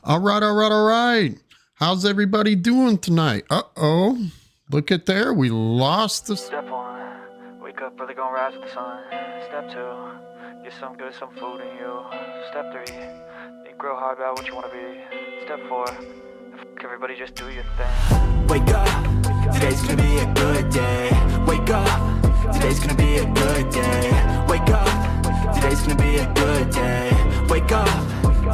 All right, all right, all right. How's everybody doing tonight? Uh-oh. Look at there. We lost the... Step 1, wake up early, gonna rise with the sun. Step 2, get some good, some food in you. Step 3, think real hard about what you wanna be. Step 4, everybody just do your thing. Wake up, today's gonna be a good day. Wake up, today's gonna be a good day. Wake up, today's gonna be a good day. Wake up,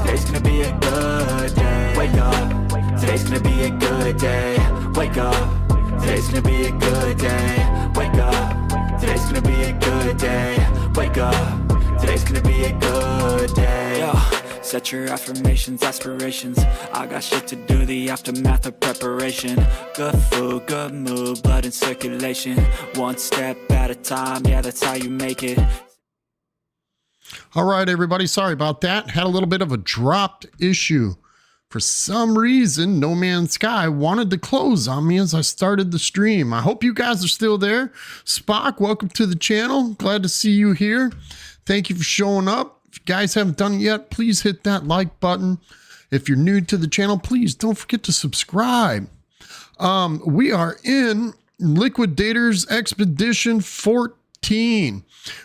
today's gonna be a good day. Wake up, today's gonna be a good day. Wake up, today's gonna be a good day. Wake up, today's gonna be a good day. Wake up, today's gonna be a good day. Yo. Set your affirmations, aspirations. I got shit to do, the aftermath of preparation. Good food, good mood, blood in circulation. One step at a time, yeah, that's how you make it. All right, everybody. Sorry about that. Had a little bit of a dropped issue. For some reason, No Man's Sky wanted to close on me as I started the stream. I hope you guys are still there. Spock, welcome to the channel. Glad to see you here. Thank you for showing up. If you guys haven't done it yet, please hit that like button. If you're new to the channel, please don't forget to subscribe. We are in Liquidators Expedition 14.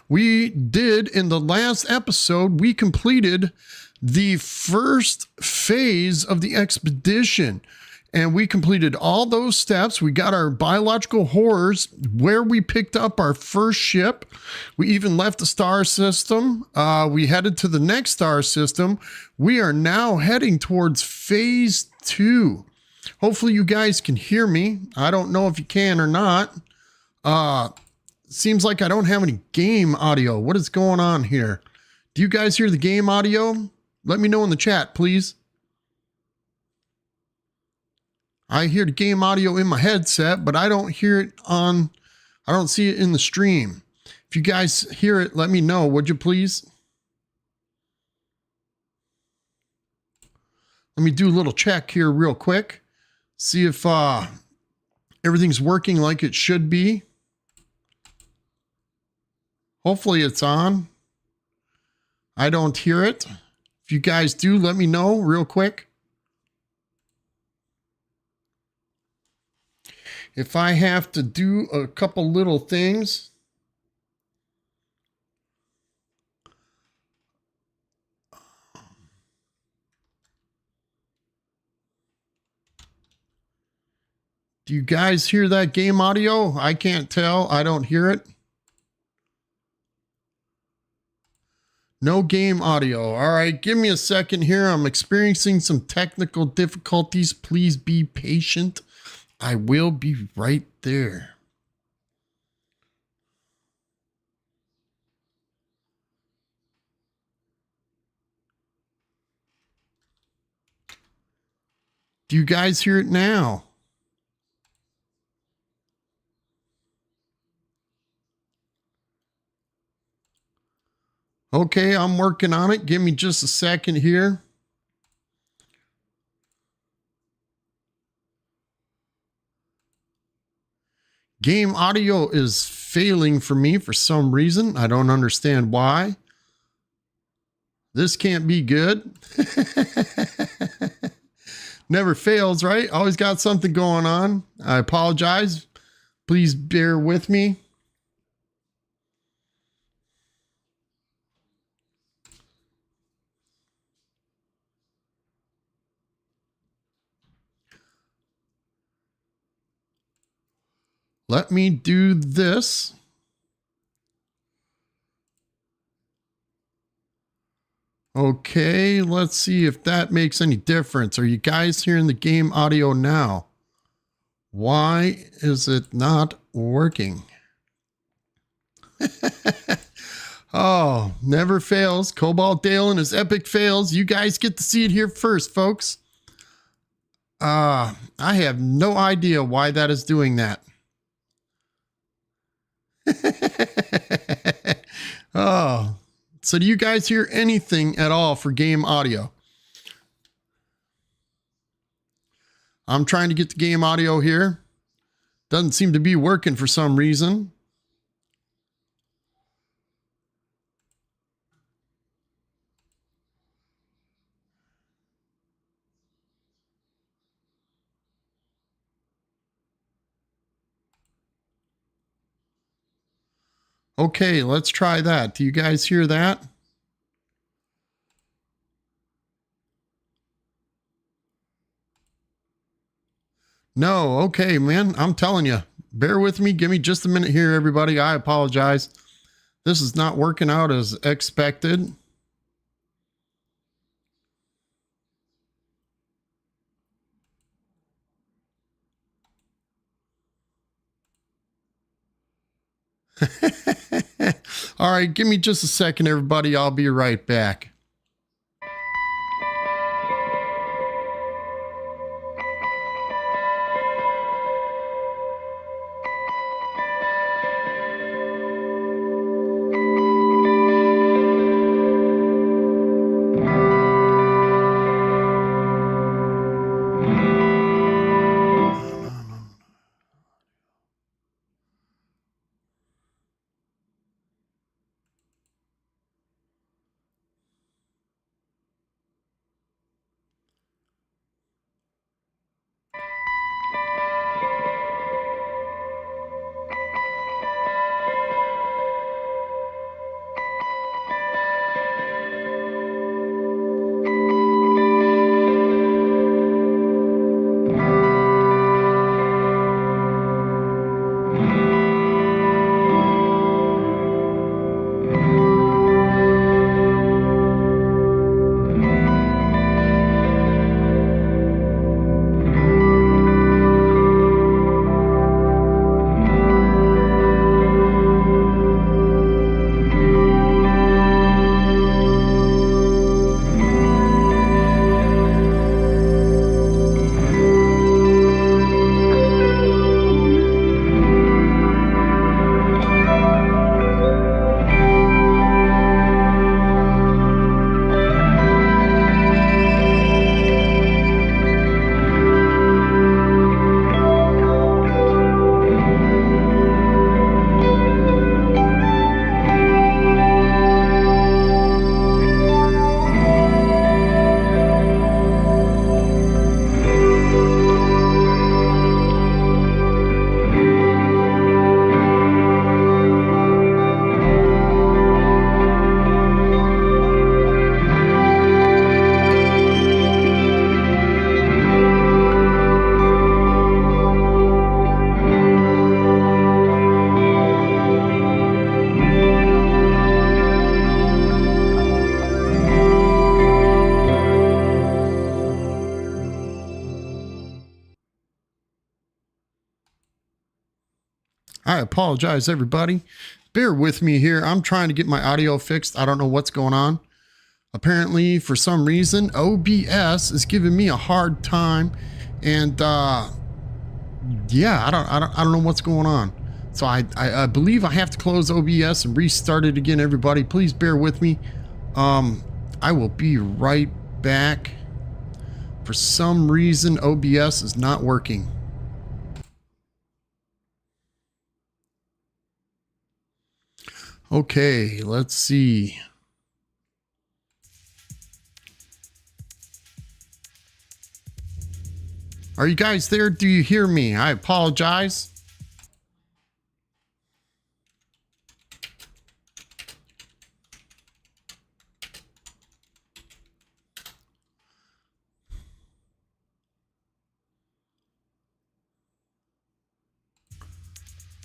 We did, in the last episode, we completed the first phase of the expedition. And we completed all those steps. We got our biological horrors where we picked up our first ship. We even left the star system. We headed to the next star system. We are now heading towards phase 2. Hopefully you guys can hear me. I don't know if you can or not. Seems like I don't have any game audio. What is going on here? Do you guys hear the game audio? Let me know in the chat, please. I hear the game audio in my headset, but I don't hear it I don't see it in the stream. If you guys hear it, let me know, would you please? Let me do a little check here real quick. See if everything's working like it should be. Hopefully it's on. I don't hear it. If you guys do, let me know real quick. If I have to do a couple little things. Do you guys hear that game audio? I can't tell. I don't hear it. No game audio. All right, give me a second here. I'm experiencing some technical difficulties. Please be patient. I will be right there. Do you guys hear it now? Okay, I'm working on it. Give me just a second here. Game audio is failing for me for some reason. I don't understand why. This can't be good. Never fails, right? Always got something going on. I apologize. Please bear with me. Let me do this. Okay, let's see if that makes any difference. Are you guys hearing the game audio now? Why is it not working? Oh, never fails. Cobalt Dale and his epic fails. You guys get to see it here first, folks. I have no idea why that is doing that. Oh, so do you guys hear anything at all for game audio? I'm trying to get the game audio here. Doesn't seem to be working for some reason. Okay, let's try that. Do you guys hear that? No, okay, man. I'm telling you. Bear with me. Give me just a minute here, everybody. I apologize. This is not working out as expected. All right, give me just a second, everybody. I'll be right back. I apologize, everybody. Bear with me here. I'm trying to get my audio fixed. I don't know what's going on. Apparently, for some reason, OBS is giving me a hard time, and yeah, I don't know what's going on. So I believe I have to close OBS and restart it again. Everybody, please bear with me. I will be right back. For some reason, OBS is not working. Okay, let's see. Are you guys there? Do you hear me? I apologize.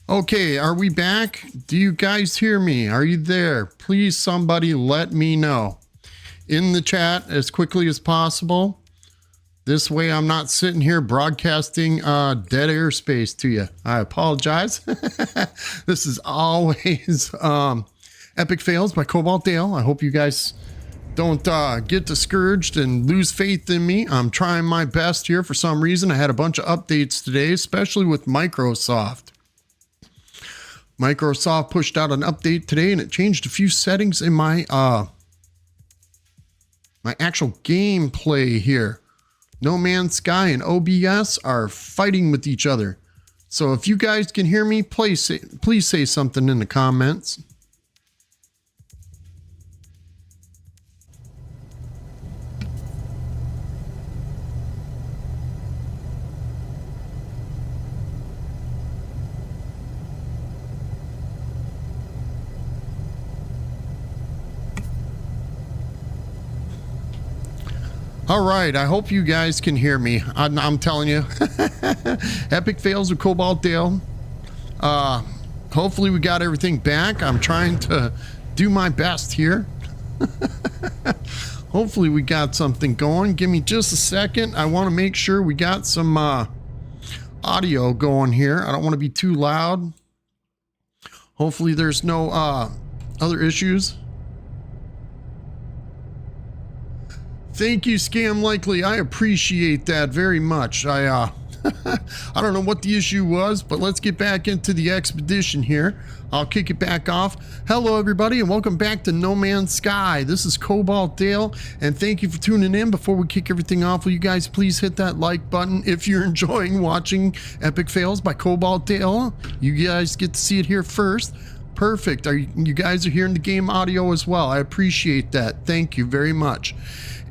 Okay, are we back? Do you guys hear me? Are you there? Please, somebody let me know in the chat as quickly as possible. This way I'm not sitting here broadcasting dead airspace to you. I apologize. This is always Epic Fails by Cobalt Dale. I hope you guys don't get discouraged and lose faith in me. I'm trying my best here. For some reason, I had a bunch of updates today, especially with Microsoft. Microsoft pushed out an update today, and it changed a few settings in my my actual gameplay here. No Man's Sky and OBS are fighting with each other. So if you guys can hear me, please say something in the comments. All right, I hope you guys can hear me. I'm telling you, epic fails with Cobalt Dale. Hopefully we got everything back. I'm trying to do my best here. Hopefully we got something going. Give me just a second. I want to make sure we got some audio going here. I don't want to be too loud. Hopefully there's no other issues. Thank you, Scam Likely. I appreciate that very much. I don't know what the issue was, but let's get back into the expedition here. I'll kick it back off. Hello, everybody, and welcome back to No Man's Sky. This is Cobalt Dale, and thank you for tuning in. Before we kick everything off, will you guys please hit that like button if you're enjoying watching Epic Fails by Cobalt Dale. You guys get to see it here first. Perfect. You guys are hearing the game audio as well. I appreciate that. Thank you very much.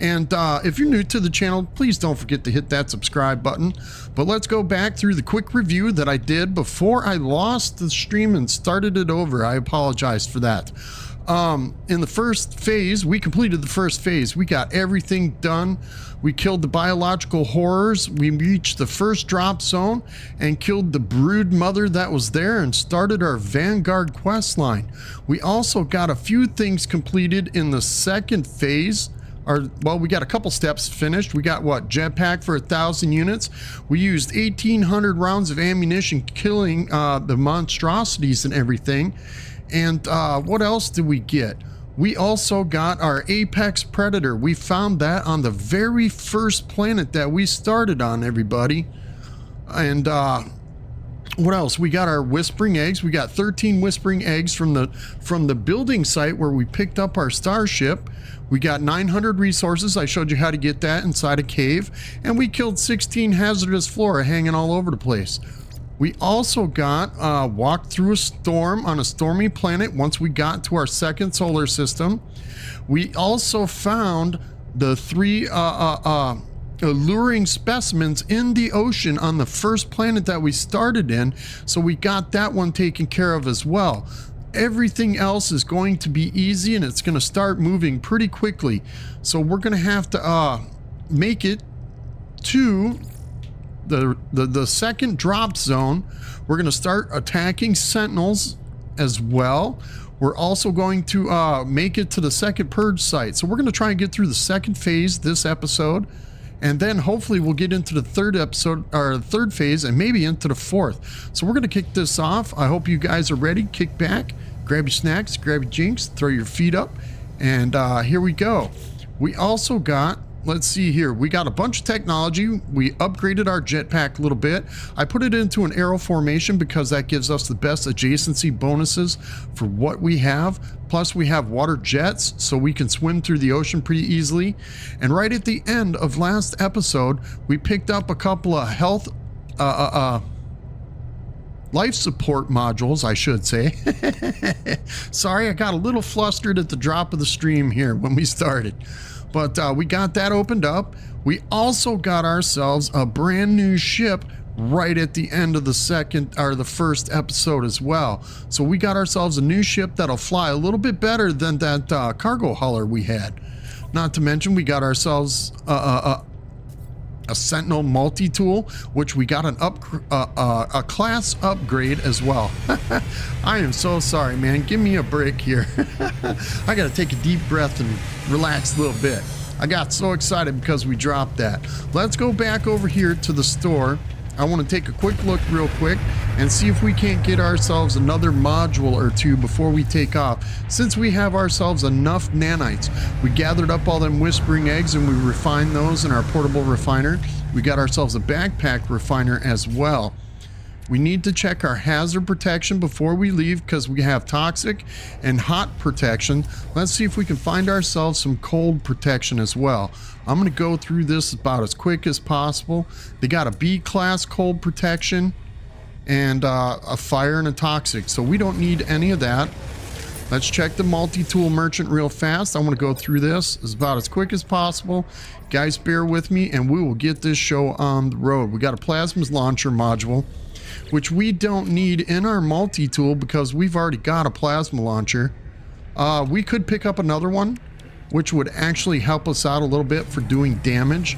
And if you're new to the channel, please don't forget to hit that subscribe button. But let's go back through the quick review that I did before I lost the stream and started it over. I apologize for that. In the first phase, we completed the first phase. We got everything done. We killed the biological horrors. We reached the first drop zone and killed the brood mother that was there and started our Vanguard quest line. We also got a few things completed in the second phase. Well, we got a couple steps finished. We got what? Jetpack for 1,000 units. We used 1,800 rounds of ammunition killing the monstrosities and everything. And what else did we get? We also got our Apex Predator. We found that on the very first planet that we started on, everybody. And what else? We got our Whispering Eggs. We got 13 Whispering Eggs from the building site where we picked up our starship. We got 900 resources. I showed you how to get that inside a cave. And we killed 16 hazardous flora hanging all over the place. We also got walked through a storm on a stormy planet once we got to our second solar system. We also found the 3 alluring specimens in the ocean on the first planet that we started in. So we got that one taken care of as well. Everything else is going to be easy and it's going to start moving pretty quickly. So we're going to have to make it to the second drop zone. We're going to start attacking sentinels as well. We're also going to make it to the second purge site. So we're going to try and get through the second phase this episode. And then hopefully we'll get into the third episode, or third phase, and maybe into the fourth. So we're going to kick this off. I hope you guys are ready. Kick back, grab your snacks, grab your jinx, throw your feet up, and here we go. We also got, let's see here, we got a bunch of technology. We upgraded our jetpack a little bit. I put it into an arrow formation because that gives us the best adjacency bonuses for what we have. Plus we have water jets, so we can swim through the ocean pretty easily. And right at the end of last episode, we picked up a couple of health, life support modules, I should say. Sorry, I got a little flustered at the drop of the stream here when we started. But we got that opened up. We also got ourselves a brand new ship right at the end of the first episode as well. So we got ourselves a new ship that'll fly a little bit better than that cargo hauler we had. Not to mention we got ourselves a Sentinel multi-tool, which we got a class upgrade as well. I am so sorry, man. Give me a break here. I gotta take a deep breath and relax a little bit. I got so excited because we dropped that. Let's go back over here to the store. I want to take a quick look real quick and see if we can't get ourselves another module or two before we take off. Since we have ourselves enough nanites, we gathered up all them Whispering Eggs and we refined those in our portable refiner. We got ourselves a backpack refiner as well. We need to check our hazard protection before we leave because we have toxic and hot protection. Let's see if we can find ourselves some cold protection as well. I'm going to go through this about as quick as possible. They got a B-class cold protection and a fire and a toxic, so we don't need any of that. Let's check the multi-tool merchant real fast. I want to go through this as about as quick as possible. Guys, bear with me and we will get this show on the road. We got a plasmas launcher module, which we don't need in our multi-tool because we've already got a plasma launcher. We could pick up another one which would actually help us out a little bit for doing damage.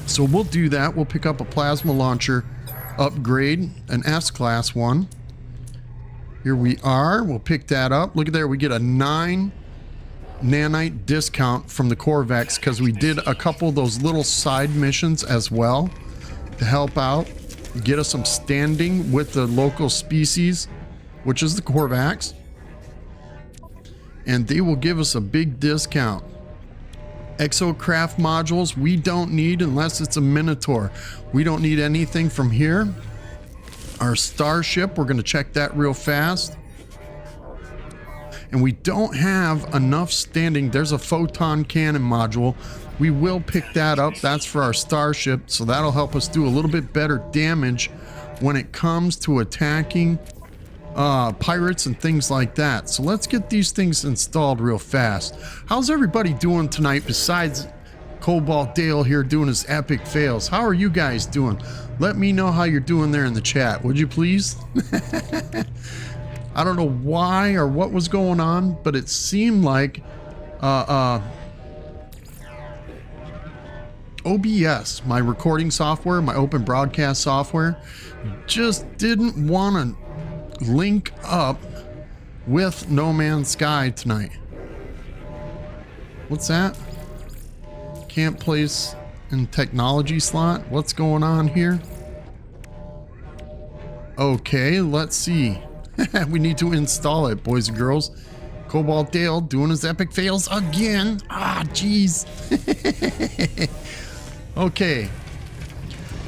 So we'll do that. We'll pick up a plasma launcher upgrade, an S-class one. Here we are. We'll pick that up. Look at there. We get a 9 nanite discount from the Corvex because we did a couple of those little side missions as well to help out, get us some standing with the local species, which is the Corvax. And they will give us a big discount. Exocraft modules we don't need unless it's a Minotaur. We don't need anything from here. Our starship, we're going to check that real fast. And we don't have enough standing. There's a photon cannon module. We will pick that up. That's for our starship. So that'll help us do a little bit better damage when it comes to attacking pirates and things like that. So let's get these things installed real fast. How's everybody doing tonight besides Cobalt Dale here doing his epic fails? How are you guys doing? Let me know how you're doing there in the chat, would you please? I don't know why or what was going on, but it seemed like OBS, my recording software, my open broadcast software, just didn't want to link up with No Man's Sky tonight. What's that? Can't place in technology slot. What's going on here? Okay, let's see. We need to install it, boys and girls. Cobalt Dale doing his epic fails again. Ah, jeez. Okay.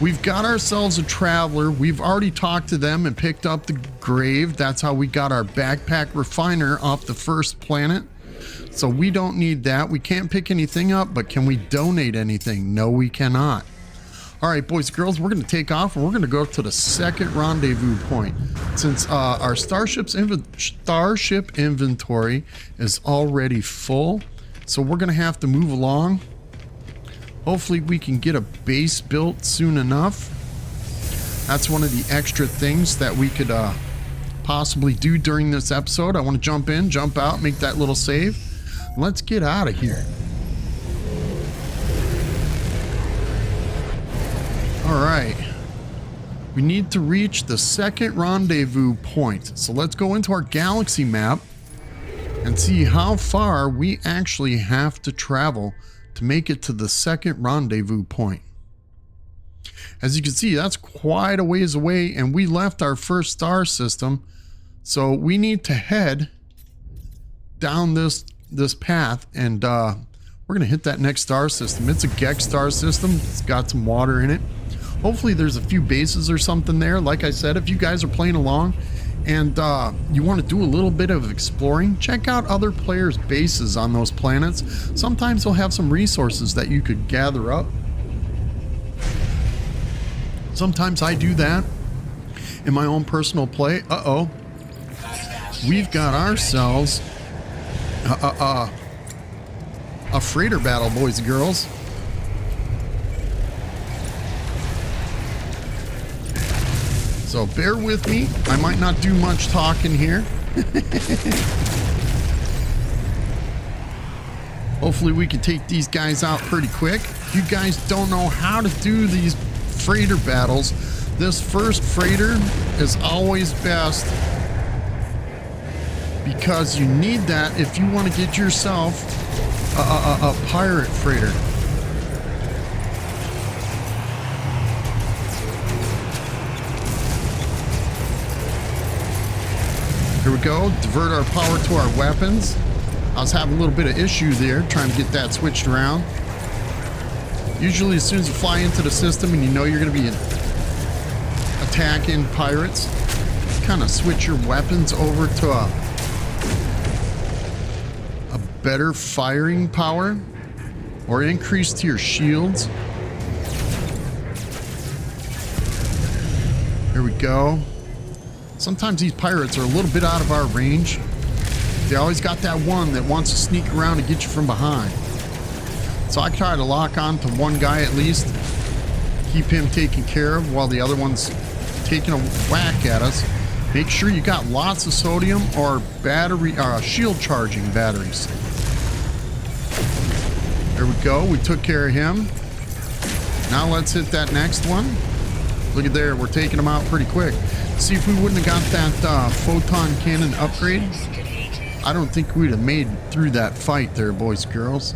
We've got ourselves a traveler. We've already talked to them and picked up the grave. That's how we got our backpack refiner off the first planet. So we don't need that. We can't pick anything up, but can we donate anything? No, we cannot. All right, boys and girls, we're going to take off and we're going to go to the second rendezvous point. Since our starship inventory is already full, so we're going to have to move along. Hopefully we can get a base built soon enough. That's one of the extra things that we could possibly do during this episode. I want to jump in, jump out, make that little save. Let's get out of here. All right. We need to reach the second rendezvous point. So let's go into our galaxy map and see how far we actually have to travel to make it to the second rendezvous point. As you can see, that's quite a ways away, and we left our first star system, so we need to head down this path, and we're gonna hit that next star system. It's a Gex star system. It's got some water in it. Hopefully there's a few bases or something there. Like I said, if you guys are playing along and you want to do a little bit of exploring, check out other players' bases on those planets. Sometimes they'll have some resources that you could gather up. Sometimes I do that in my own personal play. Uh-oh. We've got ourselves a freighter battle, boys and girls. So bear with me. I might not do much talking here. Hopefully we can take these guys out pretty quick. If you guys don't know how to do these freighter battles, this first freighter is always best because you need that if you want to get yourself a pirate freighter. Here we go, divert our power to our weapons. I was having a little bit of issue there trying to get that switched around. Usually as soon as you fly into the system and you know you're going to be attacking pirates, kind of switch your weapons over to a better firing power or increase to your shields. Here we go. Sometimes these pirates are a little bit out of our range. They always got that one that wants to sneak around and get you from behind. So I try to lock on to one guy at least, keep him taken care of while the other one's taking a whack at us. Make sure you got lots of sodium or battery, shield charging batteries. There we go. We took care of him. Now let's hit that next one. Look at there. We're taking them out pretty quick. See, if we wouldn't have got that photon cannon upgrade, I don't think we'd have made through that fight there, boys and girls.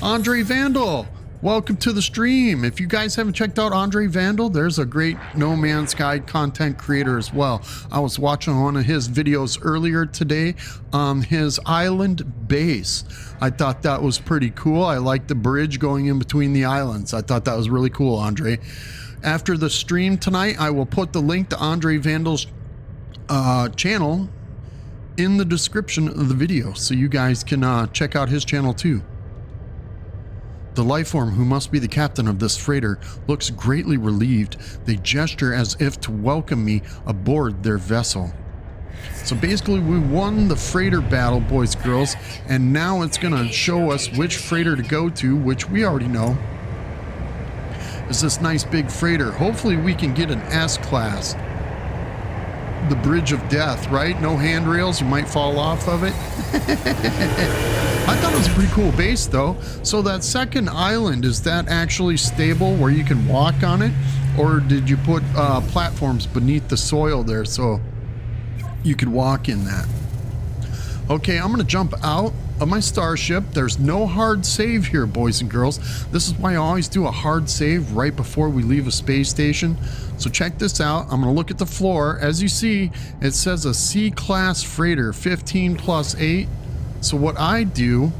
Andre Vandal, welcome to the stream. If you guys haven't checked out Andre Vandal, there's a great No Man's Sky content creator as well. I was watching one of his videos earlier today on his island base. I thought that was pretty cool. I like the bridge going in between the islands. I thought that was really cool, Andre. After the stream tonight, I will put the link to Andre Vandal's channel in the description of the video, so you guys can check out his channel too. The lifeform, who must be the captain of this freighter, looks greatly relieved. They gesture as if to welcome me aboard their vessel. So basically we won the freighter battle, boys and girls, and now it's gonna show us which freighter to go to, which we already know is this nice big freighter. Hopefully we can get an S-class. The Bridge of Death, right? No handrails, you might fall off of it. I thought it was a pretty cool base though. So that second island, is that actually stable where you can walk on it? Or did you put platforms beneath the soil there so you could walk in that? Okay, I'm gonna jump out of my starship. There's no hard save here, boys and girls. This is why I always do a hard save right before we leave a space station. So check this out. I'm gonna look at the floor. As you see, it says a C-class freighter, 15 plus 8. So what I do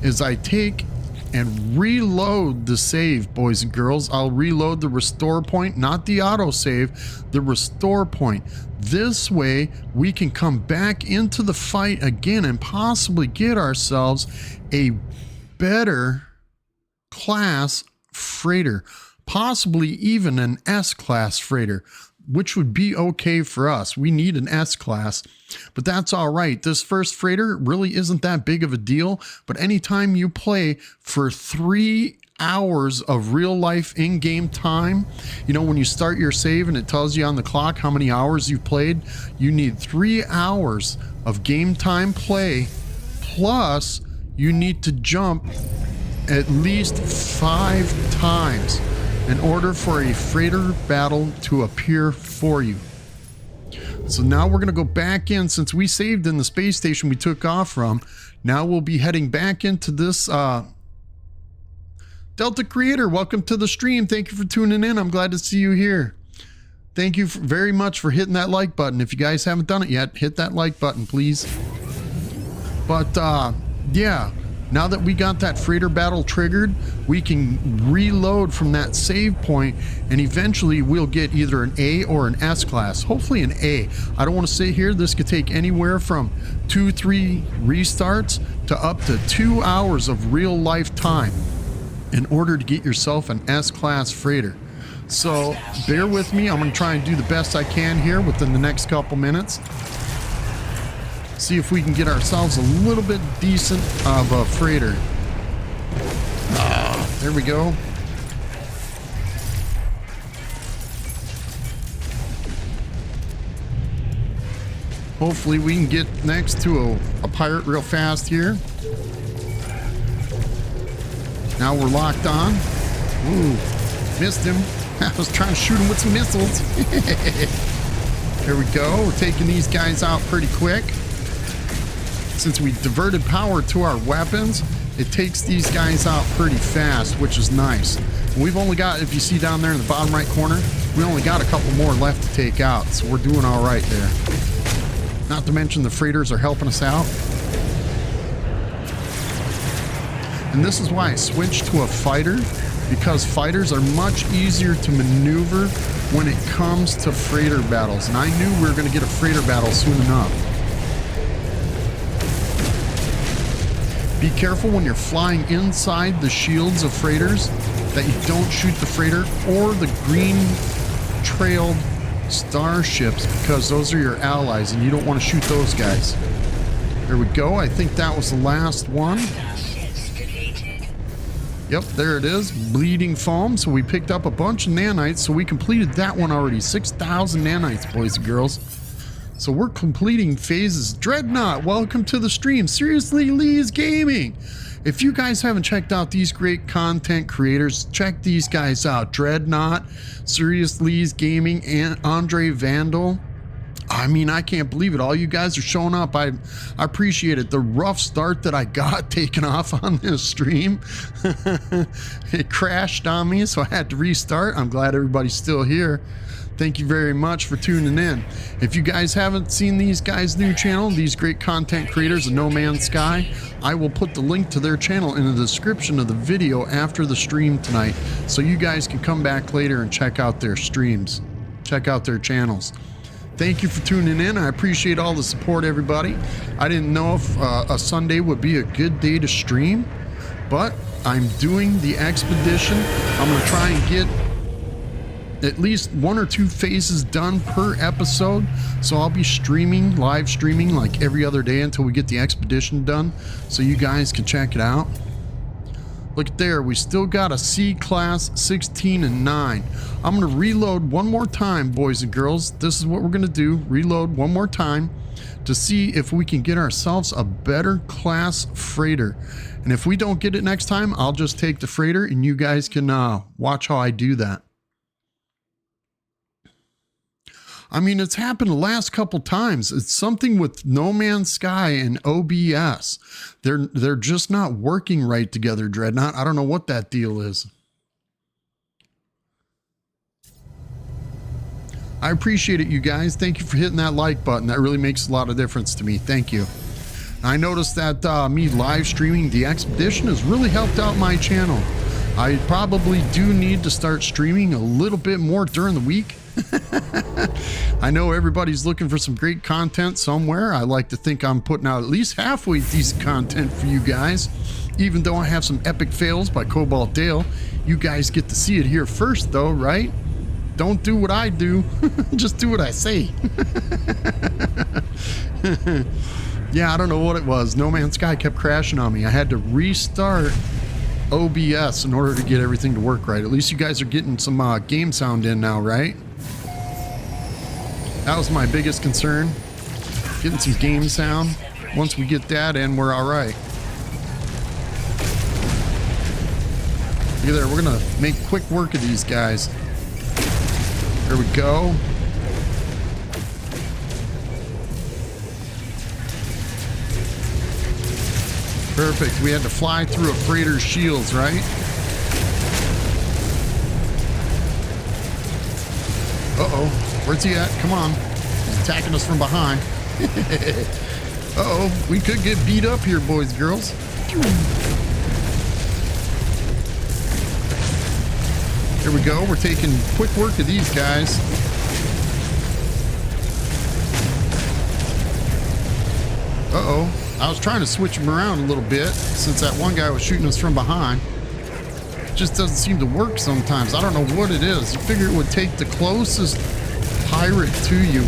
is I take and reload the save, boys and girls. I'll reload the restore point, not the auto save, the restore point. This way we can come back into the fight again and possibly get ourselves a better class freighter, possibly even an S-class freighter, which would be okay for us. We need an S-class, but that's all right. This first freighter really isn't that big of a deal, but anytime you play for 3 hours of real life in-game time, you know, when you start your save and it tells you on the clock how many hours you've played, you need 3 hours of game time play, plus you need to jump at least 5 times in order for a freighter battle to appear for you. So now we're going to go back in. Since we saved in the space station we took off from, now we'll be heading back into this Delta Creator, welcome to the stream. Thank you for tuning in. I'm glad to see you here. Thank you very much for hitting that like button. If you guys haven't done it yet, hit that like button, please. But yeah, now that we got that freighter battle triggered, we can reload from that save point, and eventually we'll get either an A or an S class. Hopefully an A. I don't want to sit here. This could take anywhere from 2-3 restarts to up to 2 hours of real life time in order to get yourself an S-class freighter. So bear with me. I'm going to try and do the best I can here within the next couple minutes. See if we can get ourselves a little bit decent of a freighter. There we go. Hopefully we can get next to a pirate real fast here. Now we're locked on. Ooh, missed him. I was trying to shoot him with some missiles. There we go. We're taking these guys out pretty quick. Since we diverted power to our weapons, it takes these guys out pretty fast, which is nice. And we've only got, if you see down there in the bottom right corner, we only got a couple more left to take out. So we're doing all right there. Not to mention the freighters are helping us out. And this is why I switched to a fighter, because fighters are much easier to maneuver when it comes to freighter battles. And I knew we were going to get a freighter battle soon enough. Be careful when you're flying inside the shields of freighters that you don't shoot the freighter or the green trailed starships, because those are your allies and you don't want to shoot those guys. There we go. I think that was the last one. Yep, there it is. Bleeding foam. So we picked up a bunch of nanites. So we completed that one already. 6,000 nanites, boys and girls. So we're completing phases. Dreadnought, welcome to the stream. Seriously Lee's Gaming. If you guys haven't checked out these great content creators, check these guys out. Dreadnought, Serious Lee's Gaming, and Andre Vandal. I mean, I can't believe it. All you guys are showing up. I appreciate it. The rough start that I got taken off on this stream, it crashed on me, so I had to restart. I'm glad everybody's still here. Thank you very much for tuning in. If you guys haven't seen these guys' new channel, these great content creators of No Man's Sky, I will put the link to their channel in the description of the video after the stream tonight, so you guys can come back later and check out their streams, check out their channels. Thank you for tuning in. I appreciate all the support, everybody. I didn't know if a Sunday would be a good day to stream, but I'm doing the expedition. I'm going to try and get at least 1 or 2 phases done per episode. So I'll be streaming, live streaming like every other day until we get the expedition done, so you guys can check it out. Look there, we still got a C class 16 and 9. I'm going to reload one more time, boys and girls. This is what we're going to do. Reload one more time to see if we can get ourselves a better class freighter. And if we don't get it next time, I'll just take the freighter and you guys can watch how I do that. I mean, it's happened the last couple times. It's something with No Man's Sky and OBS. They're just not working right together, Dreadnought. I don't know what that deal is. I appreciate it, you guys. Thank you for hitting that like button. That really makes a lot of difference to me. Thank you. I noticed that me live streaming the expedition has really helped out my channel. I probably do need to start streaming a little bit more during the week. I know everybody's looking for some great content somewhere. I like to think I'm putting out at least halfway decent content for you guys. Even though I have some epic fails by Cobalt Dale, you guys get to see it here first though, right? Don't do what I do, just do what I say. Yeah, I don't know what it was. No Man's Sky kept crashing on me. I had to restart OBS in order to get everything to work right. At least you guys are getting some game sound in now, right? That was my biggest concern, getting some game sound. Once we get that in, we're all right. Look at there, we're gonna make quick work of these guys. There we go. Perfect, we had to fly through a freighter's shields, right? Uh-oh, where's he at? Come on. He's attacking us from behind. Uh-oh, we could get beat up here, boys and girls. There we go. We're taking quick work of these guys. Uh-oh. I was trying to switch them around a little bit since that one guy was shooting us from behind. Just doesn't seem to work sometimes. I don't know what it is. You figure it would take the closest pirate to you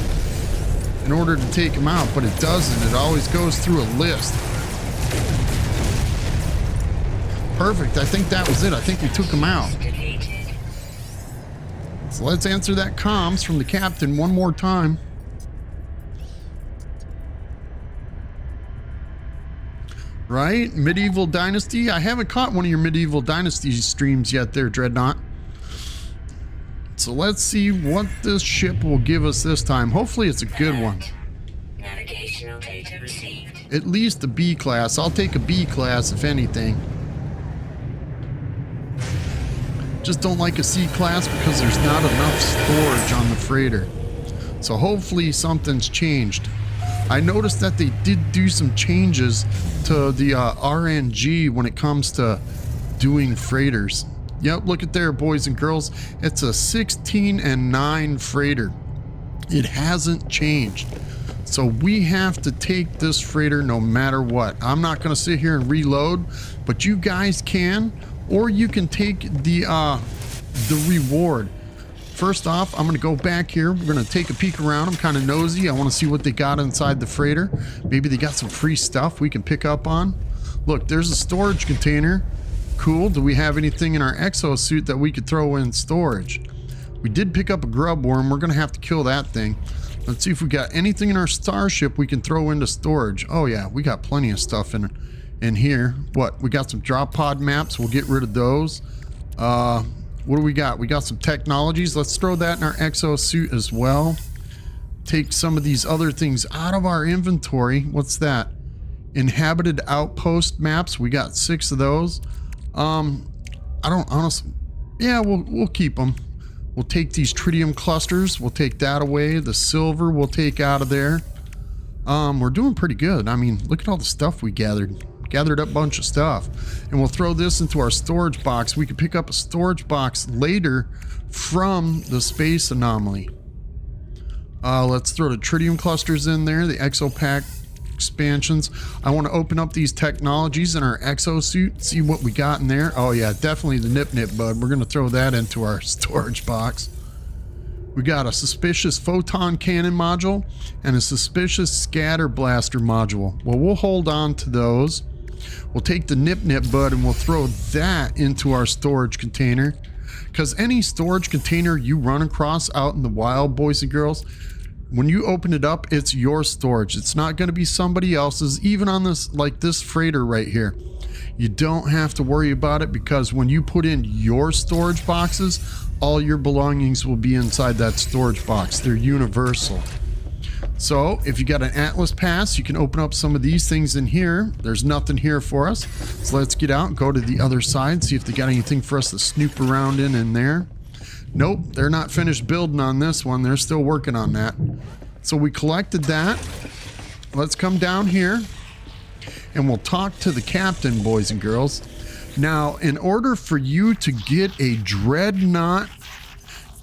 in order to take him out, but it doesn't. It always goes through a list. Perfect. I think that was it. I think we took him out. So let's answer that comms from the captain one more time. Right? Medieval Dynasty. I haven't caught one of your Medieval Dynasty streams yet there, Dreadnought. So let's see what this ship will give us this time. Hopefully it's a good one. Navigational data received. At least a B class. I'll take a B class if anything. Just don't like a C class because there's not enough storage on the freighter. So hopefully something's changed. I noticed that they did do some changes to the RNG when it comes to doing freighters. Yep, look at there, boys and girls. It's a 16 and 9 freighter. It hasn't changed. So we have to take this freighter no matter what. I'm not going to sit here and reload, but you guys can, or you can take the reward. First off, I'm going to go back here. We're going to take a peek around. I'm kind of nosy. I want to see what they got inside the freighter. Maybe they got some free stuff we can pick up on. Look, there's a storage container. Cool. Do we have anything in our exosuit that we could throw in storage? We did pick up a grub worm. We're going to have to kill that thing. Let's see if we got anything in our starship we can throw into storage. Oh yeah, we got plenty of stuff in here. What? We got some drop pod maps. We'll get rid of those. What do we got? We got some technologies. Let's throw that in our exosuit as well. Take some of these other things out of our inventory. What's that? Inhabited outpost maps. We got 6 of those. I don't honestly. Yeah, we'll keep them. We'll take these tritium clusters. We'll take that away. The silver we'll take out of there. We're doing pretty good. I mean, look at all the stuff we gathered. Gathered up a bunch of stuff. And we'll throw this into our storage box. We can pick up a storage box later from the space anomaly. Let's throw the tritium clusters in there, the exopack expansions. I want to open up these technologies in our exosuit, see what we got in there. Oh yeah, definitely the nip bud. We're going to throw that into our storage box. We got a suspicious photon cannon module and a suspicious scatter blaster module. Well, we'll hold on to those. We'll take the nip bud and we'll throw that into our storage container. Because any storage container you run across out in the wild, boys and girls, when you open it up, it's your storage. It's not going to be somebody else's, even on this, like this freighter right here. You don't have to worry about it because when you put in your storage boxes, all your belongings will be inside that storage box. They're universal. So if you got an Atlas pass, you can open up some of these things in here. There's nothing here for us. So let's get out and go to the other side, see if they got anything for us to snoop around in there. Nope, they're not finished building on this one. They're still working on that. So we collected that. Let's come down here and we'll talk to the captain, boys and girls. Now, in order for you to get a dreadnought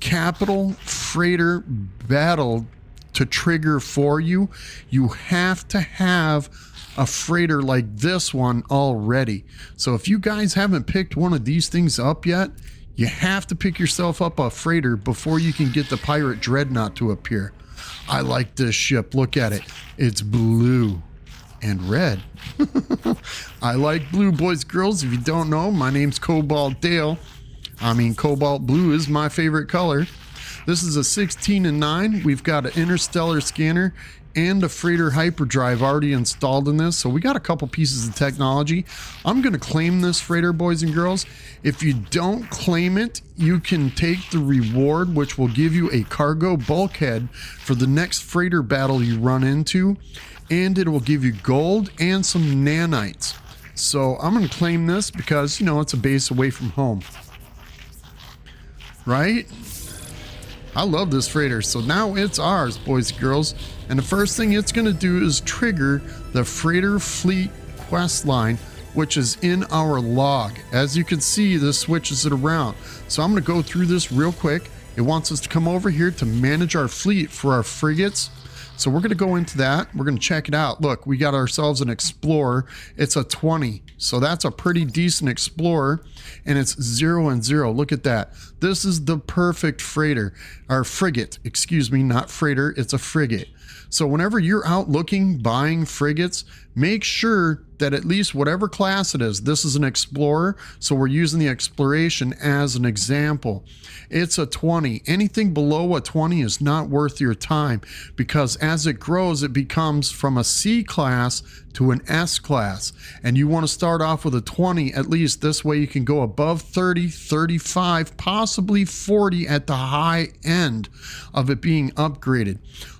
capital freighter battle to trigger for you, you have to have a freighter like this one already. So if you guys haven't picked one of these things up yet, you have to pick yourself up a freighter before you can get the pirate dreadnought to appear. I like this ship. Look at it. It's blue and red. I like blue, boys, girls. If you don't know, my name's Cobalt Dale. I mean, cobalt blue is my favorite color. This is a 16-9. We've got an interstellar scanner and a freighter hyperdrive already installed in this. So we got a couple pieces of technology. I'm going to claim this freighter, boys and girls. If you don't claim it, you can take the reward, which will give you a cargo bulkhead for the next freighter battle you run into. And it will give you gold and some nanites. So I'm going to claim this because, you know, it's a base away from home. Right? I love this freighter. So now it's ours, boys and girls. And the first thing it's going to do is trigger the freighter fleet quest line, which is in our log. As you can see, this switches it around. So I'm going to go through this real quick. It wants us to come over here to manage our fleet for our frigates. So we're going to go into that. We're going to check it out. Look, we got ourselves an Explorer. It's a 20. So that's a pretty decent Explorer. And it's 0 and 0. Look at that. This is the perfect freighter. Or frigate. Excuse me, not freighter. It's a frigate. So whenever you're out looking, buying frigates, make sure that at least whatever class it is, this is an Explorer, so we're using the Exploration as an example. It's a 20. Anything below a 20 is not worth your time because as it grows, it becomes from a C class to an S class. And you want to start off with a 20, at least this way you can go above 30, 35, possibly 40 at the high end of it being upgraded.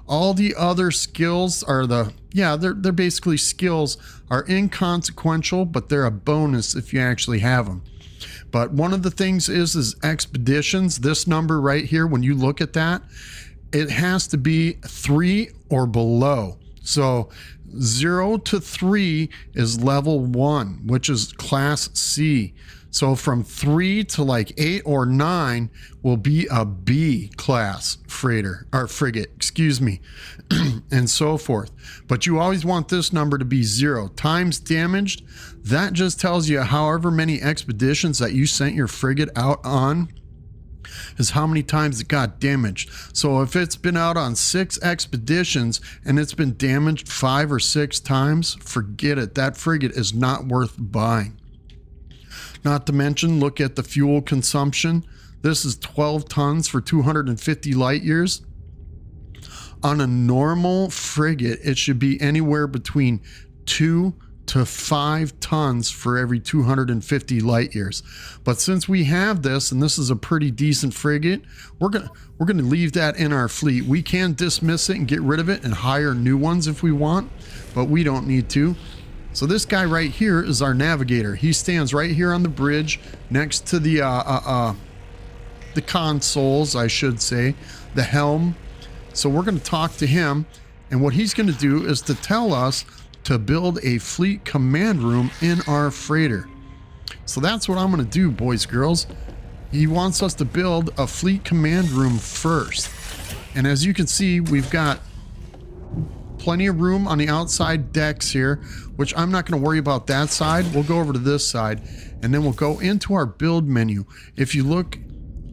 All the other skills are they're basically skills, are inconsequential, but they're a bonus if you actually have them. But one of the things is expeditions. This number right here, when you look at that, it has to be 3 or below. So 0 to 3 is level 1, which is class C. So from 3 to like 8 or 9 will be a B class freighter or frigate, excuse me, and so forth. But you always want this number to be 0 times damaged. That just tells you however many expeditions that you sent your frigate out on is how many times it got damaged. So if it's been out on 6 expeditions and it's been damaged 5 or 6 times, forget it. That frigate is not worth buying. Not to mention, look at the fuel consumption. This is 12 tons for 250 light years. On a normal frigate, it should be anywhere between 2 to 5 tons for every 250 light years. But since we have this, and this is a pretty decent frigate, we're gonna leave that in our fleet. We can dismiss it and get rid of it and hire new ones if we want, but we don't need to. So this guy right here is our navigator. He stands right here on the bridge next to the consoles, I should say, the helm. So we're going to talk to him, and what he's going to do is to tell us to build a fleet command room in our freighter. So that's what I'm going to do, boys, girls. He wants us to build a fleet command room first. And as you can see, we've got plenty of room on the outside decks here, which I'm not going to worry about that side. We'll go over to this side, and then we'll go into our build menu. If you look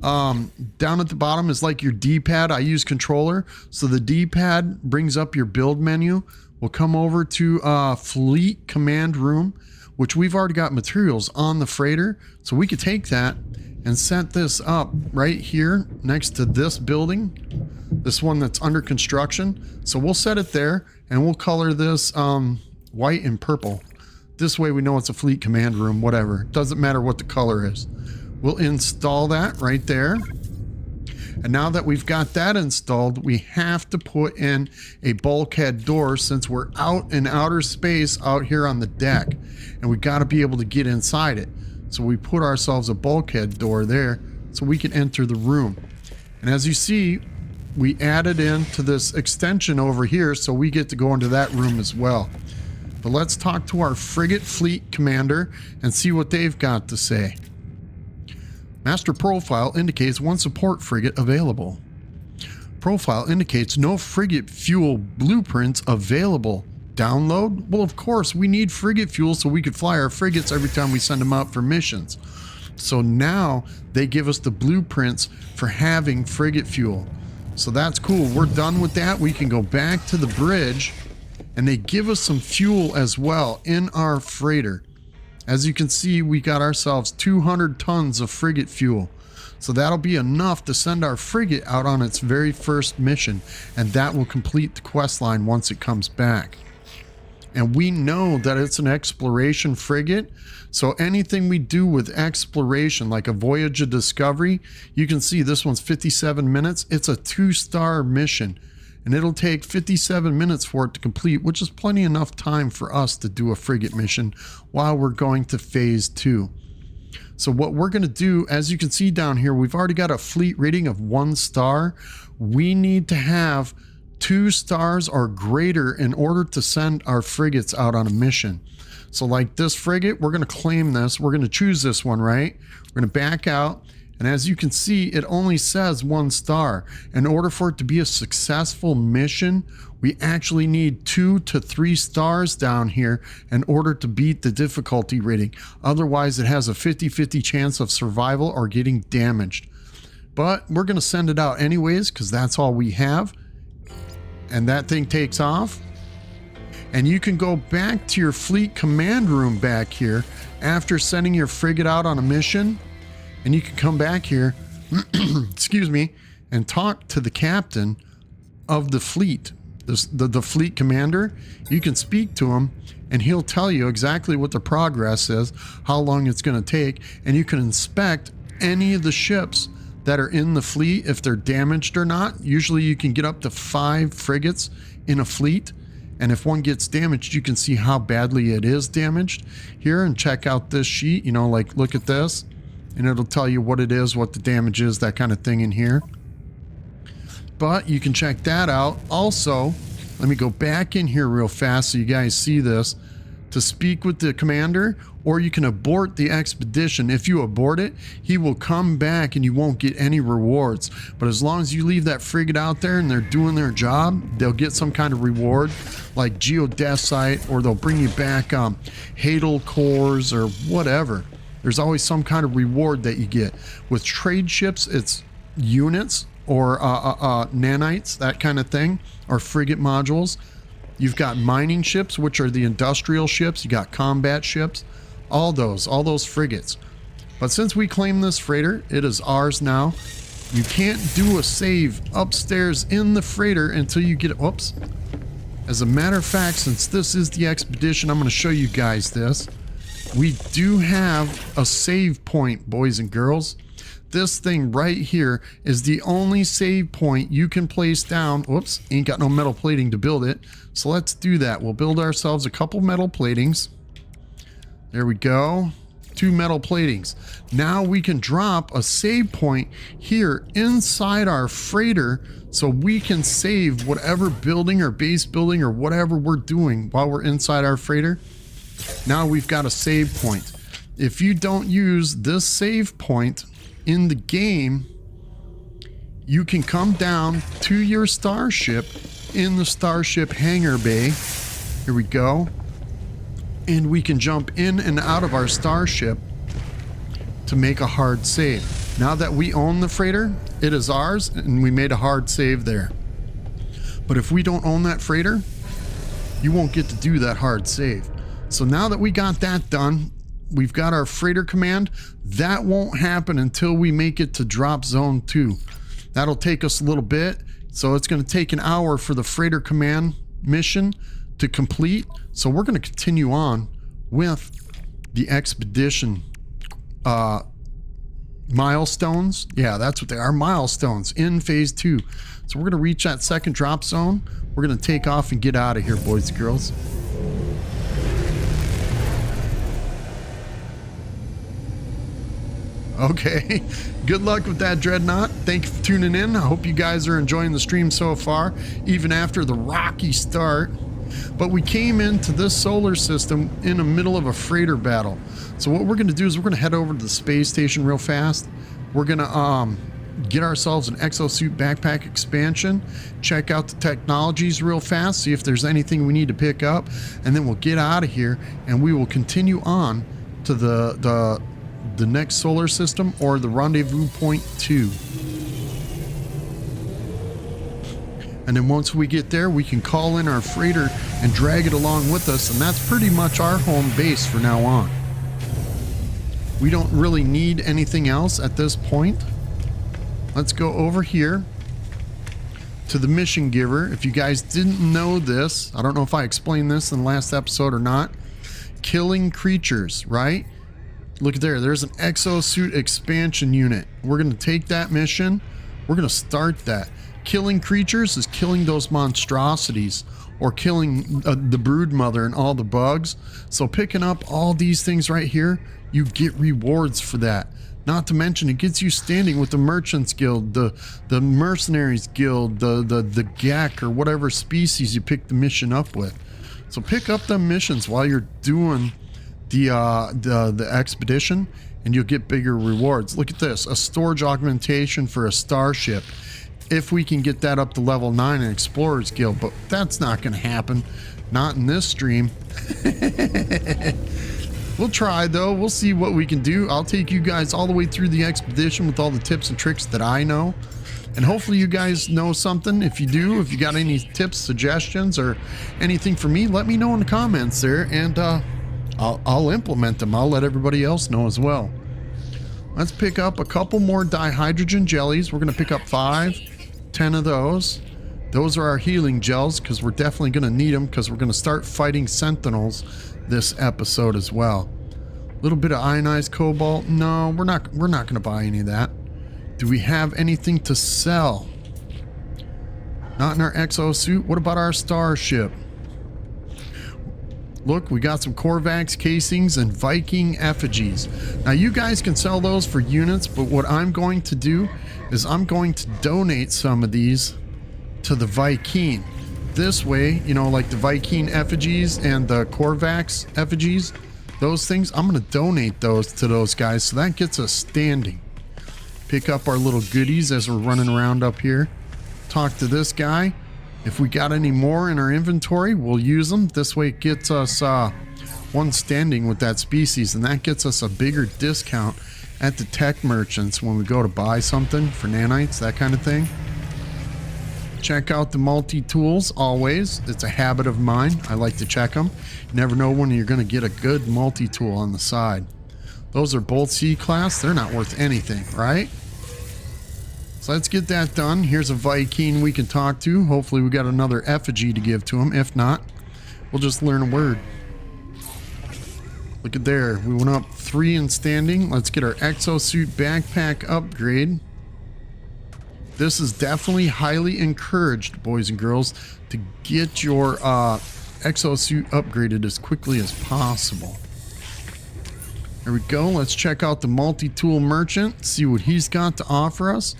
down at the bottom is like your D-pad. I use controller, so the D-pad brings up your build menu. We'll come over to fleet command room, which we've already got materials on the freighter, so we could take that and set this up right here next to this building, this one that's under construction. So we'll set it there, and we'll color this white and purple. This way we know it's a fleet command room, whatever. Doesn't matter what the color is. We'll install that right there. And now that we've got that installed, we have to put in a bulkhead door since we're out in outer space out here on the deck, and we got to be able to get inside it. So we put ourselves a bulkhead door there so we can enter the room. And as you see, we added into this extension over here so we get to go into that room as well. But let's talk to our frigate fleet commander and see what they've got to say. Master profile indicates one support frigate available. Profile indicates no frigate fuel blueprints available. Download? Well, of course, we need frigate fuel so we could fly our frigates every time we send them out for missions. So now they give us the blueprints for having frigate fuel. So that's cool. We're done with that. We can go back to the bridge, and they give us some fuel as well in our freighter. As you can see, we got ourselves 200 tons of frigate fuel. So that'll be enough to send our frigate out on its very first mission, and that will complete the quest line once it comes back. And we know that it's an exploration frigate, so anything we do with exploration, like a voyage of discovery, you can see this one's 57 minutes. It's a 2-star mission, and it'll take 57 minutes for it to complete, which is plenty enough time for us to do a frigate mission while we're going to phase 2. So what we're going to do, as you can see down here, we've already got a fleet rating of 1 star. We need to have 2 stars or greater in order to send our frigates out on a mission. So like this frigate, we're going to claim this. We're going to choose this one, right? We're going to back out. And as you can see, it only says 1 star. In order for it to be a successful mission, we actually need 2 to 3 stars down here in order to beat the difficulty rating. Otherwise, it has a 50-50 chance of survival or getting damaged. But we're going to send it out anyways because that's all we have. And that thing takes off. And you can go back to your fleet command room back here after sending your frigate out on a mission. And you can come back here, excuse me, and talk to the captain of the fleet, the fleet commander. You can speak to him, and he'll tell you exactly what the progress is, how long it's going to take, and you can inspect any of the ships that are in the fleet, if they're damaged or not. Usually you can get up to 5 frigates in a fleet, and if one gets damaged, you can see how badly it is damaged here, and check out this sheet, you know, like look at this. And it'll tell you what it is, what the damage is, that kind of thing in here. But you can check that out. Also, let me go back in here real fast so you guys see this. To speak with the commander, or you can abort the expedition. If you abort it, he will come back and you won't get any rewards. But as long as you leave that frigate out there and they're doing their job, they'll get some kind of reward, like geodesite, or they'll bring you back Hadal cores or whatever. There's always some kind of reward that you get. With trade ships, it's units or nanites, that kind of thing, or frigate modules. You've got mining ships, which are the industrial ships. You got combat ships, all those frigates. But since we claim this freighter, it is ours now. You can't do a save upstairs in the freighter until you get... Whoops. As a matter of fact, since this is the expedition, I'm going to show you guys this. We do have a save point, boys and girls. This thing right here is the only save point you can place down. Whoops, ain't got no metal plating to build it. So let's do that. We'll build ourselves a couple metal platings. There we go. 2 metal platings. Now we can drop a save point here inside our freighter so we can save whatever building or base building or whatever we're doing while we're inside our freighter. Now we've got a save point. If you don't use this save point in the game, you can come down to your starship in the starship hangar bay. Here we go. And we can jump in and out of our starship to make a hard save. Now that we own the freighter, it is ours, and we made a hard save there. But if we don't own that freighter, you won't get to do that hard save. So now that we got that done, we've got our freighter command. That won't happen until we make it to drop zone 2. That'll take us a little bit. So it's going to take an hour for the freighter command mission to complete. So we're going to continue on with the expedition milestones. Yeah, that's what they are, milestones in phase 2. So we're going to reach that second drop zone. We're going to take off and get out of here, boys and girls. Okay, good luck with that, Dreadnought. Thank you for tuning in. I hope you guys are enjoying the stream so far, even after the rocky start. But we came into this solar system in the middle of a freighter battle. So what we're going to do is we're going to head over to the space station real fast. We're going to get ourselves an exosuit backpack expansion, check out the technologies real fast, see if there's anything we need to pick up, and then we'll get out of here and we will continue on to the next solar system, or the rendezvous point 2. And then once we get there, we can call in our freighter and drag it along with us, and that's pretty much our home base for now on. We don't really need anything else at this point. Let's go over here to the mission giver. If you guys didn't know this, I don't know if I explained this in the last episode or not. Killing creatures, right? Look at there, there's an exosuit expansion unit. We're going to take that mission. We're going to start that. Killing creatures is killing those monstrosities, or killing the brood mother and all the bugs. So picking up all these things right here, you get rewards for that. Not to mention, it gets you standing with the Merchants Guild, the Mercenaries Guild, the GAC, or whatever species you pick the mission up with. So pick up them missions while you're doing the expedition, and you'll get bigger rewards. Look at this, a storage augmentation for a starship. If we can get that up to level 9 in Explorers Guild, but that's not going to happen. Not in this stream. We'll try though. We'll see what we can do. I'll take you guys all the way through the expedition with all the tips and tricks that I know. And hopefully you guys know something. If you do, if you got any tips, suggestions, or anything for me, let me know in the comments there, and I'll implement them. I'll let everybody else know as well. Let's pick up a couple more dihydrogen jellies. We're going to pick up 10 of those. Those are our healing gels, because we're definitely going to need them, because we're going to start fighting sentinels this episode as well. A little bit of ionized cobalt. No, we're not going to buy any of that. Do we have anything to sell? Not in our exosuit. What about our starship? Look, we got some Korvax casings and Viking effigies. Now you guys can sell those for units, but what I'm going to do is I'm going to donate some of these to the Viking. This way, you know, like the Viking effigies and the Korvax effigies, those things, I'm going to donate those to those guys, so that gets us standing. Pick up our little goodies as we're running around up here. Talk to this guy. If we got any more in our inventory, we'll use them. This way it gets us one standing with that species, and that gets us a bigger discount at the tech merchants when we go to buy something for nanites, that kind of thing. Check out the multi-tools always. It's a habit of mine. I like to check them. You never know when you're going to get a good multi-tool on the side. Those are both C-class. They're not worth anything, right? So let's get that done. Here's a Viking we can talk to. Hopefully we got another effigy to give to him. If not, we'll just learn a word. Look at there. We went up 3 in standing. Let's get our exosuit backpack upgrade. This is definitely highly encouraged, boys and girls, to get your exosuit upgraded as quickly as possible. There we go. Let's check out the multi-tool merchant, see what he's got to offer us.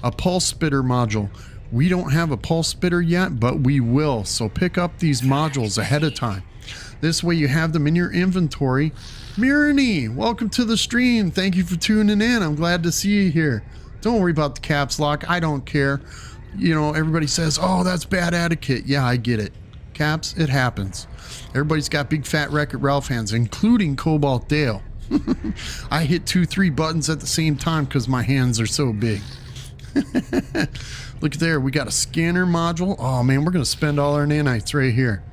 A pulse spitter module. We don't have a pulse spitter yet, but we will. So pick up these modules ahead of time. This way you have them in your inventory. Mirani, welcome to the stream. Thank you for tuning in. I'm glad to see you here. Don't worry about the caps lock. I don't care. You know, everybody says, oh, that's bad etiquette. Yeah, I get it. Caps, it happens. Everybody's got big fat Wreck-It Ralph hands, including Cobalt Dale. I hit 2-3 buttons at the same time because my hands are so big. Look there, we got a scanner module. Oh man, we're gonna spend all our nanites right here.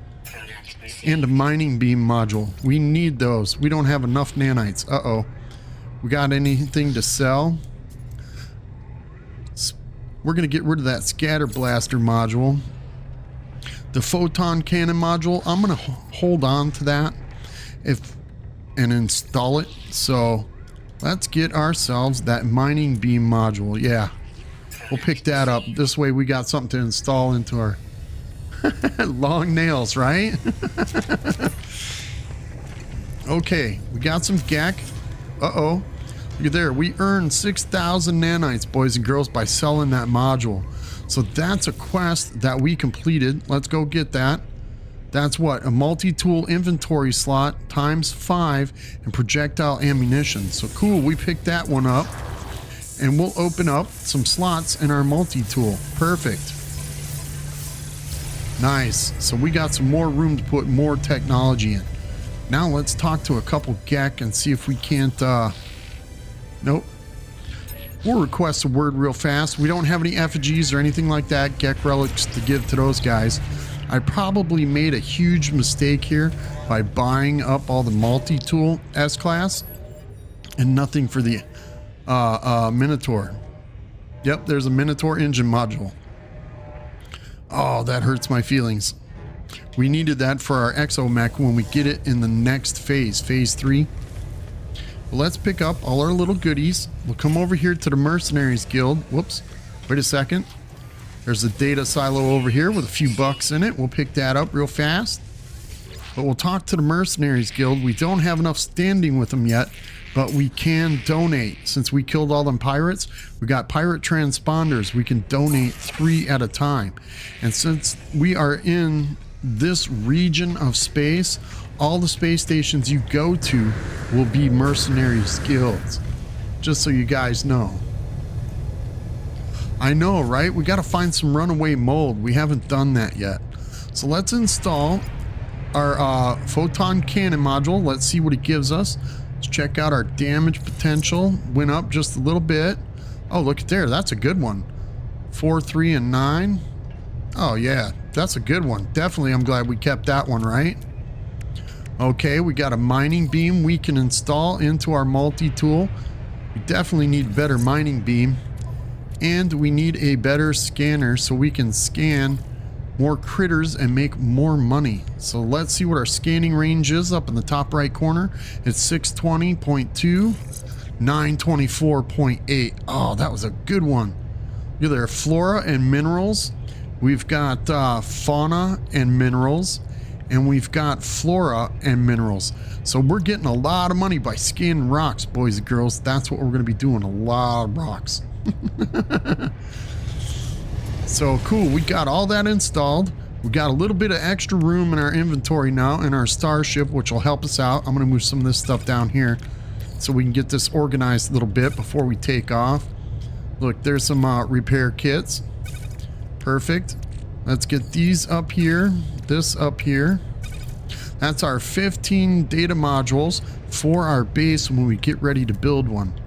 And a mining beam module. We need those. We don't have enough nanites. Uh-oh. We got anything to sell? We're gonna get rid of that scatter blaster module. The photon cannon module, I'm gonna hold on to that and install it. So let's get ourselves that mining beam module. Yeah. We'll pick that up. This way we got something to install into our long nails, right? Okay, we got some GAC. Uh-oh. Look at there. We earned 6,000 nanites, boys and girls, by selling that module. So that's a quest that we completed. Let's go get that. That's what? A multi-tool inventory slot times 5 and projectile ammunition. So cool, we picked that one up. And we'll open up some slots in our multi-tool. Perfect. Nice. So we got some more room to put more technology in. Now let's talk to a couple GEC and see if we can't... Nope. We'll request a word real fast. We don't have any effigies or anything like that, GEC relics to give to those guys. I probably made a huge mistake here by buying up all the multi-tool S-Class and nothing for the... Minotaur. Yep, there's a Minotaur engine module. Oh, that hurts my feelings. We needed that for our exomech when we get it in the next phase, phase 3. Well, let's pick up all our little goodies. We'll come over here to the Mercenaries Guild. Whoops, wait a second. There's a data silo over here with a few bucks in it. We'll pick that up real fast. But we'll talk to the Mercenaries Guild. We don't have enough standing with them yet, but we can donate. Since we killed all them pirates, we got pirate transponders. We can donate 3 at a time. And since we are in this region of space, all the space stations you go to will be Mercenaries Guilds. Just so you guys know. I know, right? We got to find some runaway mold. We haven't done that yet. So let's install our photon cannon module. Let's see what it gives us. Let's check out our damage potential. Went up just a little bit. Oh, look at there. That's a good one. 4, 3, and 9. Oh, yeah. That's a good one. Definitely, I'm glad we kept that one, right? Okay, we got a mining beam we can install into our multi-tool. We definitely need better mining beam. And we need a better scanner so we can scan more critters and make more money. So let's see what our scanning range is up in the top right corner. It's 620.2, 924.8. Oh, that was a good one. Look there, flora and minerals. We've got fauna and minerals, and we've got flora and minerals. So we're getting a lot of money by scanning rocks, boys and girls. That's what we're going to be doing, a lot of rocks. So cool, we got all that installed. We got a little bit of extra room in our inventory now in our starship, which will help us out. I'm going to move some of this stuff down here so we can get this organized a little bit before we take off. Look, there's some repair kits. Perfect. Let's get these up here, this up here. That's our 15 data modules for our base when we get ready to build one.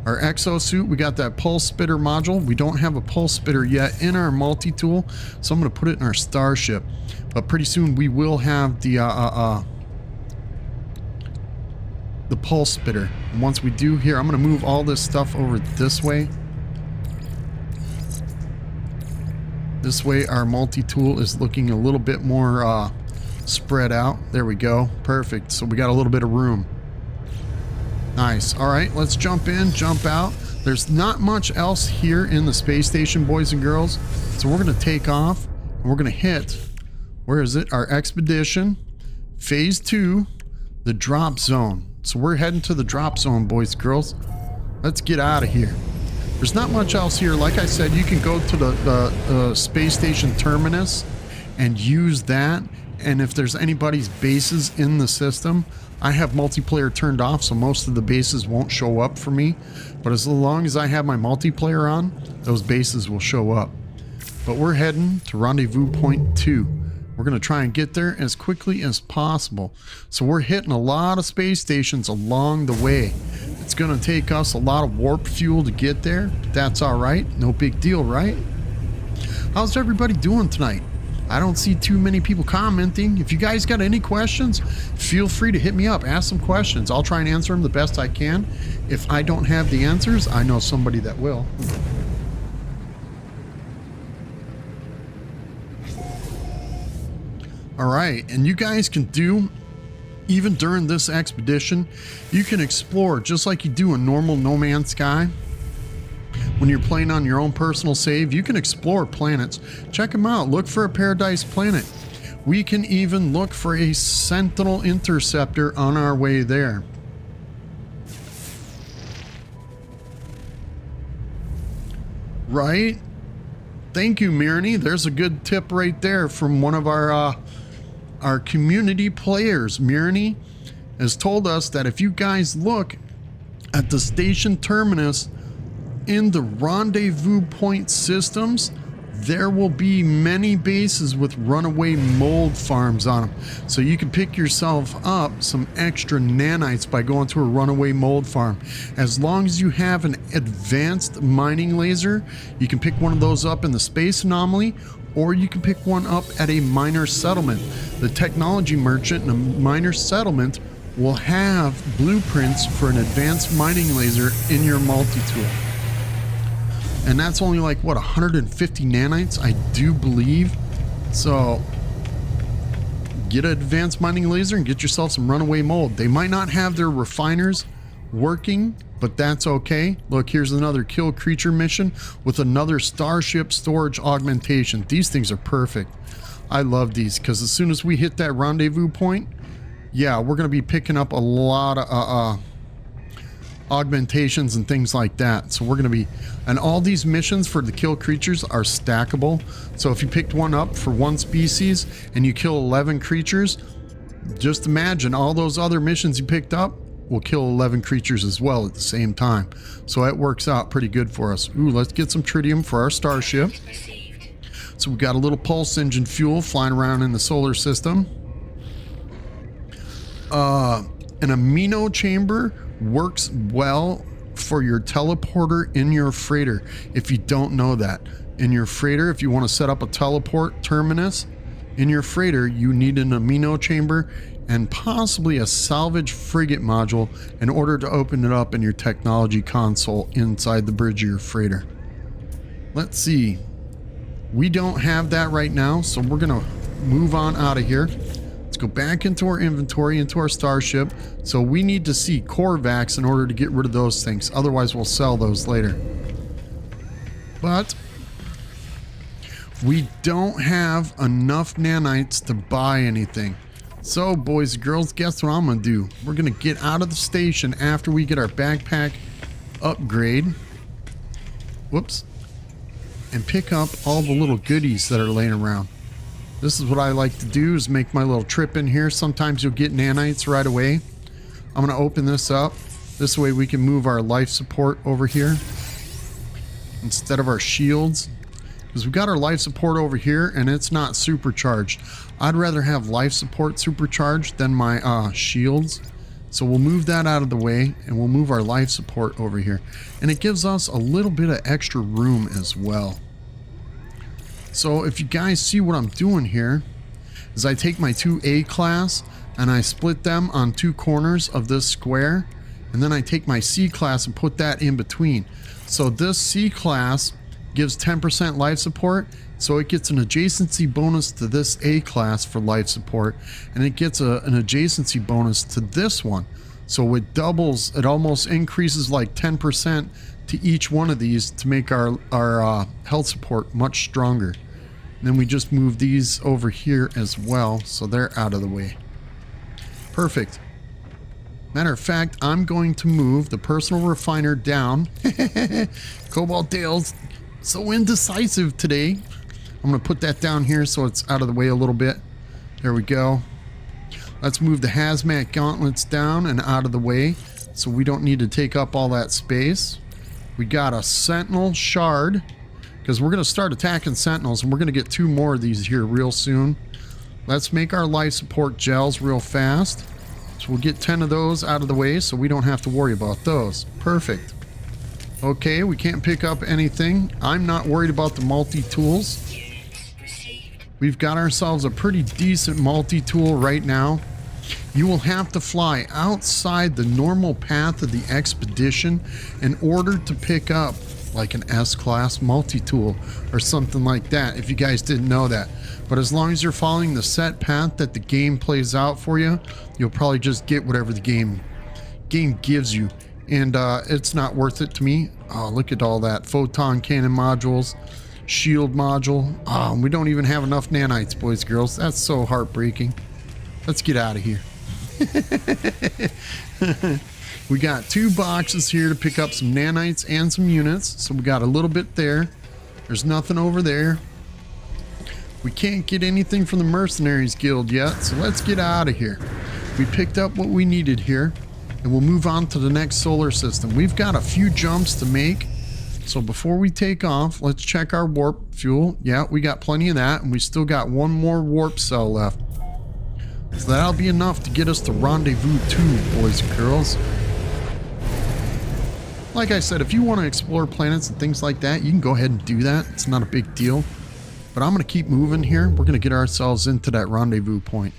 Our exosuit, we got that pulse spitter module. We don't have a pulse spitter yet in our multi-tool, so I'm going to put it in our starship. But pretty soon we will have the pulse spitter. And once we do here, I'm going to move all this stuff over this way. This way our multi-tool is looking a little bit more spread out. There we go. Perfect. So we got a little bit of room. Nice. All right, let's jump in, jump out. There's not much else here in the space station, boys and girls. So we're going to take off and we're going to hit, where is it? Our expedition, phase 2, the drop zone. So we're heading to the drop zone, boys and girls. Let's get out of here. There's not much else here. Like I said, you can go to the space station terminus and use that. And if there's anybody's bases in the system, I have multiplayer turned off, so most of the bases won't show up for me. But as long as I have my multiplayer on, those bases will show up. But we're heading to rendezvous point 2. We're going to try and get there as quickly as possible. So we're hitting a lot of space stations along the way. It's going to take us a lot of warp fuel to get there. But that's all right. No big deal, right? How's everybody doing tonight? I don't see too many people commenting. If you guys got any questions, feel free to hit me up. Ask some questions. I'll try and answer them the best I can. If I don't have the answers, I know somebody that will. All right, and you guys can do, even during this expedition, you can explore just like you do in normal No Man's Sky. When you're playing on your own personal save, you can explore planets. Check them out. Look for a paradise planet. We can even look for a Sentinel interceptor on our way there. Right? Thank you, Mirny. There's a good tip right there from one of our community players. Mirny has told us that if you guys look at the station terminus in the rendezvous point systems, there will be many bases with runaway mold farms on them. So you can pick yourself up some extra nanites by going to a runaway mold farm. As long as you have an advanced mining laser, you can pick one of those up in the space anomaly, or you can pick one up at a miner settlement. The technology merchant in a miner settlement will have blueprints for an advanced mining laser in your multi-tool. And that's only like, what, 150 nanites, I do believe. So get an advanced mining laser and get yourself some runaway mold. They might not have their refiners working, but that's okay. Look, here's another kill creature mission with another starship storage augmentation. These things are perfect. I love these because as soon as we hit that rendezvous point, yeah, we're going to be picking up a lot of augmentations and things like that. So we're going to be, and all these missions for the kill creatures are stackable. So if you picked one up for one species and you kill 11 creatures, just imagine all those other missions you picked up will kill 11 creatures as well at the same time. So it works out pretty good for us. Ooh, let's get some tritium for our starship. So we got a little pulse engine fuel flying around in the solar system. An amino chamber works well for your teleporter in your freighter. If you don't know that, in your freighter, if you want to set up a teleport terminus in your freighter, you need an amino chamber and possibly a salvage frigate module in order to open it up in your technology console inside the bridge of your freighter. Let's see. We don't have that right now, so we're gonna move on out of here. Let's go back into our inventory, into our starship. So we need to see Corvax in order to get rid of those things. Otherwise, we'll sell those later. But we don't have enough nanites to buy anything. So, boys and girls, guess what I'm going to do? We're going to get out of the station after we get our backpack upgrade. Whoops. And pick up all the little goodies that are laying around. This is what I like to do, is make my little trip in here. Sometimes you'll get nanites right away. I'm going to open this up. This way we can move our life support over here instead of our shields. Because we've got our life support over here and it's not supercharged. I'd rather have life support supercharged than my shields. So we'll move that out of the way and we'll move our life support over here. And it gives us a little bit of extra room as well. So if you guys see what I'm doing here, is I take my two A class and I split them on two corners of this square. And then I take my C class and put that in between. So this C class gives 10% life support, so it gets an adjacency bonus to this A class for life support, and it gets an adjacency bonus to this one. So it doubles, it almost increases like 10% to each one of these to make our health support much stronger. And then we just move these over here as well, so they're out of the way. Perfect. Matter of fact, I'm going to move the personal refiner down. Cobalt Dale's so indecisive today. I'm going to put that down here so it's out of the way a little bit. There we go. Let's move the hazmat gauntlets down and out of the way so we don't need to take up all that space. We got a sentinel shard because we're going to start attacking sentinels, and we're going to get 2 more of these here real soon. Let's make our life support gels real fast. So we'll get 10 of those out of the way so we don't have to worry about those. Perfect. Okay, we can't pick up anything. I'm not worried about the multi-tools. We've got ourselves a pretty decent multi-tool right now. You will have to fly outside the normal path of the expedition in order to pick up like an S-class multi-tool or something like that, if you guys didn't know that. But as long as you're following the set path that the game plays out for you, you'll probably just get whatever the game gives you. And it's not worth it to me. Oh, look at all that. Photon cannon modules, shield module. Oh, we don't even have enough nanites, boys and girls. That's so heartbreaking. Let's get out of here. We got 2 boxes here to pick up some nanites and some units. So we got a little bit there. There's nothing over there. We can't get anything from the Mercenaries Guild yet, so let's get out of here. We picked up what we needed here, and we'll move on to the next solar system. We've got a few jumps to make, so before we take off, let's check our warp fuel. Yeah, we got plenty of that, and we still got 1 more warp cell left. So that'll be enough to get us to Rendezvous 2, boys and girls. Like I said, if you want to explore planets and things like that, you can go ahead and do that. It's not a big deal. But I'm going to keep moving here. We're going to get ourselves into that rendezvous point.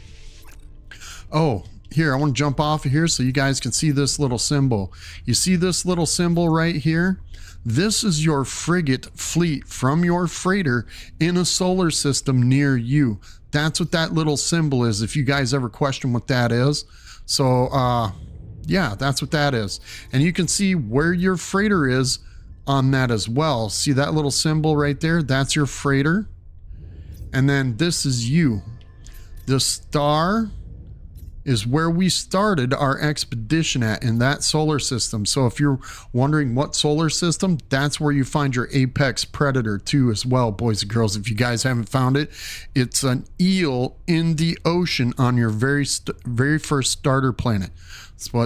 Oh, here, I want to jump off of here so you guys can see this little symbol. You see this little symbol right here? This is your frigate fleet from your freighter in a solar system near you. That's what that little symbol is, if you guys ever question what that is. So, yeah, that's what that is. And you can see where your freighter is on that as well. See that little symbol right there? That's your freighter. And then this is you. The star is where we started our expedition at, in that solar system. So if you're wondering what solar system, that's where you find your apex predator too as well, boys and girls. If you guys haven't found it, it's an eel in the ocean on your very first starter planet.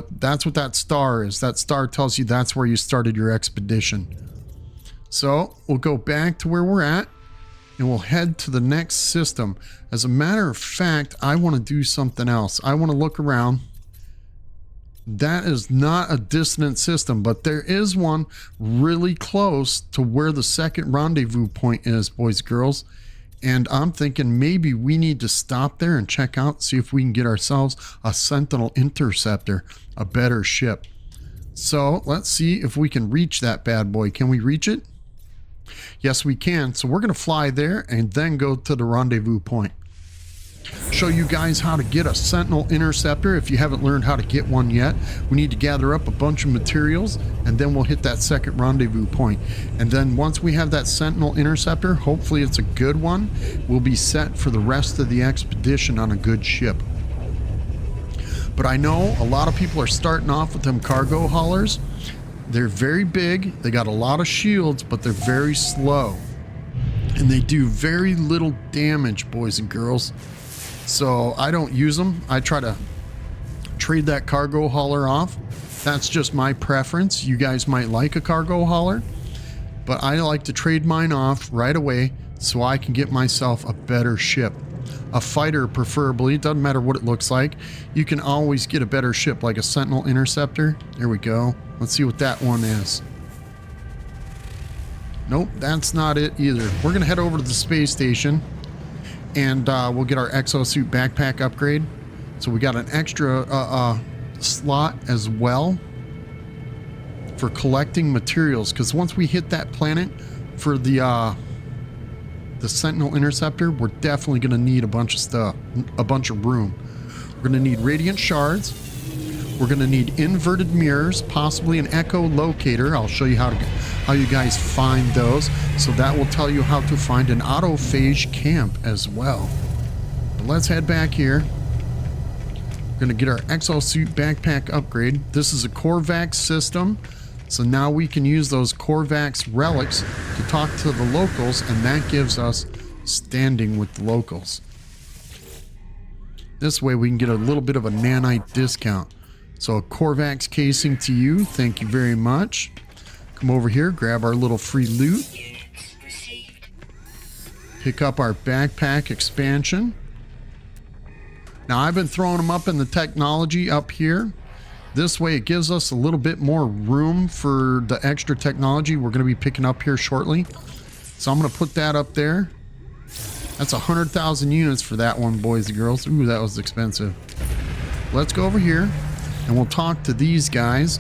That's what that star is. That star tells you that's where you started your expedition. So we'll go back to where we're at, and we'll head to the next system. As a matter of fact, I want to do something else. I want to look around. That is not a dissonant system, but there is one really close to where the second rendezvous point is, boys and girls. And I'm thinking maybe we need to stop there and check out, see if we can get ourselves a Sentinel Interceptor, a better ship. So let's see if we can reach that bad boy. Can we reach it? Yes, we can. So we're going to fly there and then go to the rendezvous point. Show you guys how to get a Sentinel Interceptor. If you haven't learned how to get one yet, we need to gather up a bunch of materials, and then we'll hit that second rendezvous point. And then once we have that Sentinel Interceptor, hopefully it's a good one, we'll be set for the rest of the expedition on a good ship. But I know a lot of people are starting off with them cargo haulers. They're very big, they got a lot of shields, but they're very slow. And they do very little damage, boys and girls. So I don't use them. I try to trade that cargo hauler off. That's just my preference. You guys might like a cargo hauler, but I like to trade mine off right away so I can get myself a better ship. A fighter preferably, it doesn't matter what it looks like. You can always get a better ship like a Sentinel Interceptor. There we go. Let's see what that one is. Nope, that's not it either. We're gonna head over to the space station, and we'll get our exosuit backpack upgrade. So we got an extra slot as well for collecting materials, because once we hit that planet for the Sentinel Interceptor, we're definitely going to need a bunch of stuff, a bunch of room. We're going to need Radiant Shards. We're going to need inverted mirrors, possibly an echo locator. I'll show you how you guys find those. So that will tell you how to find an autophage camp as well. But let's head back here. We're going to get our exosuit backpack upgrade. This is a Corvax system. So now we can use those Corvax relics to talk to the locals, and that gives us standing with the locals. This way we can get a little bit of a nanite discount. So a Corvax casing to you. Thank you very much. Come over here, grab our little free loot. Pick up our backpack expansion. Now I've been throwing them up in the technology up here. This way it gives us a little bit more room for the extra technology we're going to be picking up here shortly. So I'm going to put that up there. That's 100,000 units for that one, boys and girls. Ooh, that was expensive. Let's go over here and we'll talk to these guys.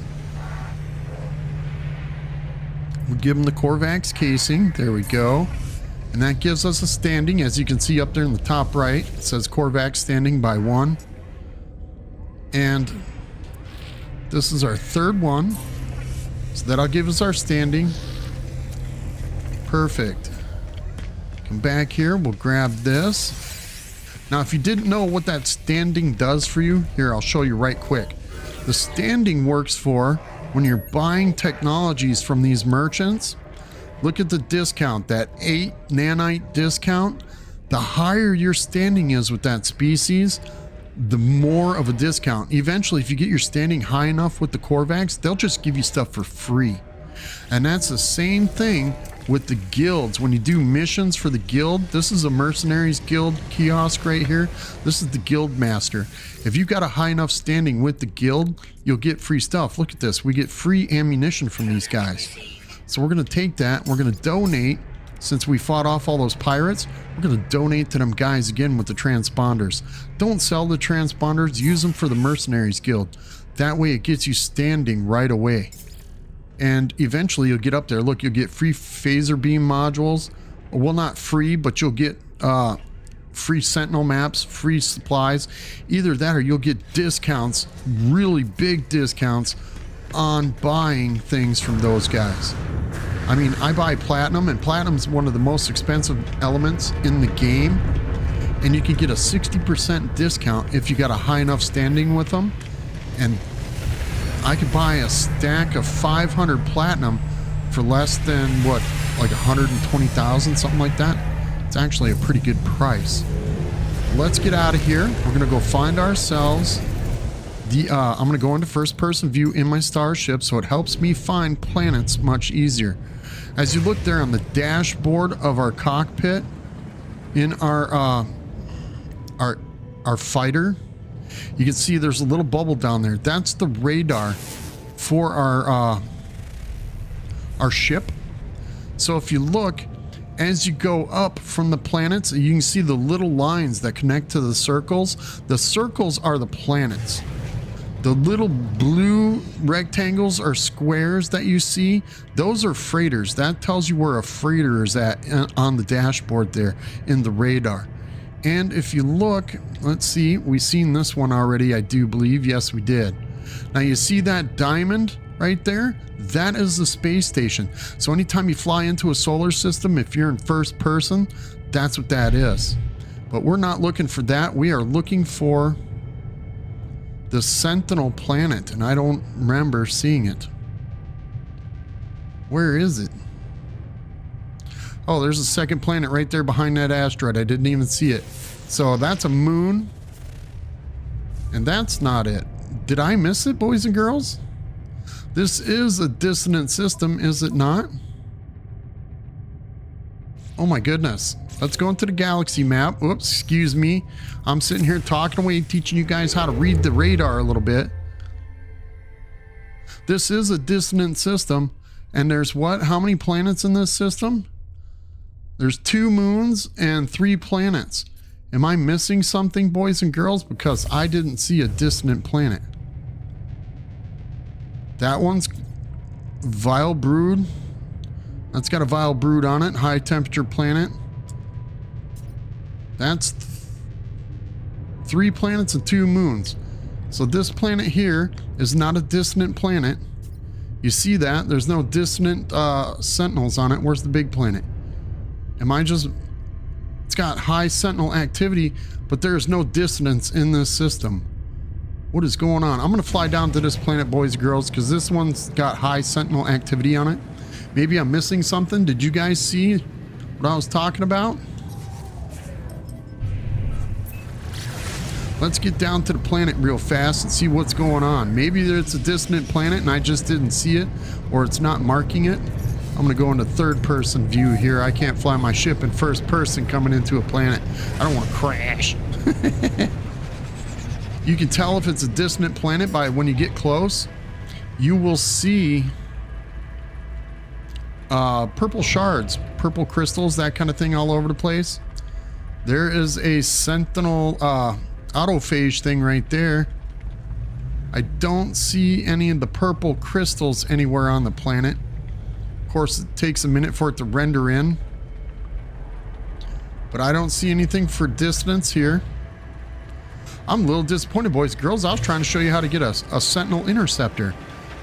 We'll give them the Corvax casing. There we go. And that gives us a standing. As you can see up there in the top right, it says Corvax standing by 1. And this is our third one. So that'll give us our standing. Perfect. Come back here. We'll grab this. Now, if you didn't know what that standing does for you, here, I'll show you right quick. The standing works for when you're buying technologies from these merchants. Look at the discount, that 8 nanite discount. The higher your standing is with that species, the more of a discount. Eventually, if you get your standing high enough with the Corvax, they'll just give you stuff for free. And that's the same thing with the guilds. When you do missions for the guild, this is a mercenaries guild kiosk right here. This is the guild master. If you've got a high enough standing with the guild, you'll get free stuff. Look at this. We get free ammunition from these guys. So we're going to take that. We're going to donate. Since we fought off all those pirates, we're going to donate to them guys again with the transponders. Don't sell the transponders. Use them for the mercenaries guild. That way it gets you standing right away. And eventually you'll get up there. Look, you'll get free phaser beam modules. Well, not free, but you'll get free sentinel maps, free supplies. Either that or you'll get discounts, really big discounts on buying things from those guys. I mean, I buy platinum, and platinum's one of the most expensive elements in the game. And you can get a 60% discount if you got a high enough standing with them. And I could buy a stack of 500 platinum for less than, what, like 120,000, something like that. It's actually a pretty good price. Let's get out of here. We're gonna go find ourselves I'm gonna go into first person view in my starship, so it helps me find planets much easier. As you look there on the dashboard of our cockpit in our fighter, you can see there's a little bubble down there. That's the radar for our ship. So if you look, as you go up from the planets, you can see the little lines that connect to the circles. The circles are the planets. The little blue rectangles or squares that you see, those are freighters. That tells you where a freighter is at on the dashboard there in the radar. And if you look, let's see, we've seen this one already, I do believe. Yes, we did. Now you see that diamond right there? That is the space station. So anytime you fly into a solar system, if you're in first person, that's what that is. But we're not looking for that. We are looking for the Sentinel planet, and I don't remember seeing it. Where is it? Oh, there's a second planet right there behind that asteroid. I didn't even see it. So that's a moon. And that's not it. Did I miss it, boys and girls? This is a dissonant system, is it not? Oh my goodness. Let's go into the galaxy map. Oops, excuse me. I'm sitting here talking away, teaching you guys how to read the radar a little bit. This is a dissonant system. And there's what? How many planets in this system? There's 2 moons and 3 planets. Am I missing something, boys and girls? Because I didn't see a dissonant planet. That one's Vile Brood. That's got a vile brood on it. High temperature planet. That's 3 planets and 2 moons. So this planet here is not a dissonant planet. You see that? There's no dissonant sentinels on it. Where's the big planet? Am I just... It's got high sentinel activity, but there's no dissonance in this system. What is going on? I'm going to fly down to this planet, boys and girls, because this one's got high sentinel activity on it. Maybe I'm missing something. Did you guys see what I was talking about? Let's get down to the planet real fast and see what's going on. Maybe it's a dissonant planet and I just didn't see it, or it's not marking it. I'm going to go into third person view here. I can't fly my ship in first person coming into a planet. I don't want to crash. You can tell if it's a dissonant planet by when you get close. You will see purple shards, purple crystals, that kind of thing all over the place. There is a sentinel autophage thing right there. I don't see any of the purple crystals anywhere on the planet. Of course, it takes a minute for it to render in. But I don't see anything for distance here. I'm a little disappointed, boys and girls. I was trying to show you how to get a sentinel interceptor,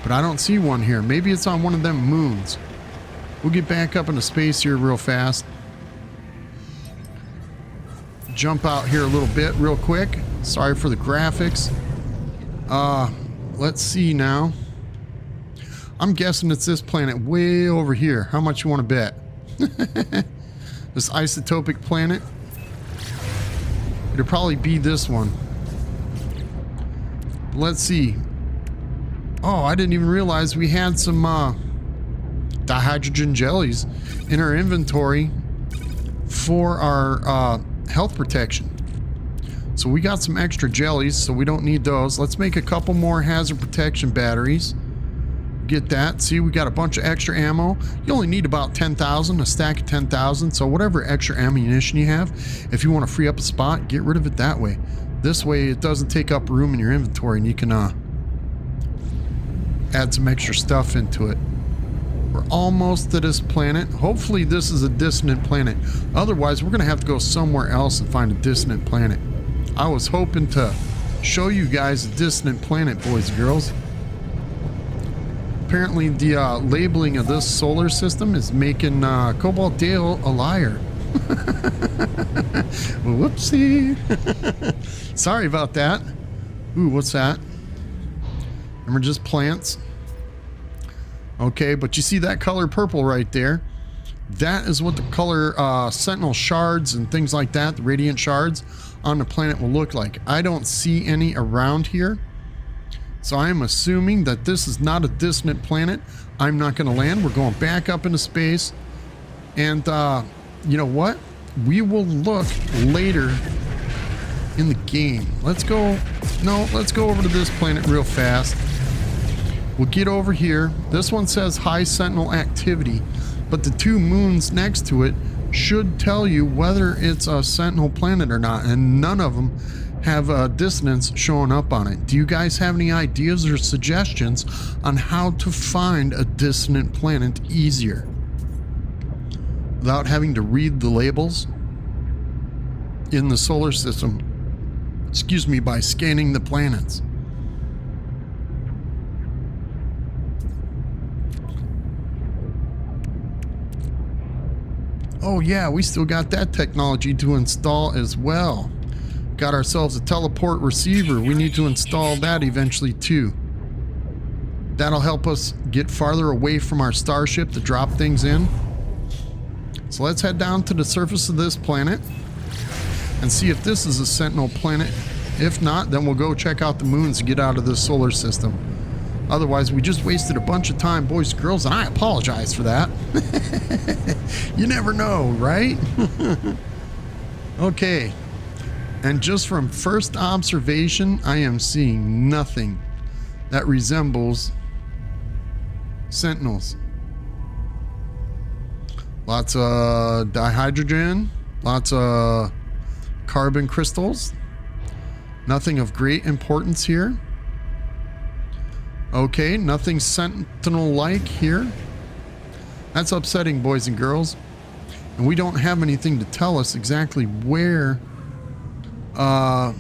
but I don't see one here. Maybe it's on one of them moons. We'll get back up into space here real fast. Jump out here a little bit real quick. Sorry for the graphics. Let's see now. I'm guessing it's this planet way over here. How much you want to bet? This isotopic planet. It'll probably be this one. Let's see. Oh, I didn't even realize we had some dihydrogen jellies in our inventory for our health protection. So we got some extra jellies, so we don't need those. Let's make a couple more hazard protection batteries. Get that. See, we got a bunch of extra ammo. You only need about 10,000, a stack of 10,000. So whatever extra ammunition you have, if you want to free up a spot, get rid of it that way. This way it doesn't take up room in your inventory and you can add some extra stuff into it. We're almost to this planet. Hopefully this is a dissonant planet. Otherwise, we're going to have to go somewhere else and find a dissonant planet. I was hoping to show you guys a dissonant planet, boys and girls. Apparently the labeling of this solar system is making Cobalt Dale a liar. Whoopsie. Sorry about that. Ooh, what's that? Remember, just plants. Okay, but you see that color purple right there? That is what the color sentinel shards and things like that, the radiant shards on the planet will look like. I don't see any around here. So I am assuming that this is not a dissonant planet. I'm not going to land. We're going back up into space. And you know what? We will look later in the game. Let's go. No, let's go over to this planet real fast. We'll get over here. This one says high sentinel activity, but the 2 moons next to it should tell you whether it's a sentinel planet or not, and none of them have a dissonance showing up on it. Do you guys have any ideas or suggestions on how to find a dissonant planet easier without having to read the labels in the solar system? Excuse me, by scanning the planets. Oh yeah, we still got that technology to install as well. Got ourselves a teleport receiver. We need to install that eventually too. That'll help us get farther away from our starship to drop things in. So let's head down to the surface of this planet and see if this is a sentinel planet. If not, then we'll go check out the moons and get out of this solar system. Otherwise, we just wasted a bunch of time, boys and girls, and I apologize for that. You never know, right? Okay. And just from first observation, I am seeing nothing that resembles sentinels. Lots of dihydrogen, lots of carbon crystals. Nothing of great importance here. Okay, nothing sentinel-like here. That's upsetting, boys and girls. And we don't have anything to tell us exactly where the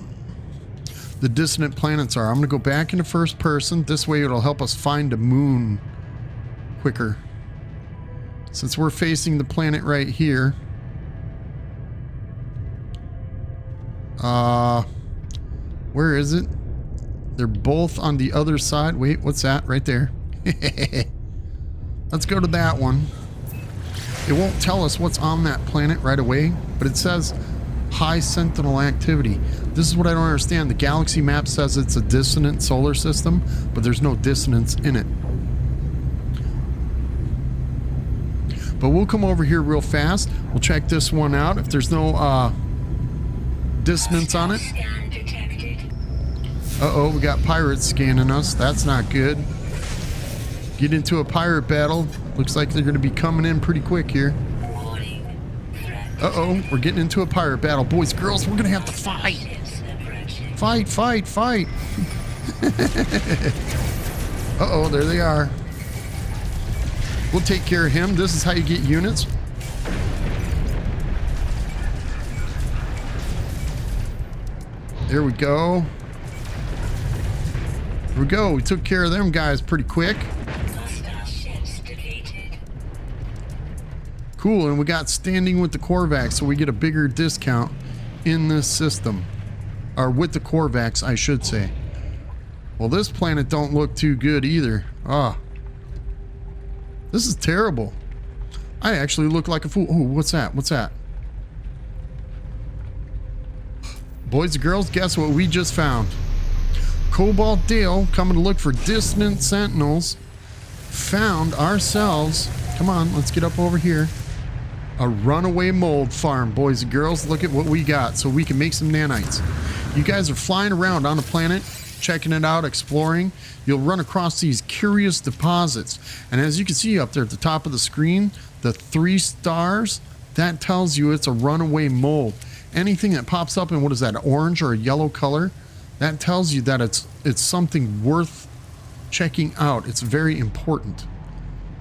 dissonant planets are. I'm going to go back into first person. This way it'll help us find a moon quicker. Since we're facing the planet right here. Where is it? They're both on the other side. Wait, what's that? Right there. Let's go to that one. It won't tell us what's on that planet right away, but it says high sentinel activity. This is what I don't understand. The galaxy map says it's a dissonant solar system, but there's no dissonance in it. But we'll come over here real fast. We'll check this one out. If there's no dissonance on it. Uh-oh, we got pirates scanning us. That's not good. Get into a pirate battle. Looks like they're going to be coming in pretty quick here. Uh-oh, we're getting into a pirate battle. Boys, girls, we're going to have to fight. Fight, fight, fight. Uh-oh, there they are. We'll take care of him. This is how you get units. There we go. Here we go. We took care of them guys pretty quick. Cool, and we got standing with the Korvax, so we get a bigger discount in this system. Or with the Korvax, I should say. Well, this planet don't look too good either. Ah. This is terrible. I actually look like a fool. Oh, what's that? What's that? Boys and girls, guess what we just found? Cobalt Dale coming to look for dissonant sentinels. Found ourselves. Come on, let's get up over here. A runaway mold farm, boys and girls. Look at what we got so we can make some nanites. You guys are flying around on the planet, checking it out, exploring. You'll run across these curious deposits. And as you can see up there at the top of the screen, the 3 stars, that tells you it's a runaway mold. Anything that pops up in, what is that, orange or a yellow color, that tells you that it's something worth checking out. It's very important.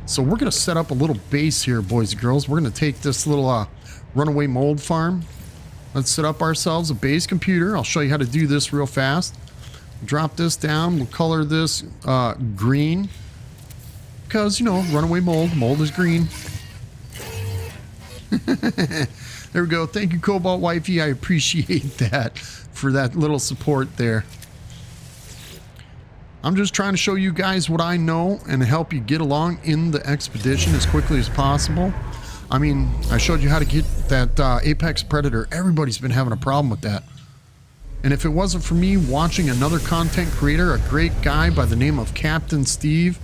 So we're going to set up a little base here, boys and girls. We're going to take this little runaway mold farm. Let's set up ourselves a base computer. I'll show you how to do this real fast. Drop this down. We'll color this green. Because, you know, runaway mold. Mold is green. There we go. Thank you, Cobalt Wifey. I appreciate that for that little support there. I'm just trying to show you guys what I know and help you get along in the expedition as quickly as possible. I mean, I showed you how to get that Apex Predator. Everybody's been having a problem with that. And if it wasn't for me watching another content creator, a great guy by the name of Captain Steve,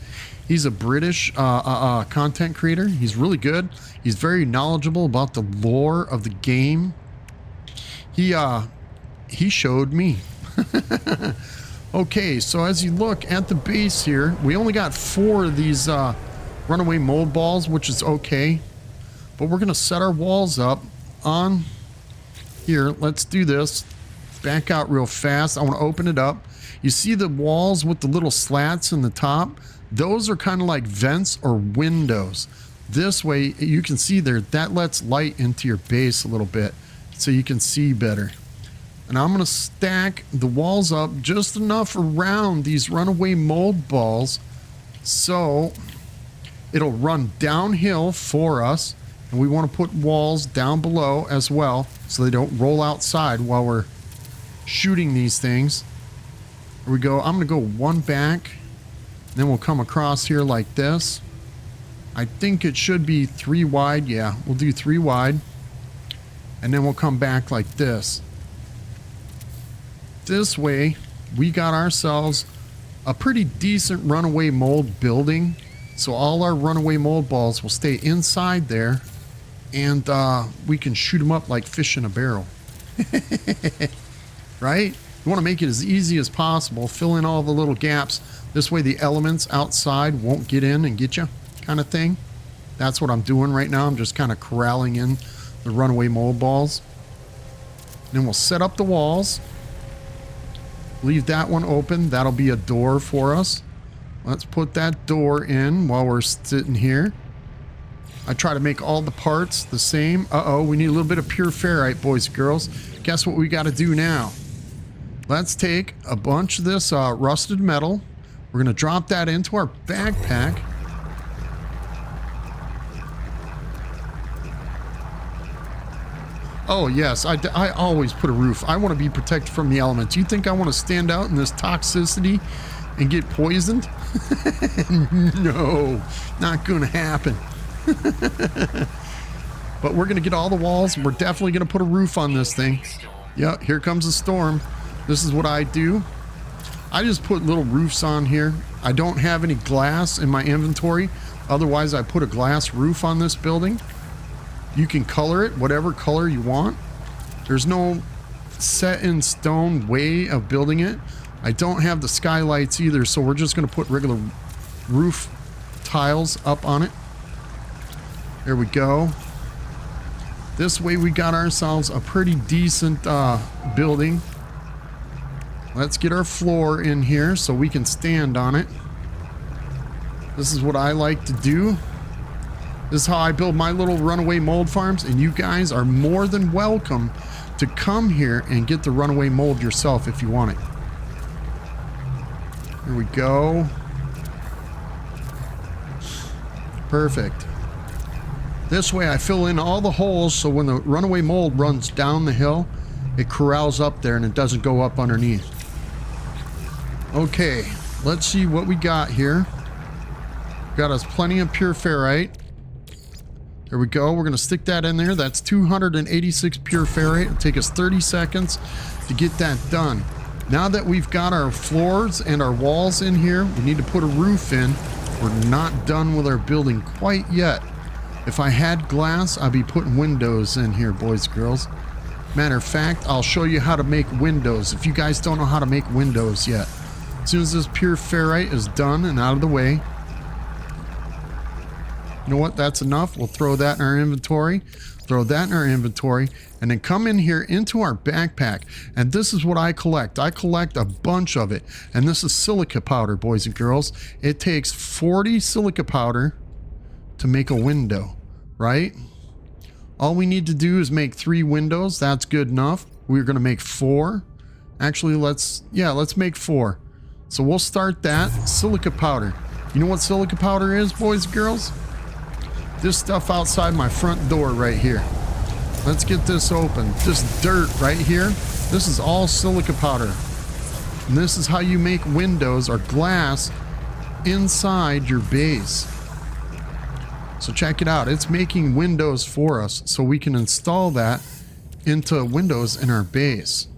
he's a British content creator. He's really good. He's very knowledgeable about the lore of the game. He showed me. Okay, so as you look at the base here, we only got 4 of these runaway mold balls, which is okay. But we're going to set our walls up on here. Let's do this. Back out real fast. I want to open it up. You see the walls with the little slats in the top? Those are kind of like vents or windows. This way you can see there, that lets light into your base a little bit so you can see better. And I'm going to stack the walls up just enough around these runaway mold balls so it'll run downhill for us. And we want to put walls down below as well so they don't roll outside while we're shooting these things. Here we go. I'm going to go 1 back. Then we'll come across here like this. I think it should be 3 wide. Yeah, we'll do 3 wide. And then we'll come back like this. This way, we got ourselves a pretty decent runaway mold building. So all our runaway mold balls will stay inside there. And we can shoot them up like fish in a barrel. Right? You want to make it as easy as possible. Fill in all the little gaps. This way the elements outside won't get in and get you, kind of thing. That's what I'm doing right now. I'm just kind of corralling in the runaway mold balls. Then we'll set up the walls. Leave that one open. That'll be a door for us. Let's put that door in while we're sitting here. I try to make all the parts the same. Uh-oh, we need a little bit of pure ferrite, boys and girls. Guess what we got to do now? Let's take a bunch of this rusted metal. We're going to drop that into our backpack. Oh, yes, I always put a roof. I want to be protected from the elements. You think I want to stand out in this toxicity and get poisoned? No, not going to happen. But we're going to get all the walls. We're definitely going to put a roof on this thing. Yep, here comes the storm. This is what I do. I just put little roofs on here. I don't have any glass in my inventory. Otherwise, I put a glass roof on this building. You can color it whatever color you want. There's no set in stone way of building it. I don't have the skylights either, so we're just going to put regular roof tiles up on it. There we go. This way we got ourselves a pretty decent building. Let's get our floor in here so we can stand on it. This is what I like to do. This is how I build my little runaway mold farms, and you guys are more than welcome to come here and get the runaway mold yourself if you want it. Here we go. Perfect. This way I fill in all the holes so when the runaway mold runs down the hill, it corrals up there and it doesn't go up underneath. Okay, let's see what we got here. Got us plenty of pure ferrite. There we go. We're going to stick that in there. That's 286 pure ferrite. It'll take us 30 seconds to get that done. Now that we've got our floors and our walls in here, we need to put a roof in. We're not done with our building quite yet. If I had glass, I'd be putting windows in here, boys and girls. Matter of fact, I'll show you how to make windows if you guys don't know how to make windows yet. As soon as this pure ferrite is done and out of the way, you know what? That's enough. We'll throw that in our inventory. Throw that in our inventory. And then come in here into our backpack. And this is what I collect. I collect a bunch of it. And this is silica powder, boys and girls. It takes 40 silica powder to make a window, right? All we need to do is make 3 windows. That's good enough. We're going to make 4. Actually, let's make 4. So we'll start that. Silica powder. You know what silica powder is, boys and girls? This stuff outside my front door right here. Let's get this open. This dirt right here, this is all silica powder. And this is how you make windows or glass inside your base. So check it out. It's making windows for us so we can install that into windows in our base.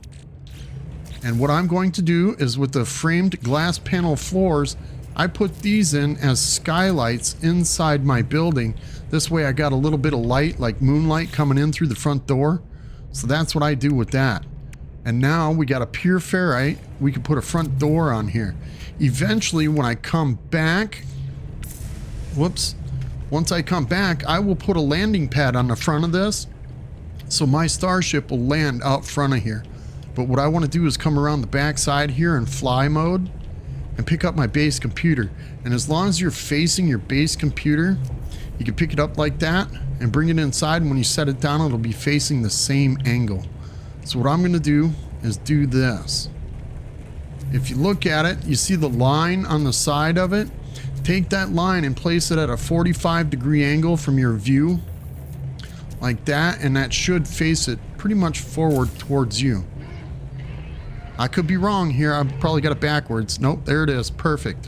And what I'm going to do is with the framed glass panel floors, I put these in as skylights inside my building. This way I got a little bit of light, like moonlight, coming in through the front door. So that's what I do with that. And now we got a pure ferrite. We can put a front door on here. Eventually, when I come back, once I come back, I will put a landing pad on the front of this. So my starship will land out front of here. But what I want to do is come around the back side here in fly mode and pick up my base computer. And as long as you're facing your base computer, you can pick it up like that and bring it inside, and when you set it down, it'll be facing the same angle. So what I'm going to do is do this. If you look at it, you see the line on the side of it. Take that line and place it at a 45-degree angle from your view, like that, and that should face it pretty much forward towards you. I could be wrong here. I probably got it backwards. Nope, there it is. Perfect.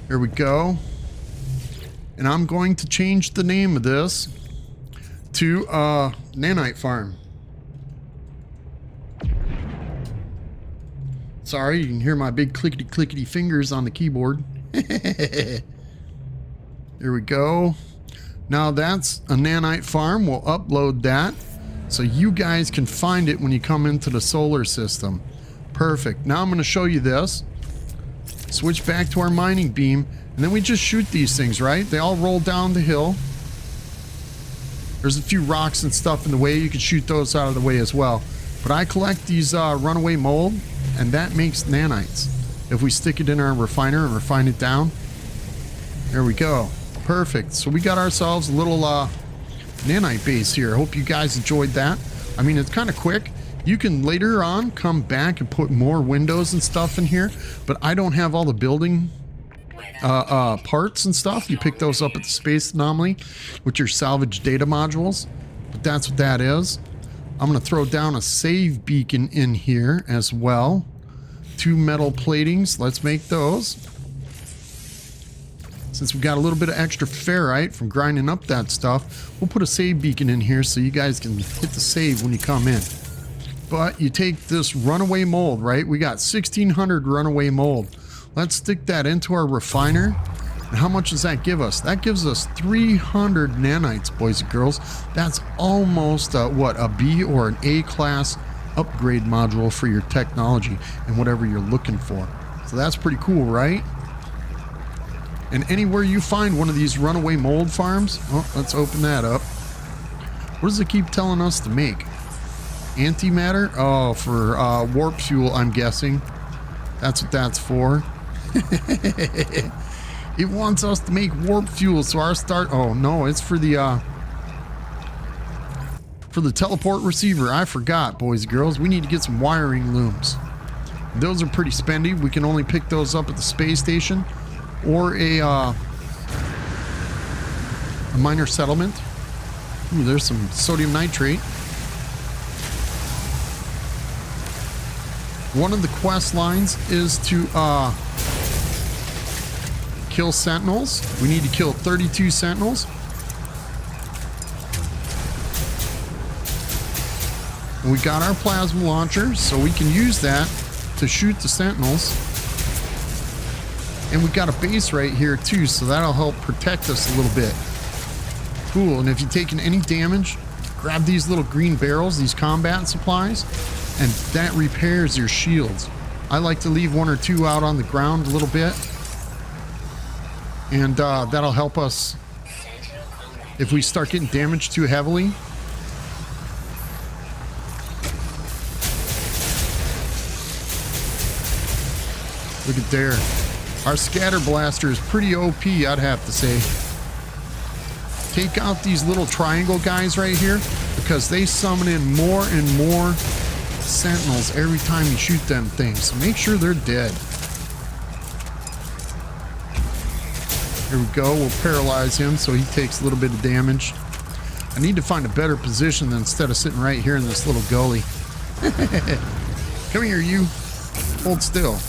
Here we go. And I'm going to change the name of this to Nanite Farm. Sorry, you can hear my big clickety fingers on the keyboard. There we go. Now that's a Nanite Farm. We'll upload that so you guys can find it when you come into the solar system. Perfect. Now I'm going to show you this. Switch back to our mining beam, and then we just shoot these things, right? They all roll down the hill. There's a few rocks and stuff in the way. You can shoot those out of the way as well. But I collect these runaway mold, and that makes nanites. If we stick it in our refiner and refine it down, there we go. Perfect. So we got ourselves a little nanite base here. Hope you guys enjoyed that. I mean, it's kind of quick. You can later on come back and put more windows and stuff in here, but I don't have all the building parts and stuff. You pick those up at the space anomaly with your salvage data modules, but that's what that is. I'm going to throw down a save beacon in here as well. 2 metal platings. Let's make those. Since we got a little bit of extra ferrite from grinding up that stuff, we'll put a save beacon in here so you guys can hit the save when you come in. But you take this runaway mold, right? We got 1600 runaway mold. Let's stick that into our refiner. And how much does that give us? That gives us 300 nanites, boys and girls. That's almost a B or an A class upgrade module for your technology and whatever you're looking for. So that's pretty cool, right? And anywhere you find one of these runaway mold farms, oh, let's open that up. What does it keep telling us to make? Antimatter? Oh, for warp fuel, I'm guessing. That's what that's for. It wants us to make warp fuel, so our start... Oh, no, it's for the teleport receiver. I forgot, boys and girls. We need to get some wiring looms. Those are pretty spendy. We can only pick those up at the space station or a minor settlement. Ooh, there's some sodium nitrate. One of the quest lines is to kill sentinels. We need to kill 32 sentinels. And we got our plasma launcher, so we can use that to shoot the sentinels. And we got a base right here too, so that'll help protect us a little bit. Cool. And if you've taken any damage, grab these little green barrels, these combat supplies, and that repairs your shields. I like to leave 1 or 2 out on the ground a little bit, and that'll help us if we start getting damaged too heavily. Look at there. Our scatter blaster is pretty OP, I'd have to say. Take out these little triangle guys right here, because they summon in more and more sentinels every time you shoot them things. So make sure they're dead. Here we go. We'll paralyze him so he takes a little bit of damage. I need to find a better position than instead of sitting right here in this little gully. Come here, you. Hold still.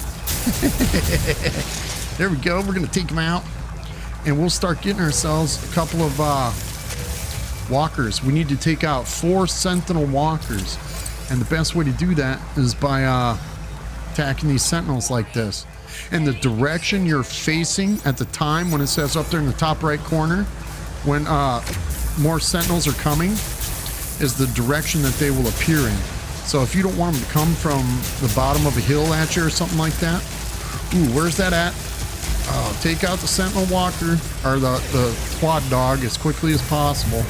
There we go. We're going to take him out. And we'll start getting ourselves a couple of walkers. We need to take out 4 sentinel walkers. And the best way to do that is by attacking these sentinels like this. And the direction you're facing at the time when it says up there in the top right corner, when more sentinels are coming, is the direction that they will appear in. So if you don't want them to come from the bottom of a hill at you or something like that, ooh, where's that at? Take out the sentinel walker, or the quad dog, as quickly as possible.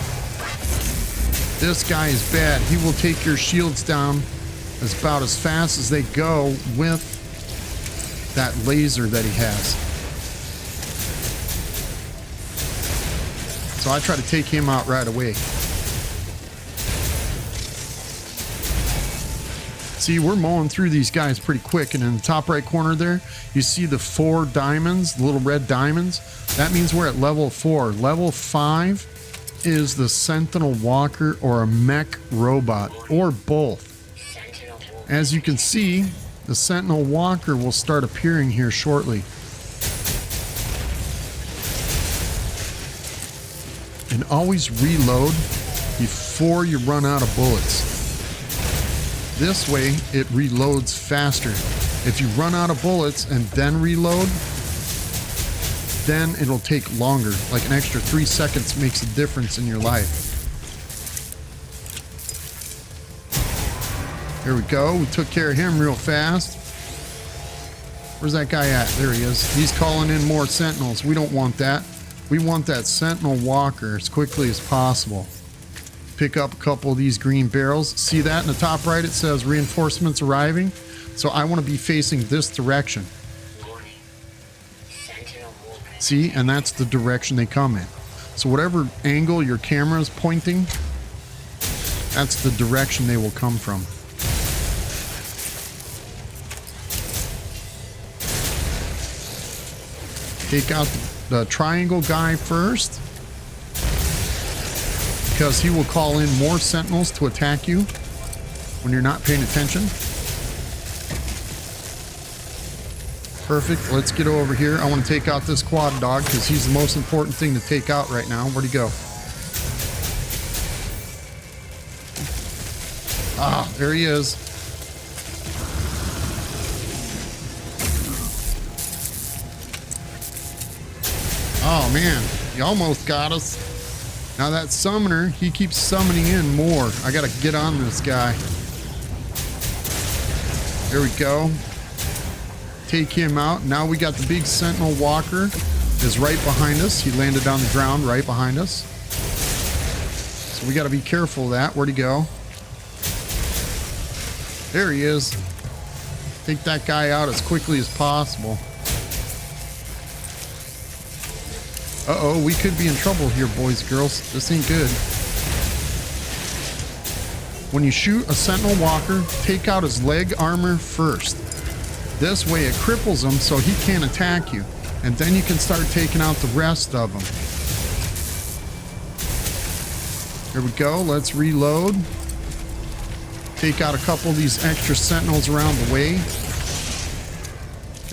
This guy is bad. He will take your shields down about as fast as they go with that laser that he has. So I try to take him out right away. See, we're mowing through these guys pretty quick, and in the top right corner there, you see the 4 diamonds, the little red diamonds. That means we're at level 4. Level 5 is the Sentinel Walker or a mech robot, or both. As you can see, the Sentinel Walker will start appearing here shortly. And always reload before you run out of bullets. This way, it reloads faster. If you run out of bullets and then reload, then it'll take longer. Like an extra 3 seconds makes a difference in your life. Here we go. We took care of him real fast. Where's that guy at? There he is. He's calling in more sentinels. We don't want that. We want that sentinel walker as quickly as possible. Pick up a couple of these green barrels. See that in the top right? It says reinforcements arriving. So I want to be facing this direction. Warning. Sentinel Walker See, and that's the direction they come in. So whatever angle your camera is pointing, that's the direction they will come from. Take out the triangle guy first, because he will call in more sentinels to attack you when you're not paying attention. Perfect. Let's get over here. I want to take out this quad dog because he's the most important thing to take out right now. Where'd he go? Ah, there he is. Oh man, he almost got us. Now that summoner, he keeps summoning in more. I gotta get on this guy. There we go. Take him out. Now we got the big sentinel walker is right behind us. He landed on the ground right behind us. So we gotta be careful of that. Where'd he go? There he is. Take that guy out as quickly as possible. Uh-oh, we could be in trouble here, boys and girls. This ain't good. When you shoot a sentinel walker, take out his leg armor first. This way it cripples him so he can't attack you. And then you can start taking out the rest of them. Here we go. Let's reload. Take out a couple of these extra sentinels around the way.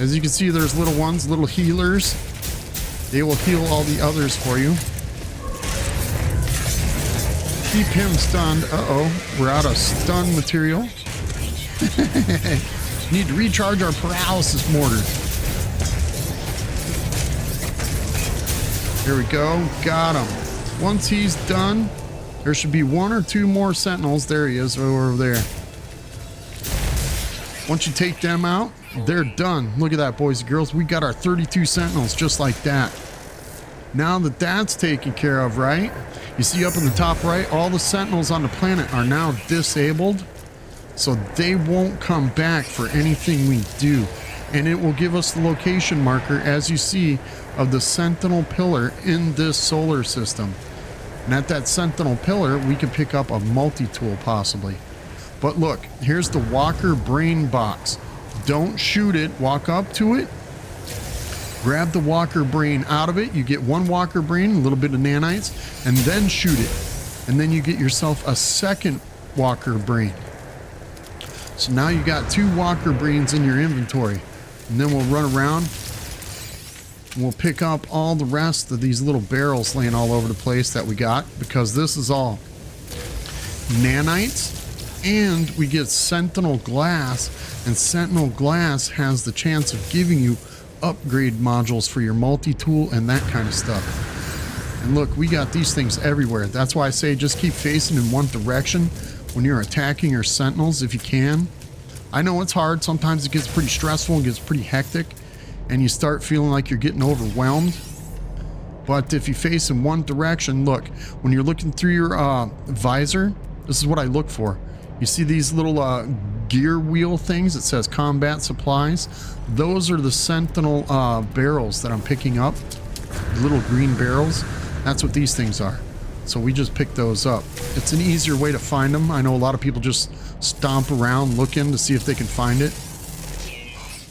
As you can see, there's little ones, little healers. They will heal all the others for you. Keep him stunned. Uh-oh, we're out of stun material. Need to recharge our paralysis mortar. Here we go. Got him. Once he's done, there should be one or two more sentinels. There he is over there. Once you take them out, they're done. Look at that, boys and girls. We got our 32 sentinels just like that. Now that that's taken care of, right? You see up in the top right, all the sentinels on the planet are now disabled. So they won't come back for anything we do. And it will give us the location marker, as you see, of the sentinel pillar in this solar system. And at that sentinel pillar, we can pick up a multi-tool possibly. But look, here's the walker brain box. Don't shoot it, walk up to it, grab the walker brain out of it. You get one walker brain, a little bit of nanites, and then shoot it. And then you get yourself a second walker brain. So now you got 2 walker brains in your inventory. And then we'll run around and we'll pick up all the rest of these little barrels laying all over the place that we got, because this is all nanites. And we get sentinel glass, and sentinel glass has the chance of giving you upgrade modules for your multi-tool and that kind of stuff. And look, we got these things everywhere. That's why I say just keep facing in one direction when you're attacking your sentinels if you can. I know it's hard. Sometimes it gets pretty stressful and gets pretty hectic, and you start feeling like you're getting overwhelmed. But if you face in one direction, look, when you're looking through your visor, this is what I look for. You see these little gear wheel things that says combat supplies? Those are the sentinel barrels that I'm picking up. Little green barrels. That's what these things are. So we just pick those up. It's an easier way to find them. I know a lot of people just stomp around looking to see if they can find it.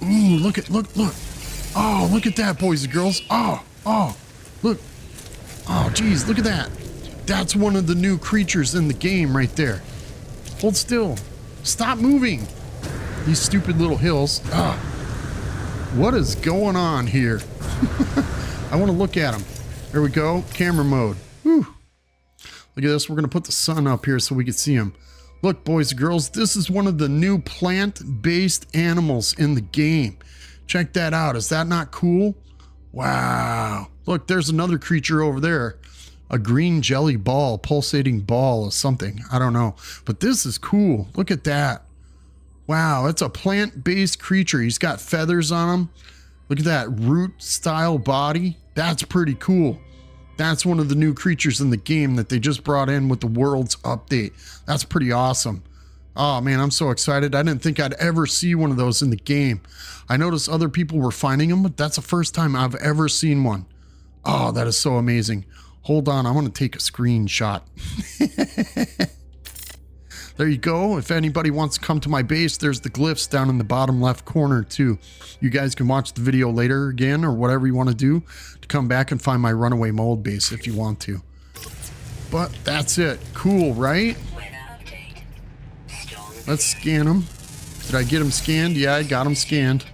Ooh, look. Oh, look at that, boys and girls. Oh, look. Oh, geez, look at that. That's one of the new creatures in the game right there. Hold still. Stop moving. These stupid little hills. What is going on here? I want to look at them. There we go. Camera mode. Whew. Look at this. We're going to put the sun up here so we can see them. Look, boys and girls, this is one of the new plant-based animals in the game. Check that out. Is that not cool? Wow. Look, there's another creature over there. A green jelly ball, pulsating ball of something. I don't know. But this is cool. Look at that. Wow, it's a plant-based creature. He's got feathers on him. Look at that root-style body. That's pretty cool. That's one of the new creatures in the game that they just brought in with the world's update. That's pretty awesome. Oh man, I'm so excited. I didn't think I'd ever see one of those in the game. I noticed other people were finding them, but that's the first time I've ever seen one. Oh, that is so amazing. Hold on, I want to take a screenshot. There you go. If anybody wants to come to my base, there's the glyphs down in the bottom left corner too. You guys can watch the video later again or whatever you want to do to come back and find my runaway mold base if you want to. But that's it. Cool, right? Let's scan them. Did I get them scanned? Yeah, I got them scanned.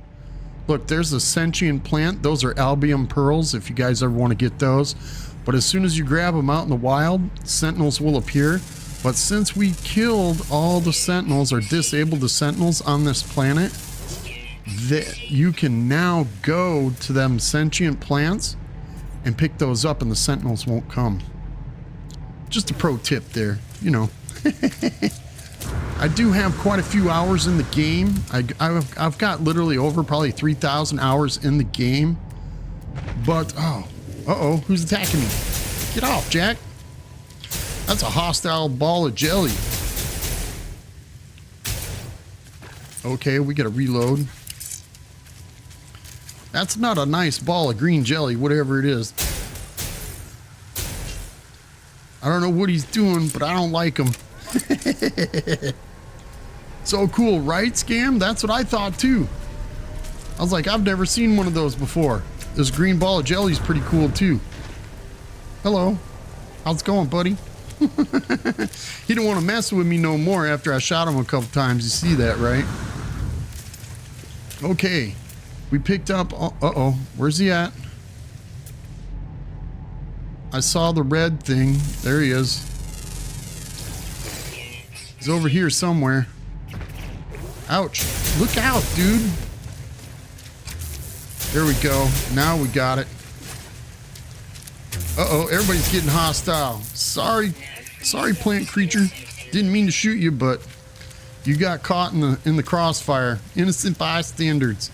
Look, there's a sentient plant. Those are albium pearls if you guys ever want to get those. But as soon as you grab them out in the wild, sentinels will appear. But since we killed all the sentinels or disabled the sentinels on this planet, that you can now go to them sentient plants and pick those up and the sentinels won't come. Just a pro tip there, you know. I do have quite a few hours in the game. I've got literally over probably 3,000 hours in the game. But, uh-oh, who's attacking me? Get off, Jack. That's a hostile ball of jelly. Okay, we gotta reload. That's not a nice ball of green jelly, whatever it is. I don't know what he's doing, but I don't like him. So cool, right, Scam? That's what I thought too. I was like, I've never seen one of those before. This green ball of jelly is pretty cool too. Hello. How's it going, buddy? He didn't want to mess with me no more after I shot him a couple times. You see that, right? Okay. We picked up... Uh-oh. Where's he at? I saw the red thing. There he is. He's over here somewhere. Ouch. Look out, dude. There we go. Now we got it. Uh-oh, everybody's getting hostile. Sorry, plant creature. Didn't mean to shoot you, but you got caught in the crossfire. Innocent bystanders.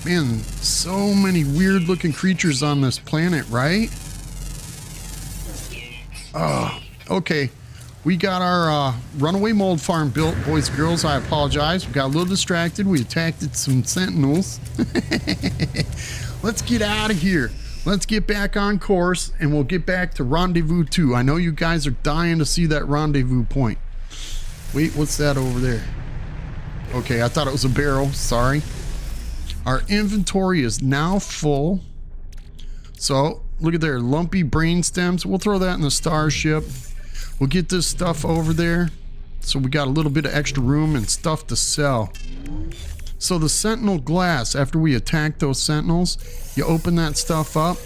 Man, so many weird looking creatures on this planet, right? Okay. We got our runaway mold farm built, boys and girls. I apologize. We got a little distracted. We attacked some sentinels. Let's get out of here. Let's get back on course and we'll get back to Rendezvous 2. I know you guys are dying to see that rendezvous point. Wait, what's that over there? Okay, I thought it was a barrel. Sorry. Our inventory is now full. So, look at there. Lumpy brain stems. We'll throw that in the starship. We'll get this stuff over there. So we got a little bit of extra room and stuff to sell. So the sentinel glass, after we attack those sentinels, you open that stuff up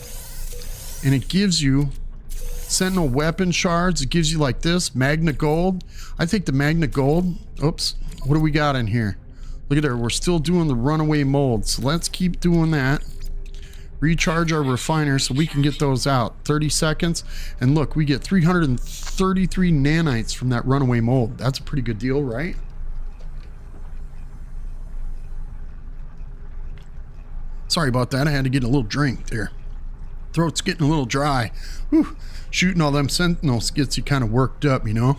and it gives you sentinel weapon shards. It gives you like this, magna gold. I think the magna gold, oops, what do we got in here? Look at there, we're still doing the runaway mold. So let's keep doing that. Recharge our refiner so we can get those out. 30 seconds. And look, we get 333 nanites from that runaway mold. That's a pretty good deal, right? Sorry about that. I had to get a little drink there. Throat's getting a little dry. Whew. Shooting all them sentinels gets you kind of worked up, you know?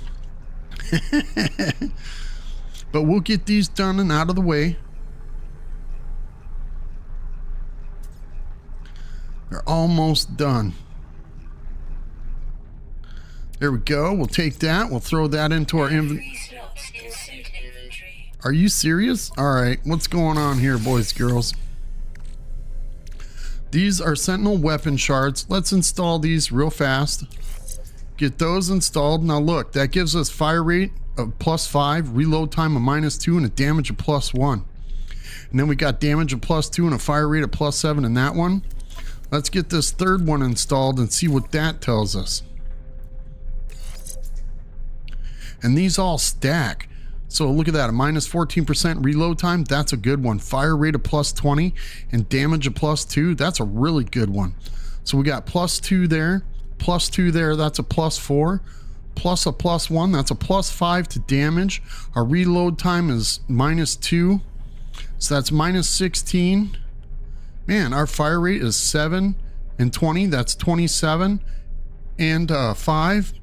But we'll get these done and out of the way. They're almost done. There we go. We'll take that. We'll throw that into our inventory. Are you serious? All right. What's going on here, boys and girls? These are sentinel weapon shards. Let's install these real fast. Get those installed. Now look, that gives us fire rate of +5, reload time of -2, and a damage of +1. And then we got damage of +2 and a fire rate of +7 in that one. Let's get this third one installed and see what that tells us. And these all stack. So look at that, a -14% reload time. That's a good one. Fire rate of +20 and damage of +2. That's a really good one. So we got +2 there, +2 there. That's a +4. Plus a +1. That's a +5 to damage. Our reload time is -2. So that's -16. Man, our fire rate is 7 and 20. That's 27 and 5.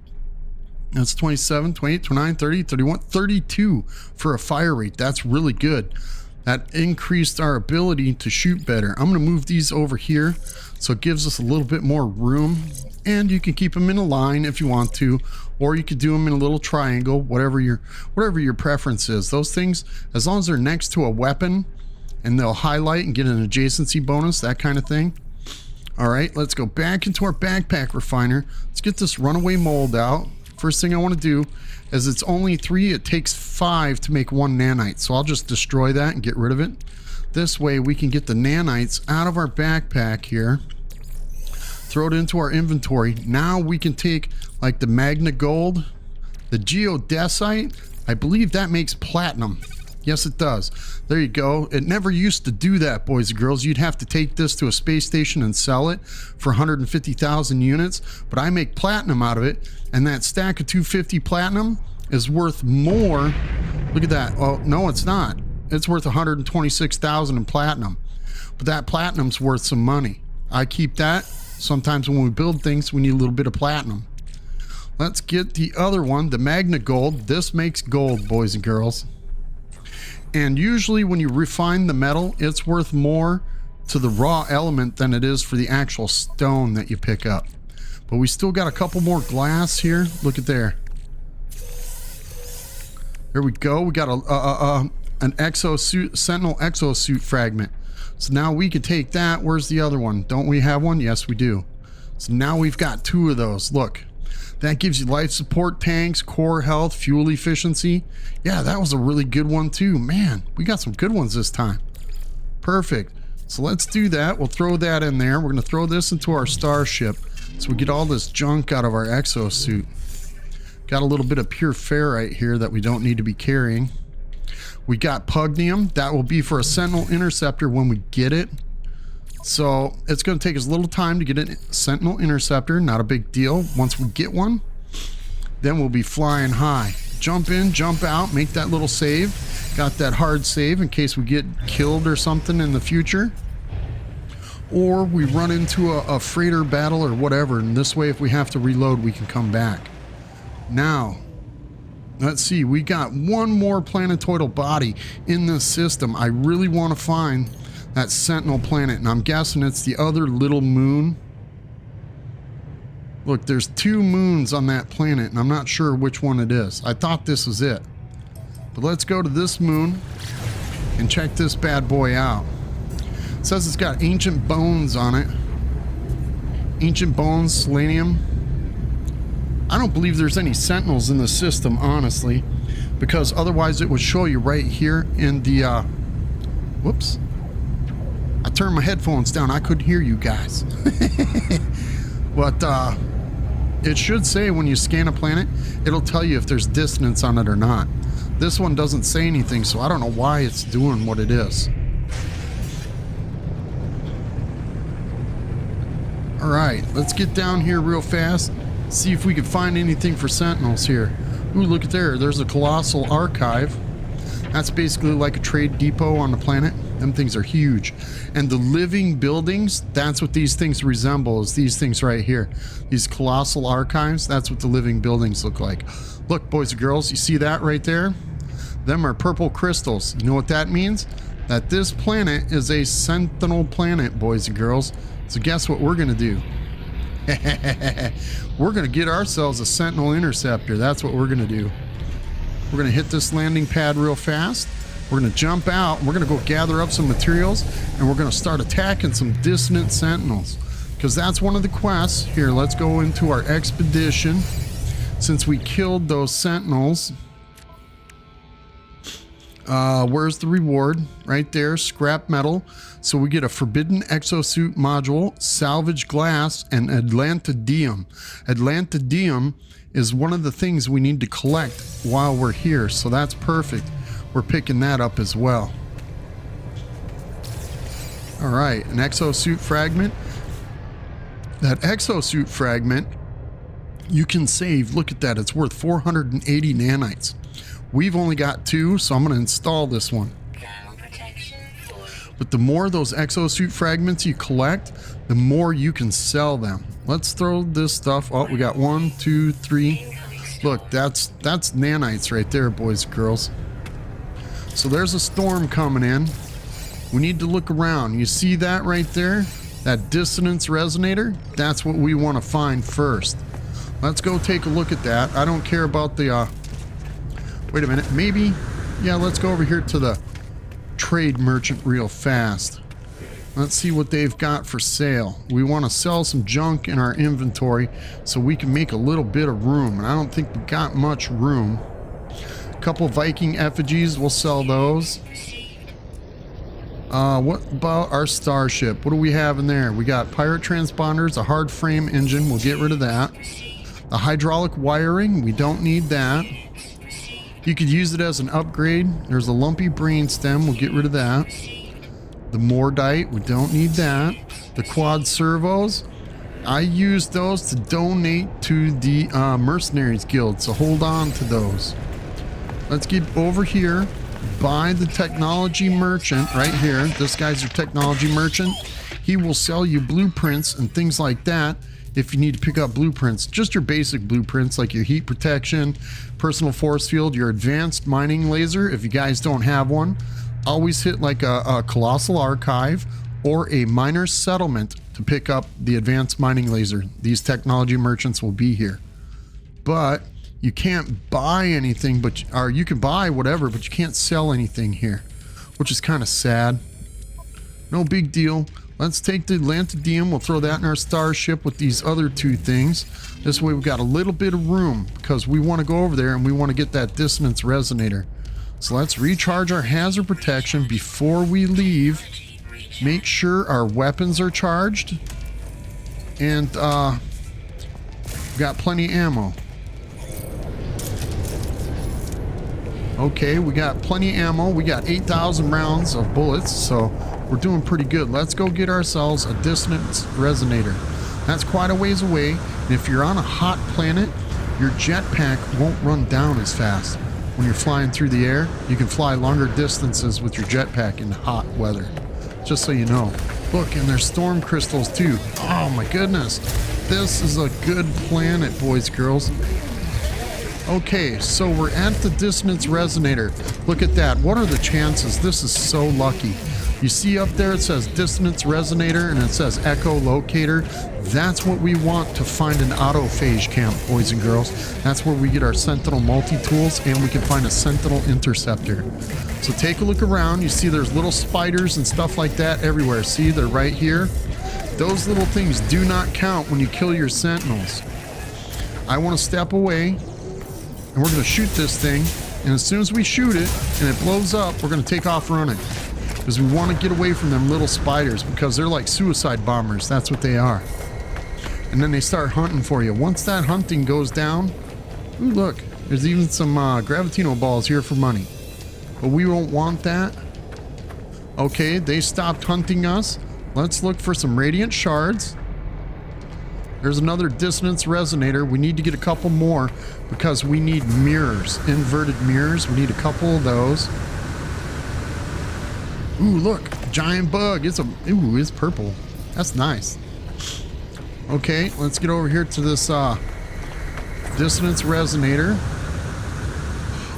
That's 27, 28, 29, 30, 31, 32 for a fire rate. That's really good. That increased our ability to shoot better. I'm going to move these over here so it gives us a little bit more room. And you can keep them in a line if you want to, or you could do them in a little triangle, whatever your preference is. Those things, as long as they're next to a weapon and they'll highlight and get an adjacency bonus, that kind of thing. All right, let's go back into our backpack refiner. Let's get this runaway mold out. First thing I want to do is it's only 3. It takes 5 to make 1 nanite. So I'll just destroy that and get rid of it. This way we can get the nanites out of our backpack here. Throw it into our inventory. Now we can take like the magna gold, the geodesite. I believe that makes platinum. Yes, it does. There you go. It never used to do that, boys and girls. You'd have to take this to a space station and sell it for 150,000 units. But I make platinum out of it. And that stack of 250 platinum is worth more. Look at that. Oh, no, it's not. It's worth 126,000 in platinum. But that platinum's worth some money. I keep that. Sometimes when we build things, we need a little bit of platinum. Let's get the other one, the magna gold. This makes gold, boys and girls. And usually when you refine the metal, it's worth more to the raw element than it is for the actual stone that you pick up. But we still got a couple more glass here. Look at there. There we go. We got an exosuit, sentinel exosuit fragment. So now we can take that. Where's the other one? Don't we have one? Yes, we do. So now we've got 2 of those. Look. That gives you life support tanks, core health, fuel efficiency. Yeah, that was a really good one too. Man, we got some good ones this time. Perfect. So let's do that. We'll throw that in there. We're going to throw this into our starship so we get all this junk out of our exosuit. Got a little bit of pure ferrite here that we don't need to be carrying. We got pugnium. That will be for a sentinel interceptor when we get it. So it's going to take us a little time to get a sentinel interceptor. Not a big deal. Once we get one, then we'll be flying high. Jump in, jump out, make that little save. Got that hard save in case we get killed or something in the future. Or we run into a freighter battle or whatever. And this way, if we have to reload, we can come back. Now, let's see. We got one more planetoidal body in this system. I really want to find that sentinel planet, and I'm guessing it's the other little moon. Look, there's 2 moons on that planet, and I'm not sure which one it is. I thought this was it. But let's go to this moon and check this bad boy out. It says it's got ancient bones on it. Ancient bones, selenium. I don't believe there's any sentinels in the system, honestly, because otherwise it would show you right here in the, whoops. I turned my headphones down. I couldn't hear you guys. But it should say when you scan a planet, it'll tell you if there's dissonance on it or not. This one doesn't say anything, so I don't know why it's doing what it is. All right, let's get down here real fast. See if we can find anything for sentinels here. Ooh, look at there. There's a colossal archive. That's basically like a trade depot on the planet. Them things are huge. And the living buildings, that's what these things resemble, is these things right here. These colossal archives, that's what the living buildings look like. Look, boys and girls, you see that right there? Them are purple crystals. You know what that means? That this planet is a sentinel planet, boys and girls. So guess what we're going to do? We're going to get ourselves a sentinel interceptor. That's what we're going to do. We're going to hit this landing pad real fast. We're going to jump out. And we're going to go gather up some materials. And we're going to start attacking some dissonant sentinels. Because that's one of the quests. Here, let's go into our expedition. Since we killed those sentinels. Where's the reward? Right there. Scrap metal. So we get a forbidden exosuit module, salvage glass, and Atlantidium. Atlantidium is one of the things we need to collect while we're here. So that's perfect. We're picking that up as well. All right, an exosuit fragment. That exosuit fragment, you can save. Look at that. It's worth 480 nanites. We've only got 2, so I'm going to install this one. But the more those exosuit fragments you collect, the more you can sell them. Let's throw this stuff. Oh, we got 1, 2, 3. Look, that's nanites right there, boys and girls. So there's a storm coming in. We need to look around. You see that right there? That dissonance resonator? That's what we want to find first. Let's go take a look at that. I don't care about the, wait a minute, maybe, yeah, let's go over here to the trade merchant real fast. Let's see what they've got for sale. We want to sell some junk in our inventory so we can make a little bit of room. And I don't think we got much room. A couple Viking effigies, we'll sell those. What about our starship? What do we have in there? We got pirate transponders, a hard frame engine, we'll get rid of that. The hydraulic wiring, we don't need that. You could use it as an upgrade. There's a lumpy brain stem, we'll get rid of that. The Mordite, we don't need that. The quad servos, I use those to donate to the Mercenaries Guild, so hold on to those. Let's get over here, buy the technology merchant right here. This guy's your technology merchant. He will sell you blueprints and things like that if you need to pick up blueprints. Just your basic blueprints like your heat protection, personal force field, your advanced mining laser if you guys don't have one. Always hit like a colossal archive or a miner settlement to pick up the advanced mining laser. These technology merchants will be here. But you can't buy anything, or you can buy whatever, but you can't sell anything here, which is kind of sad. No big deal. Let's take the Atlantidium. We'll throw that in our starship with these other two things. This way we've got a little bit of room because we want to go over there and we want to get that dissonance resonator. So let's recharge our hazard protection before we leave. Make sure our weapons are charged. And we've got plenty of ammo. Okay, we got plenty of ammo. We got 8,000 rounds of bullets, so we're doing pretty good. Let's go get ourselves a dissonance resonator. That's quite a ways away, and if you're on a hot planet, your jetpack won't run down as fast. When you're flying through the air, you can fly longer distances with your jetpack in hot weather. Just so you know. Look, and there's storm crystals too. Oh my goodness. This is a good planet, boys, girls. Okay, so we're at the dissonance resonator. Look at that. What are the chances? This is so lucky. You see up there it says dissonance resonator and it says echo locator. That's what we want to find an autophage camp, boys and girls. That's where we get our sentinel multi-tools and we can find a sentinel interceptor. So take a look around. You see there's little spiders and stuff like that everywhere. See, they're right here. Those little things do not count when you kill your sentinels. I want to step away and we're going to shoot this thing. And as soon as we shoot it and it blows up, we're going to take off running. Because we want to get away from them little spiders because they're like suicide bombers. That's what they are. And then they start hunting for you. Once that hunting goes down, ooh, look, there's even some Gravitino balls here for money. But we won't want that. Okay, they stopped hunting us. Let's look for some radiant shards. There's another dissonance resonator. We need to get a couple more because we need mirrors, inverted mirrors. We need a couple of those. Ooh, look, giant bug. It's purple. That's nice. Okay, let's get over here to this dissonance resonator.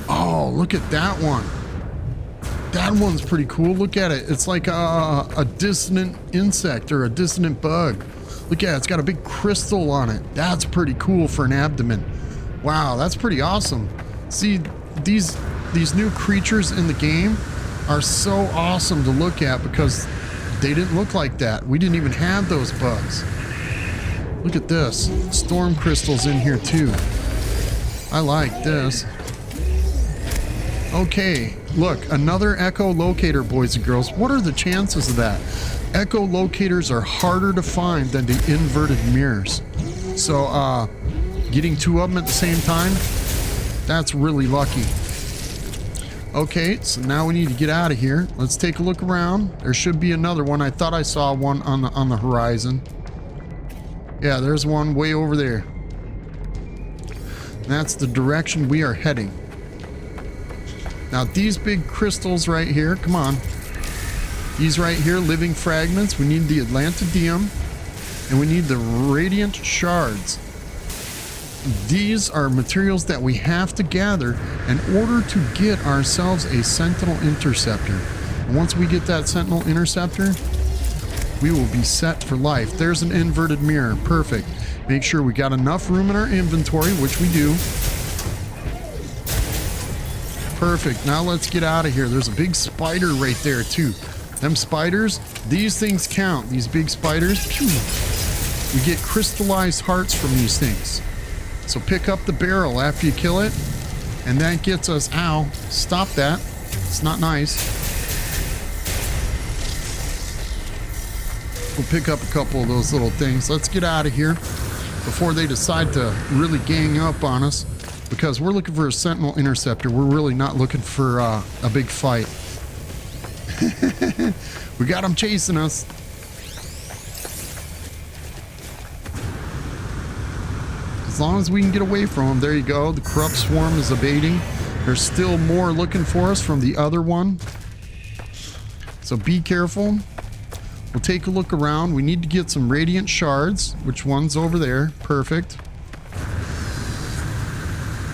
Oh, look at that one. That one's pretty cool. Look at it. It's like a dissonant insect or a dissonant bug. Look at it. It's got a big crystal on it. That's pretty cool for an abdomen. Wow, that's pretty awesome. See, these new creatures in the game are so awesome to look at because they didn't look like that. We didn't even have those bugs. Look at this. Storm crystals in here too. I like this. Okay, look, another echo locator, boys and girls. What are the chances of that? Echo locators are harder to find than the inverted mirrors. So, getting two of them at the same time, that's really lucky. Okay, so now we need to get out of here. Let's take a look around. There should be another one. I thought I saw one on the horizon. Yeah, there's one way over there. That's the direction we are heading. Now these big crystals right here, come on. These right here, living fragments. We need the Atlantidium and we need the radiant shards. these are materials that we have to gather in order to get ourselves a Sentinel Interceptor. And once we get that Sentinel Interceptor, we will be set for life. There's an inverted mirror. Perfect. Make sure we got enough room in our inventory, which we do. Perfect. Now let's get out of here. There's a big spider right there too. Them spiders, these things count. These big spiders, pew. We get crystallized hearts from these things. So pick up the barrel after you kill it, and that gets us, ow, stop that. It's not nice. We'll pick up a couple of those little things. Let's get out of here before they decide to really gang up on us, because we're looking for a Sentinel Interceptor. We're really not looking for a big fight. We got them chasing us. As long as we can get away from them. There you go. The corrupt swarm is abating. There's still more looking for us from the other one. So be careful. We'll take a look around. We need to get some radiant shards. Which one's over there? Perfect.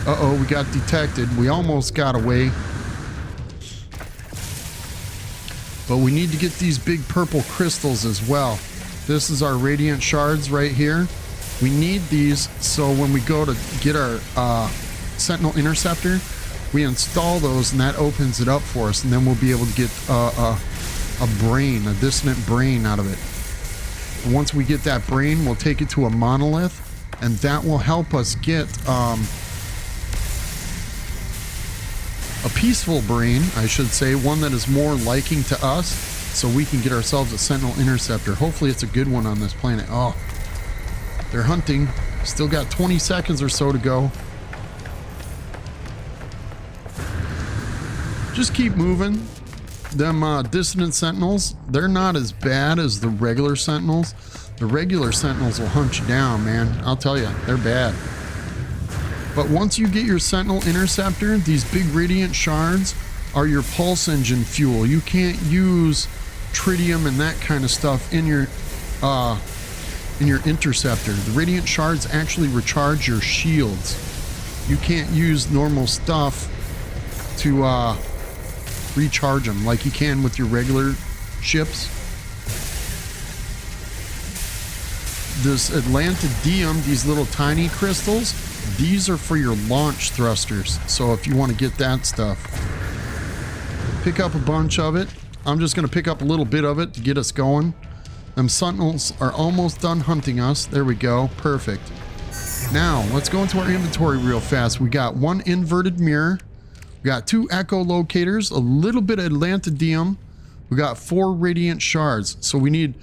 Uh-oh, we got detected. We almost got away. But we need to get these big purple crystals as well. This is our radiant shards right here. We need these so when we go to get our Sentinel Interceptor, we install those and that opens it up for us, and then we'll be able to get a brain, a dissonant brain out of it. And once we get that brain, we'll take it to a monolith, and that will help us get a peaceful brain, I should say, one that is more liking to us, so we can get ourselves a Sentinel Interceptor. Hopefully it's a good one on this planet. Oh, they're hunting. Still got 20 seconds or so to go. Just keep moving. Them Dissonant Sentinels, they're not as bad as the regular Sentinels. The regular Sentinels will hunt you down, man. I'll tell you, they're bad. But once you get your Sentinel Interceptor, these big radiant shards are your pulse engine fuel. You can't use tritium and that kind of stuff in your interceptor. The radiant shards actually recharge your shields. You can't use normal stuff to recharge them like you can with your regular ships. This Atlantidium, these little tiny crystals, these are for your launch thrusters. So if you want to get that stuff, pick up a bunch of it. I'm just going to pick up a little bit of it to get us going. Them Sentinels are almost done hunting us. There we go. Perfect. Now, let's go into our inventory real fast. We got one inverted mirror. We got 2 echolocators, a little bit of Atlantidium. We got 4 radiant shards. So we need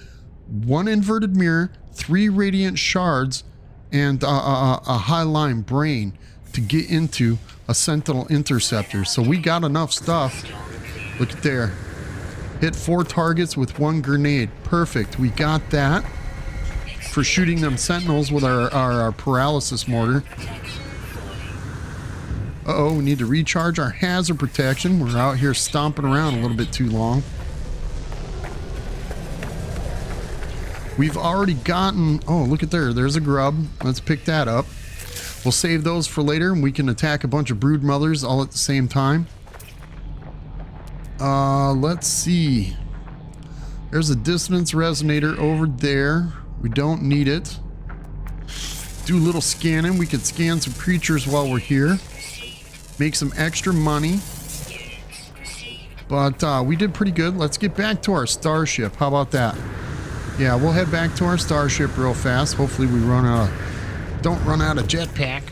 1 inverted mirror, 3 radiant shards, and a highline brain to get into a Sentinel Interceptor. So we got enough stuff. Look at there. Hit 4 targets with 1 grenade. Perfect. We got that for shooting them Sentinels with our paralysis mortar. Uh-oh, we need to recharge our hazard protection. We're out here stomping around a little bit too long. We've already gotten... Oh, look at there. There's a grub. Let's pick that up. We'll save those for later, and we can attack a bunch of brood mothers all at the same time. Let's see. There's a dissonance resonator over there. We don't need it. Do a little scanning. We could scan some creatures while we're here. Make some extra money. But we did pretty good. Let's get back to our starship. How about that? Yeah, we'll head back to our starship real fast. Hopefully we don't run out of jetpack.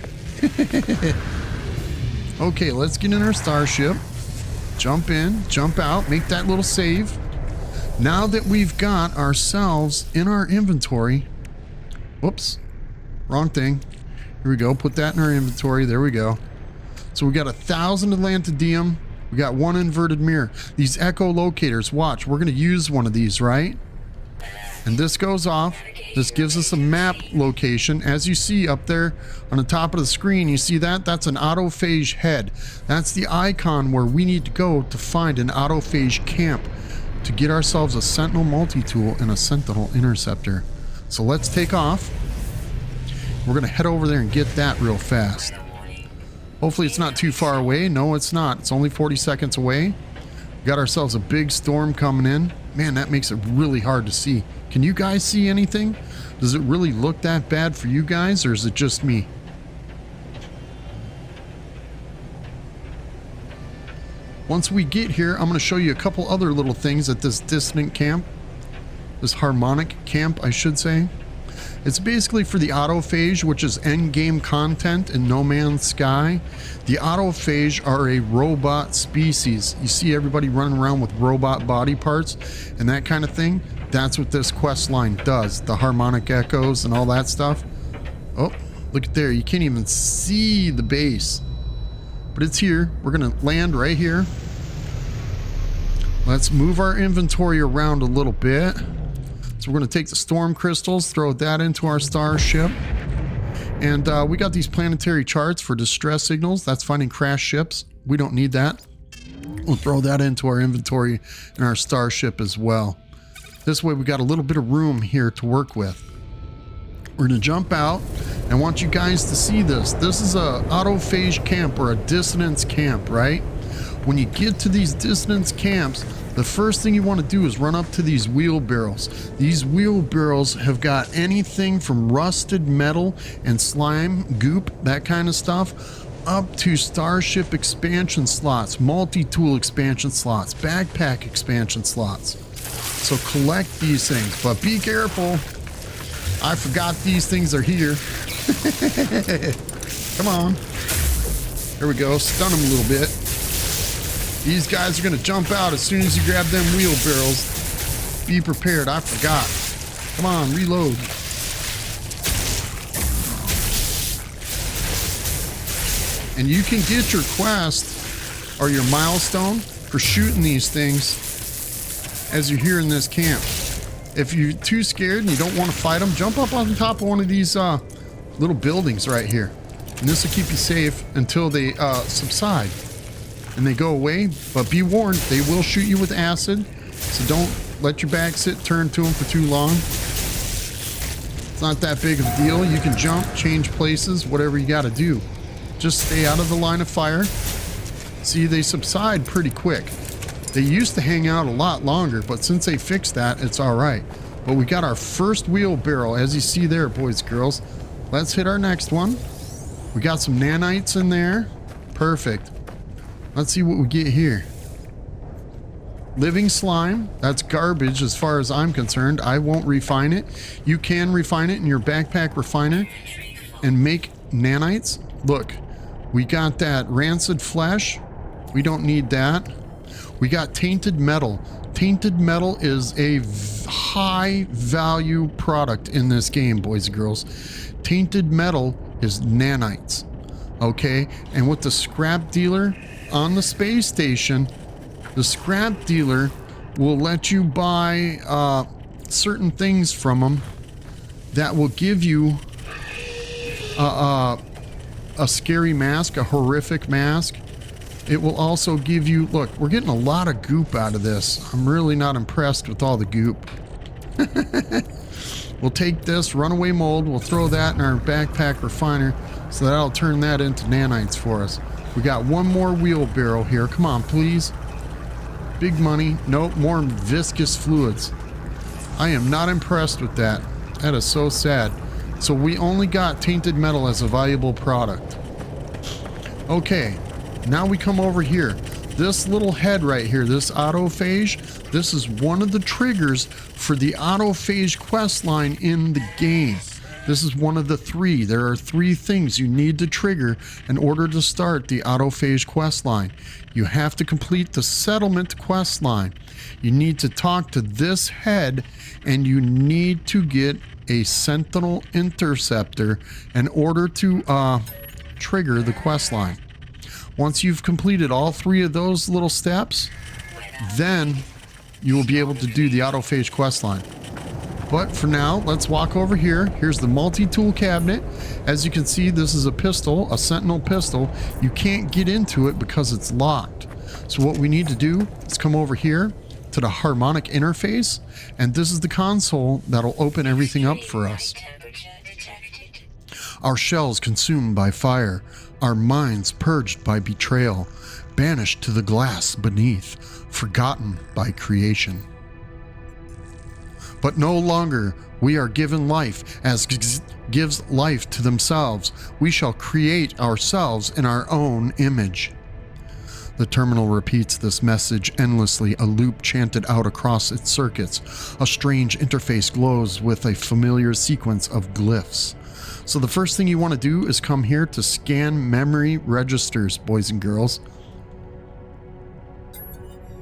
Okay, let's get in our starship. Jump in, jump out, make that little save. Now that we've got ourselves in our inventory. Whoops, wrong thing. Here we go, put that in our inventory. There we go. So we got 1,000 Atlantidium. We got 1 inverted mirror. These echolocators, watch, we're going to use one of these, right? And this goes off. This gives us a map location. As you see up there on the top of the screen, you see that? That's an autophage head. That's the icon where we need to go to find an autophage camp to get ourselves a Sentinel multi-tool and a Sentinel Interceptor. So let's take off. We're going to head over there and get that real fast. Hopefully it's not too far away. No, it's not. It's only 40 seconds away. Got ourselves a big storm coming in. Man, that makes it really hard to see. Can you guys see anything? Does it really look that bad for you guys, or is it just me? Once we get here, I'm going to show you a couple other little things at this dissonant camp. This harmonic camp, I should say. It's basically for the autophage, which is end-game content in No Man's Sky. The autophage are a robot species. You see everybody running around with robot body parts and that kind of thing. That's what this quest line does. The harmonic echoes and all that stuff. Oh, look at there. You can't even see the base. But it's here. We're going to land right here. Let's move our inventory around a little bit. So we're going to take the storm crystals, throw that into our starship. And we got these planetary charts for distress signals. That's finding crash ships. We don't need that. We'll throw that into our inventory and our starship as well. This way we got a little bit of room here to work with. We're going to jump out. I want you guys to see this. This is a autophage camp or a dissonance camp, right? When you get to these dissonance camps, the first thing you want to do is run up to these wheelbarrows. These wheelbarrows have got anything from rusted metal and slime, goop, that kind of stuff, up to starship expansion slots, multi-tool expansion slots, backpack expansion slots. So collect these things, but be careful. I forgot these things are here. Come on. There we go. Stun them a little bit. These guys are going to jump out as soon as you grab them wheelbarrows. Be prepared. I forgot. Come on, reload. And you can get your quest or your milestone for shooting these things as you're here in this camp. If you're too scared and you don't want to fight them, jump up on top of one of these little buildings right here. And this will keep you safe until they subside and they go away. But be warned, they will shoot you with acid. So don't let your back sit turned to them for too long. It's not that big of a deal. You can jump, change places, whatever you got to do. Just stay out of the line of fire. See, they subside pretty quick. They used to hang out a lot longer, but since they fixed that, it's all right. But we got our first wheelbarrow, as you see there, boys and girls. Let's hit our next one. We got some nanites in there. Perfect. Let's see what we get here. Living slime. That's garbage as far as I'm concerned. I won't refine it. You can refine it in your backpack refiner and make nanites. Look, we got that rancid flesh. We don't need that. We got tainted metal. Tainted metal is a high value product in this game, boys and girls. Tainted metal is nanites. Okay, and with the scrap dealer on the space station, the scrap dealer will let you buy certain things from them that will give you a scary mask, a horrific mask. It will also give you, look, we're getting a lot of goop out of this. I'm really not impressed with all the goop. We'll take this runaway mold, we'll throw that in our backpack refiner, so that'll turn that into nanites for us. We got one more wheelbarrow here. Come on, please. Big money. Nope, more viscous fluids. I am not impressed with that. That is so sad. So we only got tainted metal as a valuable product. Okay. Now we come over here. This little head right here, this autophage, this is one of the triggers for the autophage quest line in the game. This is one of the three. There are three things you need to trigger in order to start the autophage quest line. You have to complete the settlement quest line. You need to talk to this head, and you need to get a sentinel interceptor in order to trigger the quest line. Once you've completed all three of those little steps, then you will be able to do the autophage quest line. But for now, let's walk over here. Here's the multi-tool cabinet. As you can see, this is a pistol, a sentinel pistol. You can't get into it because it's locked. So what we need to do is come over here to the harmonic interface, and this is the console that'll open everything up for us. our shells consumed by fire, our minds purged by betrayal, banished to the glass beneath, forgotten by creation. But no longer we are given life as gives life to themselves. We shall create ourselves in our own image. The terminal repeats this message endlessly, a loop chanted out across its circuits. A strange interface glows with a familiar sequence of glyphs. So the first thing you want to do is come here to scan memory registers, boys and girls.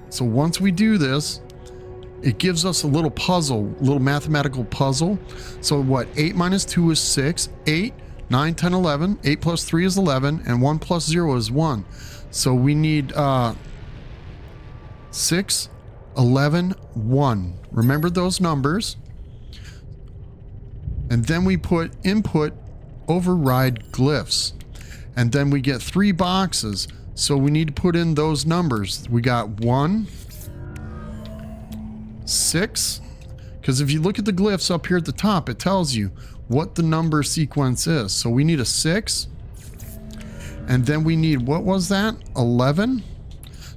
So once we do this, it gives us a little puzzle, little mathematical puzzle. So what, 8 minus 2 is 6, 8, 9, 10, 11, 8 plus 3 is 11, and 1 plus 0 is 1. So we need 6, 11, 1. Remember those numbers. And then we put input override glyphs. And then we get 3 boxes. So we need to put in those numbers. We got 1, 6. Because if you look at the glyphs up here at the top, it tells you what the number sequence is. So we need a 6. And then we need, what was that? 11.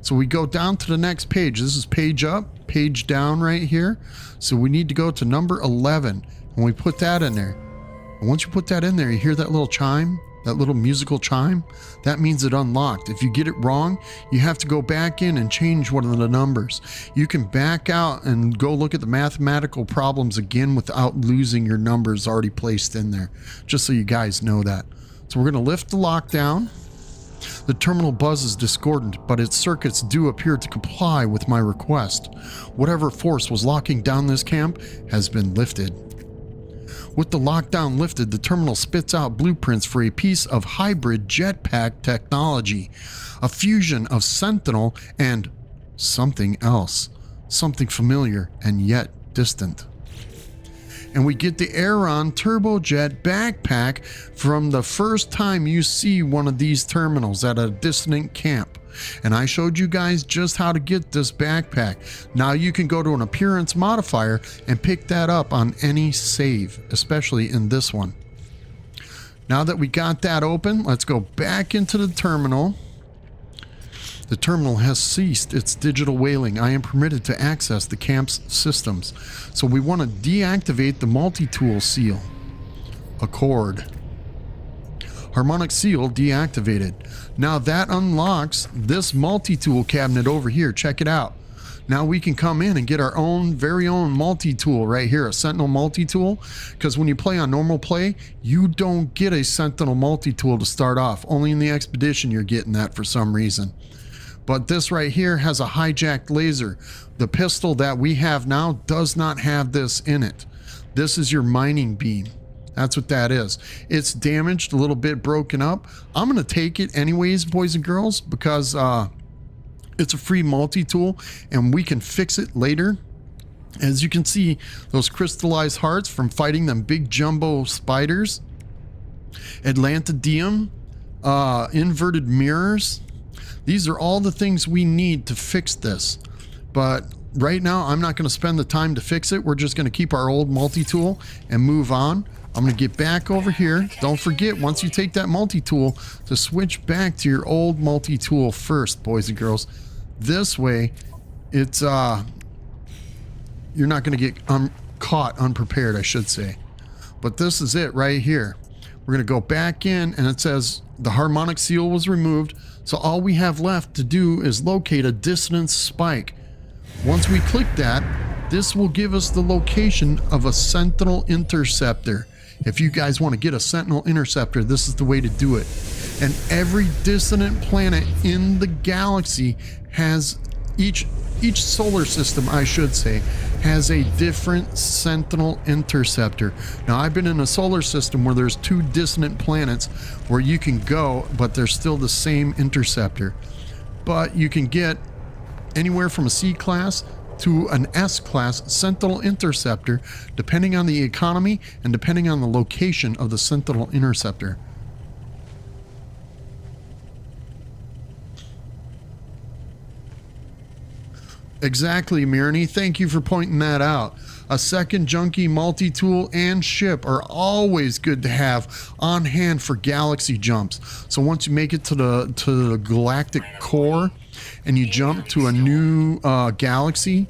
So we go down to the next page. This is page up, page down right here. So we need to go to number 11. And we put that in there. And once you put that in there, you hear that little chime, that little musical chime. That means it unlocked. If you get it wrong, you have to go back in and change one of the numbers. You can back out and go look at the mathematical problems again without losing your numbers already placed in there. Just so you guys know that. So we're going to lift the lockdown. The terminal buzzes discordant, but its circuits do appear to comply with my request. Whatever force was locking down this camp has been lifted. With the lockdown lifted, the terminal spits out blueprints for a piece of hybrid jetpack technology, a fusion of Sentinel and something else, something familiar and yet distant. And we get the Aeron Turbojet backpack from the first time you see one of these terminals at a dissonant camp. And I showed you guys just how to get this backpack. Now you can go to an appearance modifier and pick that up on any save, especially in this one. Now that we got that open, let's go back into the terminal. The terminal has ceased its digital whaling. I am permitted to access the camp's systems. So we want to deactivate the multi-tool seal. Accord. Harmonic seal deactivated. Now that unlocks this multi-tool cabinet over here. Check it out. Now we can come in and get our own very own multi-tool right here, a Sentinel multi-tool, because when you play on normal play, you don't get a Sentinel multi-tool to start off. Only in the Expedition you're getting that for some reason. But this right here has a hijacked laser. The pistol that we have now does not have this in it. This is your mining beam. That's what that is. It's damaged, a little bit broken up. I'm going to take it anyways, boys and girls, because it's a free multi-tool and we can fix it later. As you can see, those crystallized hearts from fighting them big jumbo spiders. Atlantidium, inverted mirrors. These are all the things we need to fix this. But right now, I'm not going to spend the time to fix it. We're just going to keep our old multi-tool and move on. I'm going to get back over here. Don't forget, once you take that multi-tool, to switch back to your old multi-tool first, boys and girls. This way, it's you're not going to get caught unprepared, I should say. But this is it right here. We're going to go back in, and it says the harmonic seal was removed. So all we have left to do is locate a dissonance spike. Once we click that, this will give us the location of a Sentinel interceptor. If you guys want to get a Sentinel interceptor, this is the way to do it. And every dissonant planet in the galaxy has, each solar system, I should say, has a different Sentinel interceptor. Now, I've been in a solar system where there's 2 dissonant planets where you can go, but they're still the same interceptor. But you can get anywhere from a C class to an S class Sentinel interceptor, depending on the economy and depending on the location of the Sentinel interceptor. Exactly, Mirny. Thank you for pointing that out. A second junkie, multi-tool, and ship are always good to have on hand for galaxy jumps. So once you make it to the galactic core and you jump to a new galaxy,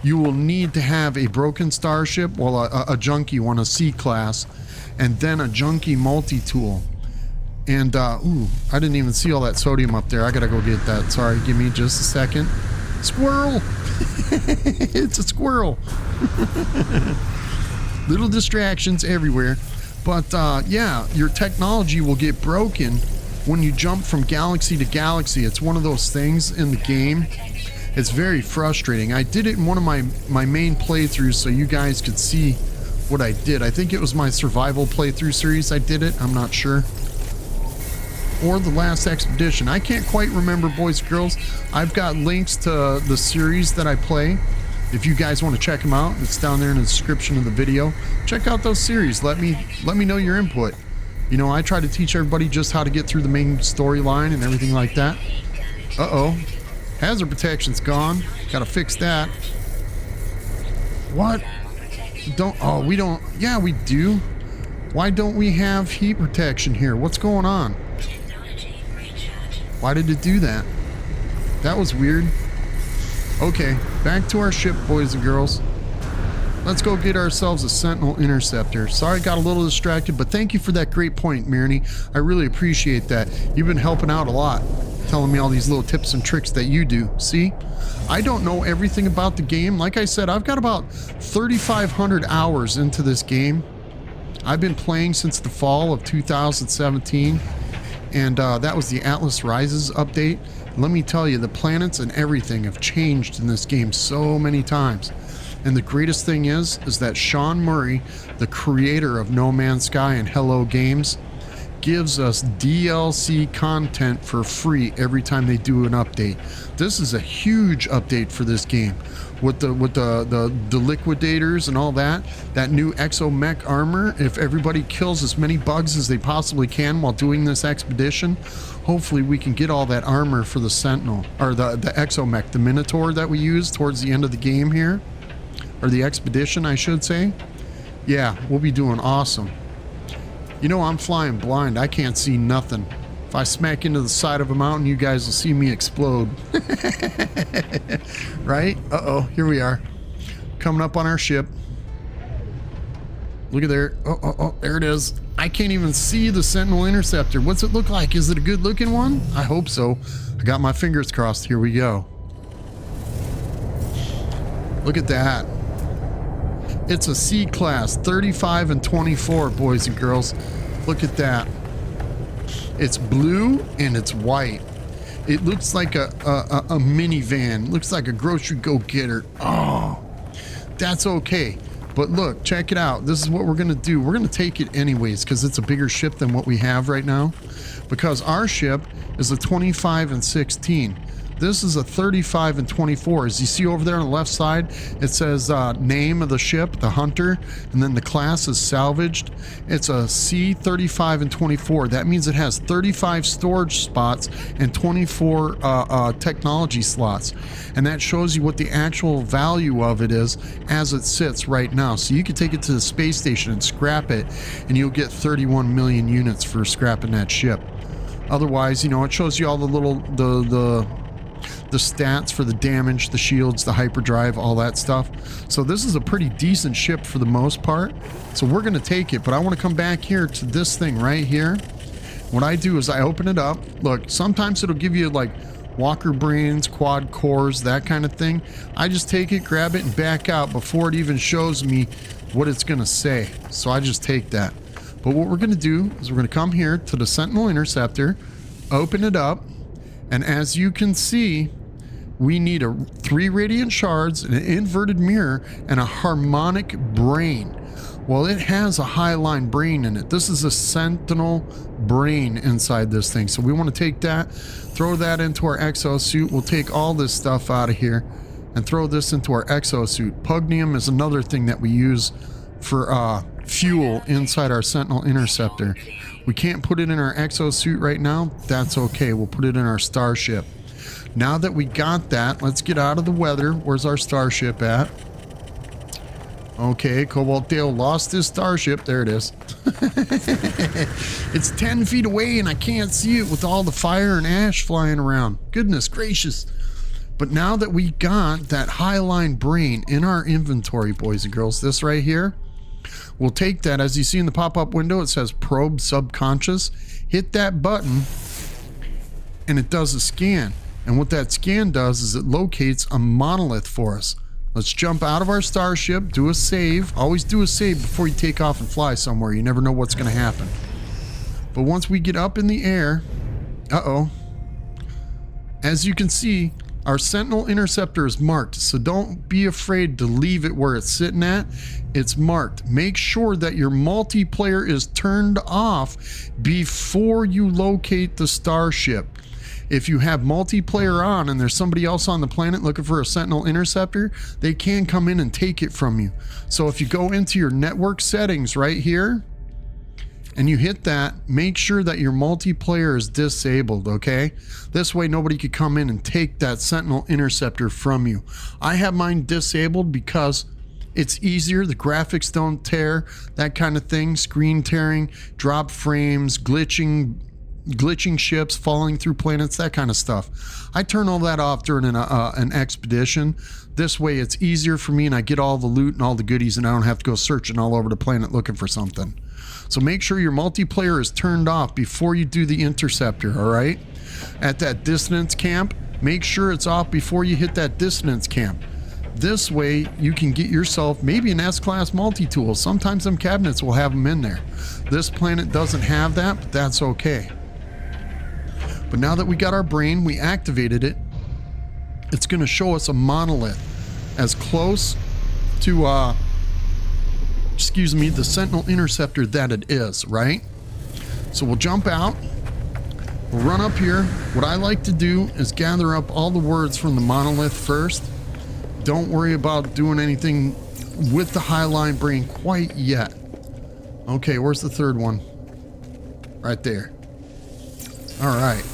you will need to have a broken starship, well, a junkie one, a C class, and then a junkie multi-tool. And, ooh, I didn't even see all that sodium up there. I gotta go get that. Sorry, give me just a second. Squirrel! It's a squirrel. Little distractions everywhere. But, yeah, your technology will get broken when you jump from galaxy to galaxy. It's one of those things in the game. It's very frustrating. I did it in one of my main playthroughs so you guys could see what I did. I think it was my survival playthrough series I did it. I'm not sure. Or the last expedition. I can't quite remember, boys and girls. I've got links to the series that I play. If you guys want to check them out, it's down there in the description of the video. Check out those series. Let me know your input. You know, I try to teach everybody just how to get through the main storyline and everything like that. Uh-oh. Hazard protection's gone. Gotta fix that. What? We don't. Yeah, we do. Why don't we have heat protection here? What's going on? Why did it do that? That was weird. Okay, back to our ship, boys and girls. Let's go get ourselves a Sentinel Interceptor. Sorry, got a little distracted, but thank you for that great point, Mirny. I really appreciate that. You've been helping out a lot, telling me all these little tips and tricks that you do. See? I don't know everything about the game. Like I said, I've got about 3,500 hours into this game. I've been playing since the fall of 2017. And that was the Atlas Rises update. Let me tell you, the planets and everything have changed in this game so many times. And the greatest thing is that Sean Murray, the creator of No Man's Sky and Hello Games, gives us DLC content for free every time they do an update. This is a huge update for this game. With the Liquidators and all that new exomech armor, if everybody kills as many bugs as they possibly can while doing this expedition, hopefully we can get all that armor for the Sentinel, or the exomech, the Minotaur that we use towards the end of the game here, or the expedition, I should say. Yeah, we'll be doing awesome. You know, I'm flying blind. I can't see nothing. If I smack into the side of a mountain, you guys will see me explode. Right? Uh-oh, here we are. Coming up on our ship. Look at there. Oh, there it is. I can't even see the Sentinel Interceptor. What's it look like? Is it a good looking one? I hope so. I got my fingers crossed. Here we go. Look at that. It's a C class, 35 and 24, boys and girls. Look at that. It's blue and it's white. It looks like a minivan. Looks like a grocery go-getter. Oh, that's okay. But look, check it out. This is what we're going to do. We're going to take it anyways because it's a bigger ship than what we have right now. Because our ship is a 25 and 16. This is a 35 and 24. As you see over there on the left side, it says name of the ship, the Hunter, and then the class is salvaged. It's a C35 and 24. That means it has 35 storage spots and 24 technology slots. And that shows you what the actual value of it is as it sits right now. So you can take it to the space station and scrap it, and you'll get 31 million units for scrapping that ship. Otherwise, you know, it shows you all the little, the stats for the damage, the shields, the hyperdrive, all that stuff. So this is a pretty decent ship for the most part. So we're going to take it, but I want to come back here to this thing right here. What I do is I open it up. Look, sometimes it'll give you like Walker brains, quad cores, that kind of thing. I just take it, grab it, and back out before it even shows me what it's going to say. So I just take that. But what we're going to do is we're going to come here to the Sentinel Interceptor, open it up, and as you can see, we need 3 radiant shards, an inverted mirror, and a harmonic brain. Well, it has a highline brain in it. This is a Sentinel brain inside this thing. So we want to take that, throw that into our exosuit. We'll take all this stuff out of here and throw this into our exosuit. Pugnium is another thing that we use for fuel inside our Sentinel Interceptor. We can't put it in our exosuit right now. That's okay. We'll put it in our starship. Now that we got that, let's get out of the weather. Where's our starship at? Okay, Cobalt Dale lost his starship. There it is. It's 10 feet away and I can't see it with all the fire and ash flying around. Goodness gracious. But now that we got that Highline brain in our inventory, boys and girls, this right here, we'll take that. As you see in the pop-up window, it says probe subconscious. Hit that button and it does a scan. And what that scan does is it locates a monolith for us. Let's jump out of our starship, do a save. Always do a save before you take off and fly somewhere. You never know what's going to happen. But once we get up in the air, as you can see, our Sentinel Interceptor is marked, so don't be afraid to leave it where it's sitting at. It's marked. Make sure that your multiplayer is turned off before you locate the starship. If you have multiplayer on and there's somebody else on the planet looking for a Sentinel Interceptor, they can come in and take it from you. So if you go into your network settings right here and you hit that, make sure that your multiplayer is disabled, okay? This way nobody could come in and take that Sentinel Interceptor from you. I have mine disabled because it's easier. The graphics don't tear, that kind of thing. Screen tearing, drop frames, glitching ships, falling through planets, that kind of stuff. I turn all that off during an expedition. This way it's easier for me and I get all the loot and all the goodies and I don't have to go searching all over the planet looking for something. So make sure your multiplayer is turned off before you do the interceptor, all right? At that dissonance camp, make sure it's off before you hit that dissonance camp. This way you can get yourself maybe an S-class multi-tool. Sometimes them cabinets will have them in there. This planet doesn't have that, but that's okay. But now that we got our brain, we activated it, it's going to show us a monolith as close to, the Sentinel Interceptor that it is, right? So we'll jump out, we'll run up here. What I like to do is gather up all the words from the monolith first. Don't worry about doing anything with the Highline brain quite yet. Okay, where's the third one? Right there. All right.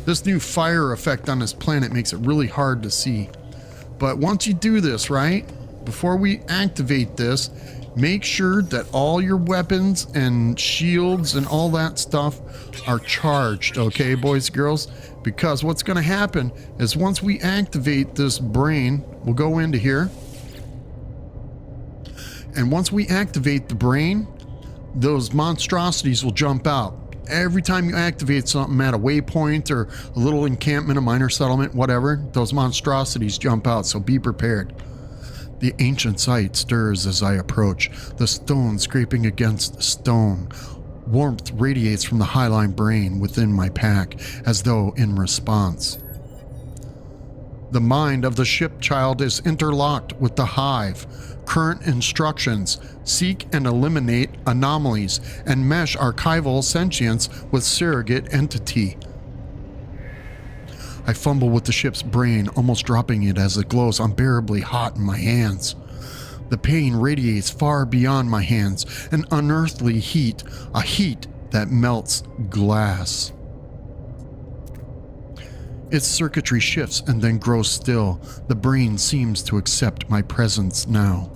This new fire effect on this planet makes it really hard to see. But once you do this, right, before we activate this, make sure that all your weapons and shields and all that stuff are charged, okay, boys and girls? Because what's going to happen is once we activate this brain, we'll go into here. And once we activate the brain, those monstrosities will jump out. Every time you activate something at a waypoint or a little encampment, a minor settlement, whatever, those monstrosities jump out, so be prepared. The ancient site stirs as I approach, the stone scraping against stone. Warmth radiates from the Highline brain within my pack, as though in response. The mind of the ship child is interlocked with the hive. Current instructions: seek and eliminate anomalies and mesh archival sentience with surrogate entity. I fumble with the ship's brain, almost dropping it as it glows unbearably hot in my hands. The pain radiates far beyond my hands, an unearthly heat, a heat that melts glass. Its circuitry shifts and then grows still. The brain seems to accept my presence now.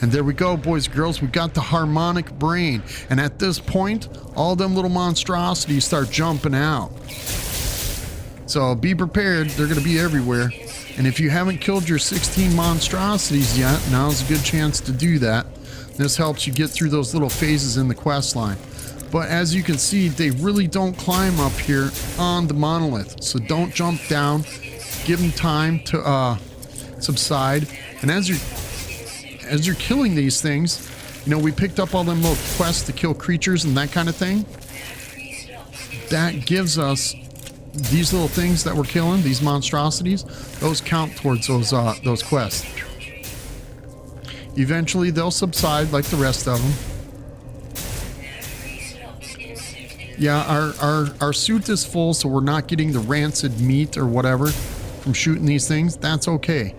And there we go, boys and girls. We got the harmonic brain. And at this point, all them little monstrosities start jumping out. So be prepared. They're going to be everywhere. And if you haven't killed your 16 monstrosities yet, now's a good chance to do that. This helps you get through those little phases in the quest line. But as you can see, they really don't climb up here on the monolith. So don't jump down. Give them time to subside. And as you're killing these things, you know, we picked up all them little quests to kill creatures and that kind of thing. That gives us these little things that we're killing, these monstrosities. Those count towards those quests. Eventually, they'll subside like the rest of them. Yeah, our suit is full, so we're not getting the rancid meat or whatever from shooting these things. That's okay.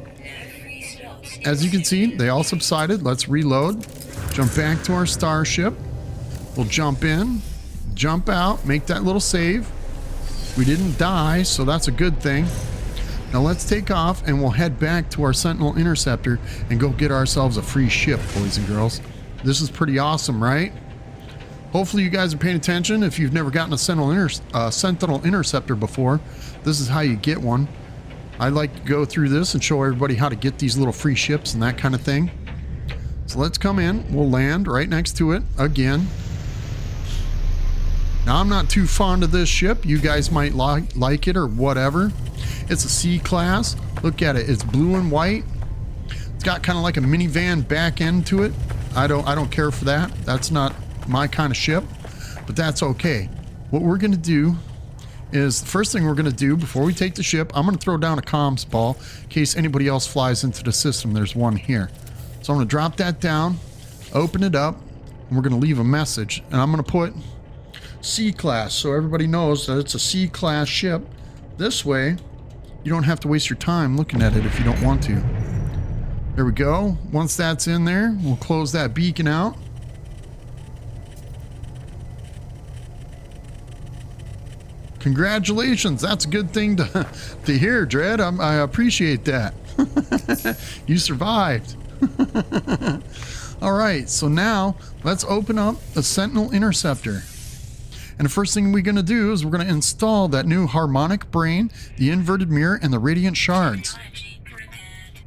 As you can see, they all subsided. Let's reload. Jump back to our starship. We'll jump in, jump out, make that little save. We didn't die, so that's a good thing. Now let's take off and we'll head back to our Sentinel Interceptor and go get ourselves a free ship, boys and girls. This is pretty awesome, right? Hopefully you guys are paying attention. If you've never gotten a Sentinel Interceptor before, this is how you get one. I like to go through this and show everybody how to get these little free ships and that kind of thing. So let's come in. We'll land right next to it again. Now I'm not too fond of this ship. You guys might like it or whatever. It's a C class. Look at it. It's blue and white. It's got kind of like a minivan back end to it. I don't care for that. That's not my kind of ship, but that's okay. What we're going to do is the first thing we're going to do before we take the ship, I'm going to throw down a comms ball in case anybody else flies into the system. There's one here. So I'm going to drop that down, open it up, and we're going to leave a message. And I'm going to put C class so everybody knows that it's a C class ship. This way, you don't have to waste your time looking at it if you don't want to. There we go. Once that's in there, we'll close that beacon out. Congratulations. That's a good thing to hear, Dread. I appreciate that. You survived. All right, so now let's open up the Sentinel Interceptor. And the first thing we're going to do is we're going to install that new harmonic brain, the inverted mirror, and the radiant shards.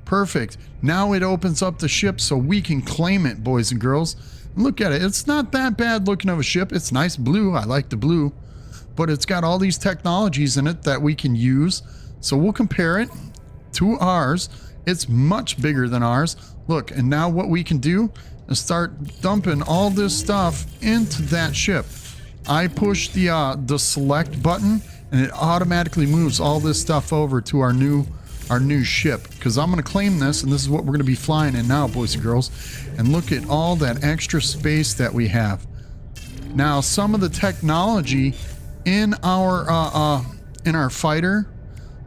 Perfect. Now it opens up the ship so we can claim it, boys and girls. Look at it. It's not that bad looking of a ship. It's nice blue. I like the blue. But it's got all these technologies in it that we can use. So we'll compare it to ours. It's much bigger than ours. Look, and now what we can do is start dumping all this stuff into that ship. I push the select button and it automatically moves all this stuff over to our new ship, because I'm going to claim this, and this is what we're going to be flying in now, boys and girls. And look at all that extra space that we have. Now, some of the technology in our fighter,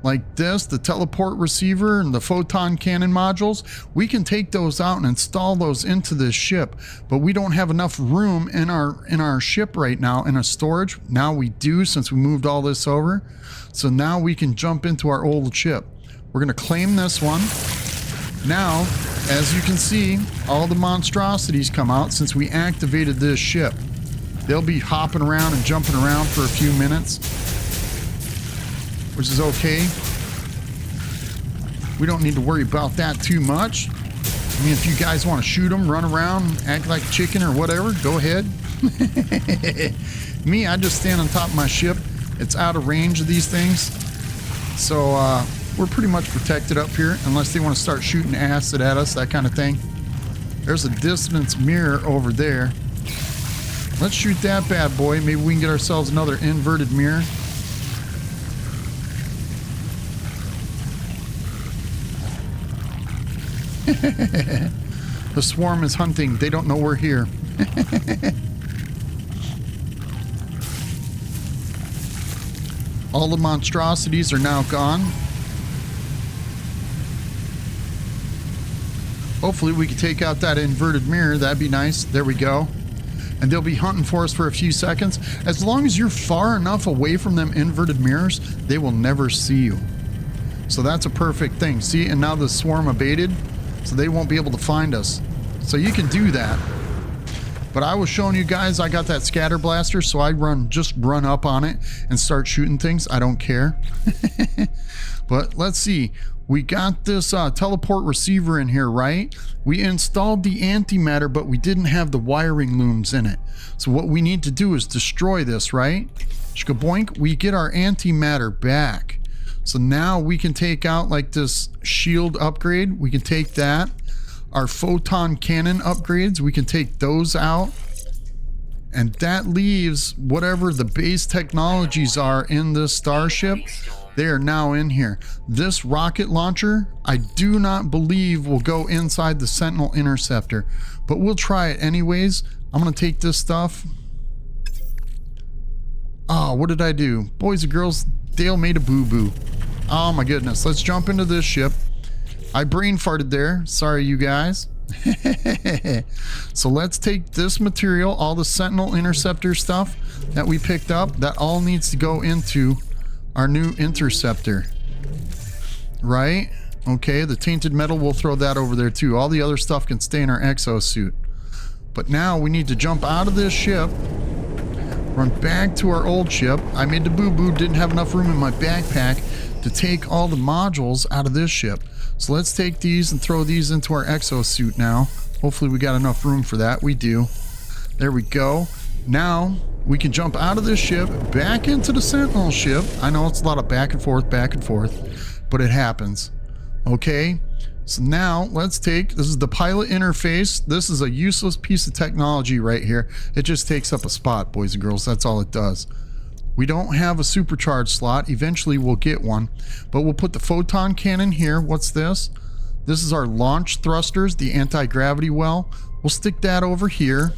like this, the teleport receiver and the photon cannon modules, we can take those out and install those into this ship, but we don't have enough room in our ship right now in a storage. Now we do, since we moved all this over. So now we can jump into our old ship. We're going to claim this one. Now, as you can see, all the monstrosities come out since we activated this ship. They'll be hopping around and jumping around for a few minutes, which is okay. We don't need to worry about that too much. I mean, if you guys want to shoot them, run around, act like a chicken or whatever, go ahead. Me, I just stand on top of my ship. It's out of range of these things. So we're pretty much protected up here unless they want to start shooting acid at us, that kind of thing. There's a distance mirror over there. Let's shoot that bad boy. Maybe we can get ourselves another inverted mirror. The swarm is hunting. They don't know we're here. All the monstrosities are now gone. Hopefully we can take out that inverted mirror. That'd be nice. There we go. And they'll be hunting for us for a few seconds. As long as you're far enough away from them inverted mirrors, they will never see you. So that's a perfect thing. See, and now the swarm abated, so they won't be able to find us. So you can do that. But I was showing you guys, I got that scatter blaster, so I just run up on it and start shooting things. I don't care. But let's see. We got this teleport receiver in here, right? We installed the antimatter, but we didn't have the wiring looms in it. So what we need to do is destroy this, right? Shkaboink, we get our antimatter back. So now we can take out like this shield upgrade. We can take that. Our photon cannon upgrades, we can take those out. And that leaves whatever the base technologies are in this starship. They are now in here. This rocket launcher, I do not believe will go inside the Sentinel Interceptor, but we'll try it anyways. I'm going to take this stuff. Oh, what did I do? Boys and girls, Dale made a boo-boo. Oh my goodness. Let's jump into this ship. I brain farted there. Sorry, you guys. So let's take this material, all the Sentinel Interceptor stuff that we picked up. That all needs to go into our new interceptor. Right? Okay, the tainted metal, we'll throw that over there too. All the other stuff can stay in our exosuit. But now we need to jump out of this ship, run back to our old ship. I made the boo-boo, didn't have enough room in my backpack to take all the modules out of this ship. So let's take these and throw these into our exosuit now. Hopefully we got enough room for that. We do. There we go. Now we can jump out of this ship, back into the Sentinel ship. I know it's a lot of back and forth, but it happens. Okay, so now let's take, this is the pilot interface. This is a useless piece of technology right here. It just takes up a spot, boys and girls. That's all it does. We don't have a supercharged slot. Eventually we'll get one, but we'll put the photon cannon here. What's this? This is our launch thrusters, the anti-gravity well. We'll stick that over here.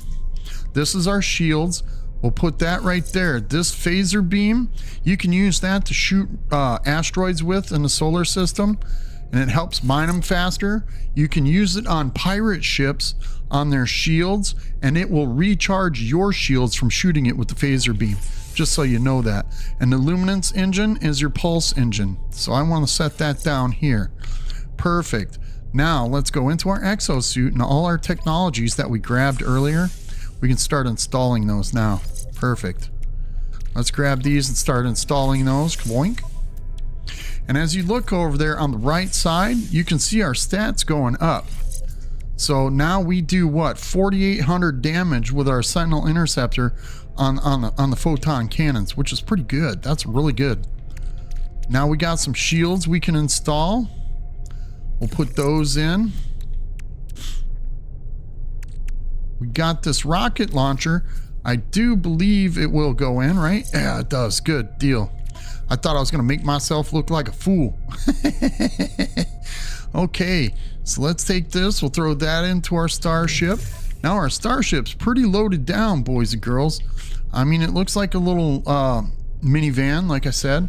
This is our shields. We'll put that right there. This phaser beam, you can use that to shoot asteroids with in the solar system, and it helps mine them faster. You can use it on pirate ships on their shields, and it will recharge your shields from shooting it with the phaser beam, just so you know that. And the luminance engine is your pulse engine, so I want to set that down here. Perfect. Now let's go into our exosuit, and all our technologies that we grabbed earlier, we can start installing those now. Perfect. Let's grab these and start installing those. Boink. And as you look over there on the right side, you can see our stats going up. So now we do what? 4,800 damage with our Sentinel Interceptor on the photon cannons, which is pretty good. That's really good. Now we got some shields we can install. We'll put those in. We got this rocket launcher. I do believe it will go in, right? Yeah, it does. Good deal. I thought I was going to make myself look like a fool. Okay, so let's take this. We'll throw that into our starship. Now our starship's pretty loaded down, boys and girls. I mean, it looks like a little minivan, like I said.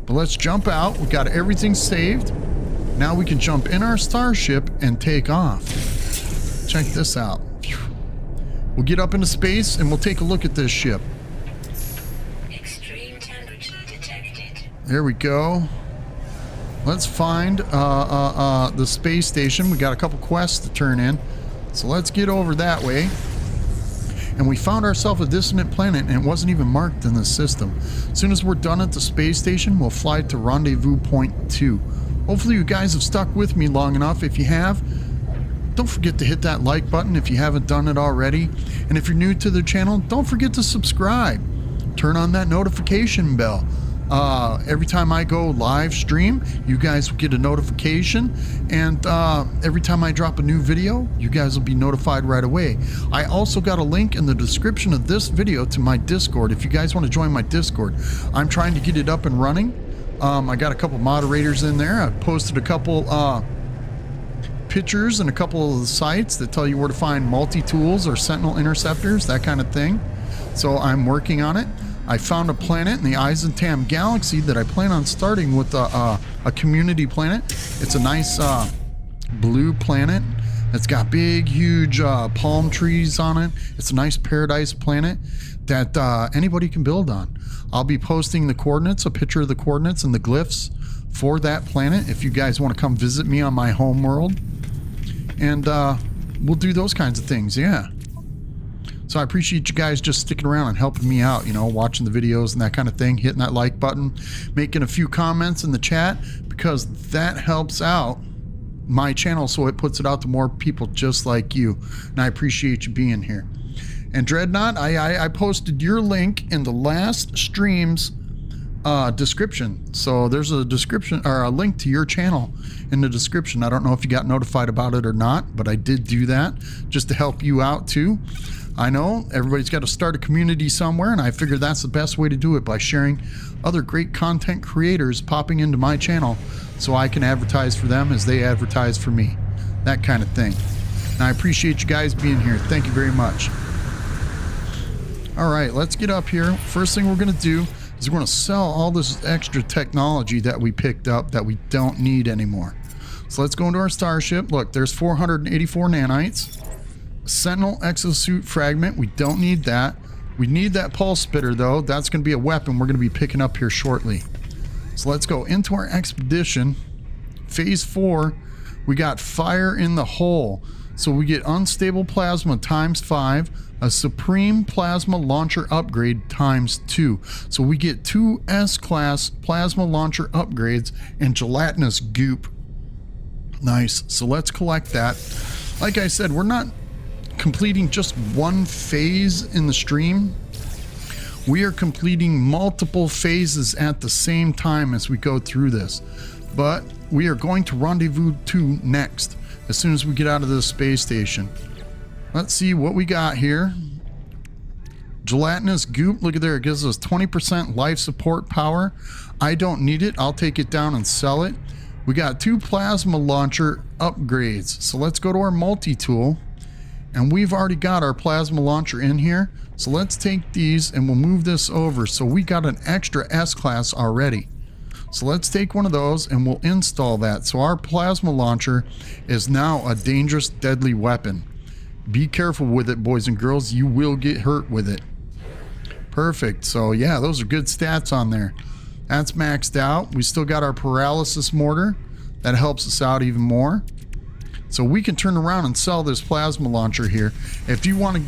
But let's jump out. We got everything saved. Now we can jump in our starship and take off. Check this out. We'll get up into space and we'll take a look at this ship. Extreme temperature detected. There we go. Let's find the space station. We got a couple quests to turn in. So let's get over that way. And we found ourselves a dissonant planet, and it wasn't even marked in the system. As soon as we're done at the space station, we'll fly to Rendezvous Point 2. Hopefully you guys have stuck with me long enough. If you have, don't forget to hit that like button if you haven't done it already. And if you're new to the channel, don't forget to subscribe. Turn on that notification bell. Every time I go live stream, you guys will get a notification, and every time I drop a new video, you guys will be notified right away. I also got a link in the description of this video to my Discord if you guys want to join my Discord. I'm trying to get it up and running. I got a couple moderators in there. I posted a couple pictures and a couple of the sites that tell you where to find multi-tools or Sentinel interceptors, that kind of thing. So I'm working on it. I found a planet in the Eisentam galaxy that I plan on starting with a community planet. It's a nice blue planet. It's got big, huge palm trees on it. It's a nice paradise planet that anybody can build on. I'll be posting the coordinates, a picture of the coordinates and the glyphs for that planet if you guys want to come visit me on my home world. And we'll do those kinds of things, yeah. So I appreciate you guys just sticking around and helping me out, you know, watching the videos and that kind of thing, hitting that like button, making a few comments in the chat, because that helps out my channel so it puts it out to more people just like you. And I appreciate you being here. And Dreadnought, I posted your link in the last stream's description. So there's a description or a link to your channel in the description. I don't know if you got notified about it or not, but I did do that just to help you out too. I know everybody's got to start a community somewhere, and I figure that's the best way to do it, by sharing other great content creators popping into my channel so I can advertise for them as they advertise for me. That kind of thing. And I appreciate you guys being here. Thank you very much. All right, let's get up here. First thing we're going to do is we're going to sell all this extra technology that we picked up that we don't need anymore. So let's go into our starship. Look, there's 484 nanites. Sentinel exosuit fragment, we don't need that. We need that pulse spitter though. That's going to be a weapon we're going to be picking up here shortly. So let's go into our expedition. Phase 4, we got fire in the hole. So we get unstable plasma ×5, a supreme plasma launcher upgrade ×2. So we get 2 S-class plasma launcher upgrades and gelatinous goop. Nice. So let's collect that. Like I said, we're not completing just one phase in the stream. We are completing multiple phases at the same time as we go through this. But we are going to Rendezvous 2 next, as soon as we get out of the space station. Let's see what we got here. Gelatinous goop, look at there, it gives us 20% life support power. I don't need it, I'll take it down and sell it. We got 2 plasma launcher upgrades. So let's go to our multi-tool, and we've already got our plasma launcher in here. So let's take these and we'll move this over. So we got an extra S-class already. So let's take one of those and we'll install that. So our plasma launcher is now a dangerous, deadly weapon. Be careful with it, boys and girls. You will get hurt with it. Perfect. So yeah, those are good stats on there. That's maxed out. We still got our paralysis mortar. That helps us out even more. So we can turn around and sell this plasma launcher here. If you want to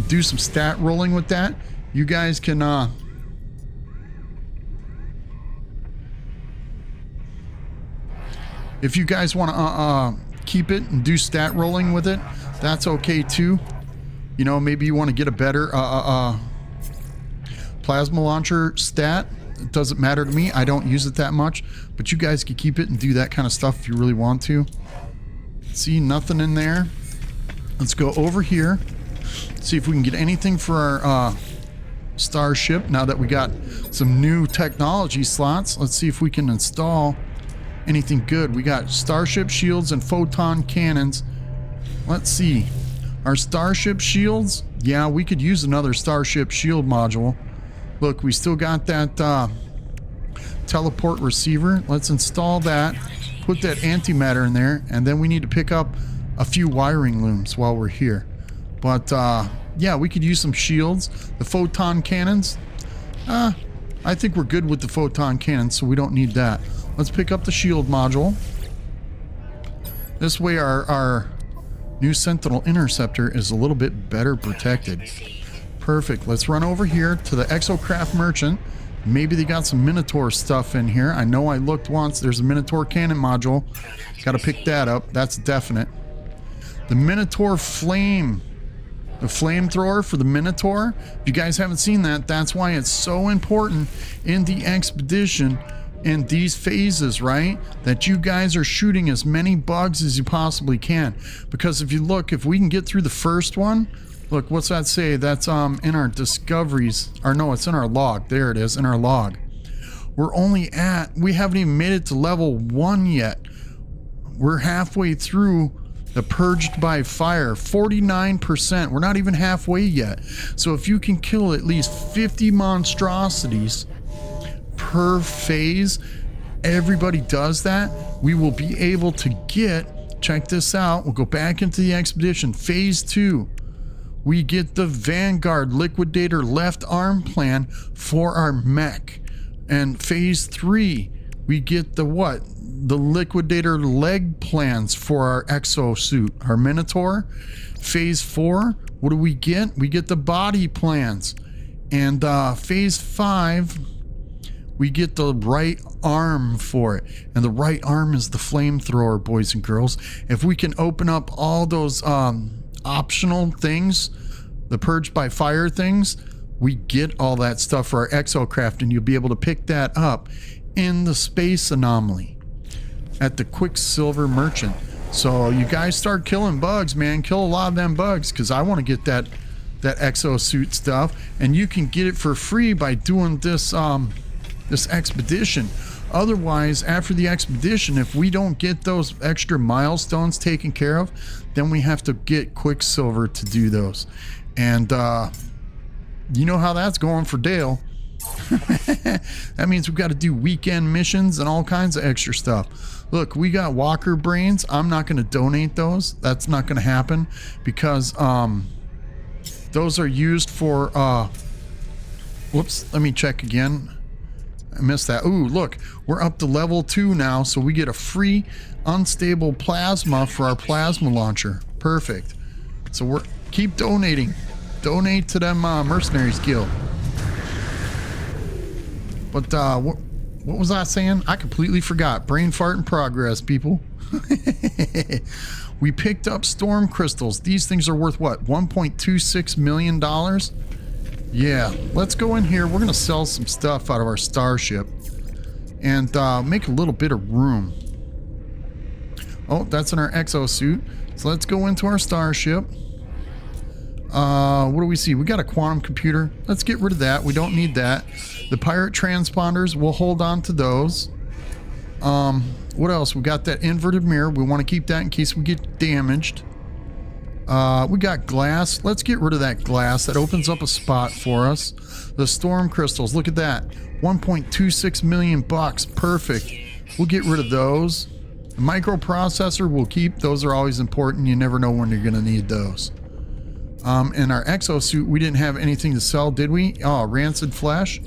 do some stat rolling with that, you guys can if you guys want to keep it and do stat rolling with it, that's okay too. You know, maybe you want to get a better plasma launcher stat. It doesn't matter to me. I don't use it that much, but you guys can keep it and do that kind of stuff if you really want to. See, nothing in there. Let's go over here. See if we can get anything for our starship now that we got some new technology slots. Let's see if we can install anything good. We got starship shields and photon cannons. Let's see. Our starship shields, yeah, we could use another starship shield module. Look, we still got that teleport receiver. Let's install that, put that antimatter in there, and then we need to pick up a few wiring looms while we're here. But yeah, we could use some shields. The photon cannons, I think we're good with the photon cannons, so we don't need that. Let's pick up the shield module. This way our new Sentinel Interceptor is a little bit better protected. Perfect. Let's run over here to the Exocraft Merchant. Maybe they got some Minotaur stuff in here. I know I looked once. There's a Minotaur cannon module. Got to pick that up. That's definite. The Minotaur Flame. The flamethrower for the Minotaur. If you guys haven't seen that, that's why it's so important in the expedition in these phases, right? That you guys are shooting as many bugs as you possibly can. Because if you look, if we can get through the first one, look, what's that say? That's in our discoveries, or no, it's in our log. There it is, in our log. We haven't even made it to level 1 yet. We're halfway through the Purged by Fire, 49%. We're not even halfway yet. So if you can kill at least 50 monstrosities per phase, everybody does that, we will be able to get, check this out, we'll go back into the expedition, phase 2. We get the Vanguard Liquidator left arm plan for our mech. And phase 3, we get the what? The Liquidator leg plans for our exosuit, our Minotaur. Phase 4, what do we get? We get the body plans. And phase 5, we get the right arm for it. And the right arm is the flamethrower, boys and girls. If we can open up all those optional things, the Purged by Fire things, we get all that stuff for our Exocraft, and you'll be able to pick that up in the space anomaly at the Quicksilver Merchant. So you guys start killing bugs, man. Kill a lot of them bugs, because I want to get that exosuit stuff, and you can get it for free by doing this this expedition. Otherwise, after the expedition, if we don't get those extra milestones taken care of, then we have to get Quicksilver to do those. And you know how that's going for Dale. That means we've got to do weekend missions and all kinds of extra stuff. Look, we got Walker Brains. I'm not going to donate those. That's not going to happen, because those are used for whoops, let me check again. I missed that. Ooh, look, we're up to level 2 now, so we get a free unstable plasma for our plasma launcher. Perfect. So we're keep donating. Donate to them Mercenaries Guild. But what was I saying? I completely forgot. Brain fart in progress, people. We picked up storm crystals. These things are worth what? $1.26 million? Yeah, let's go in here. We're going to sell some stuff out of our starship and make a little bit of room. Oh, that's in our exosuit. So let's go into our starship. What do we see? We got a quantum computer. Let's get rid of that. We don't need that. The pirate transponders, we'll hold on to those. What else? We got that inverted mirror. We want to keep that in case we get damaged. We got glass. Let's get rid of that glass. That opens up a spot for us. The storm crystals. Look at that. 1.26 million bucks. Perfect. We'll get rid of those. The microprocessor we'll keep. Those are always important. You never know when you're going to need those. In our exosuit, we didn't have anything to sell, did we? Oh, rancid flesh.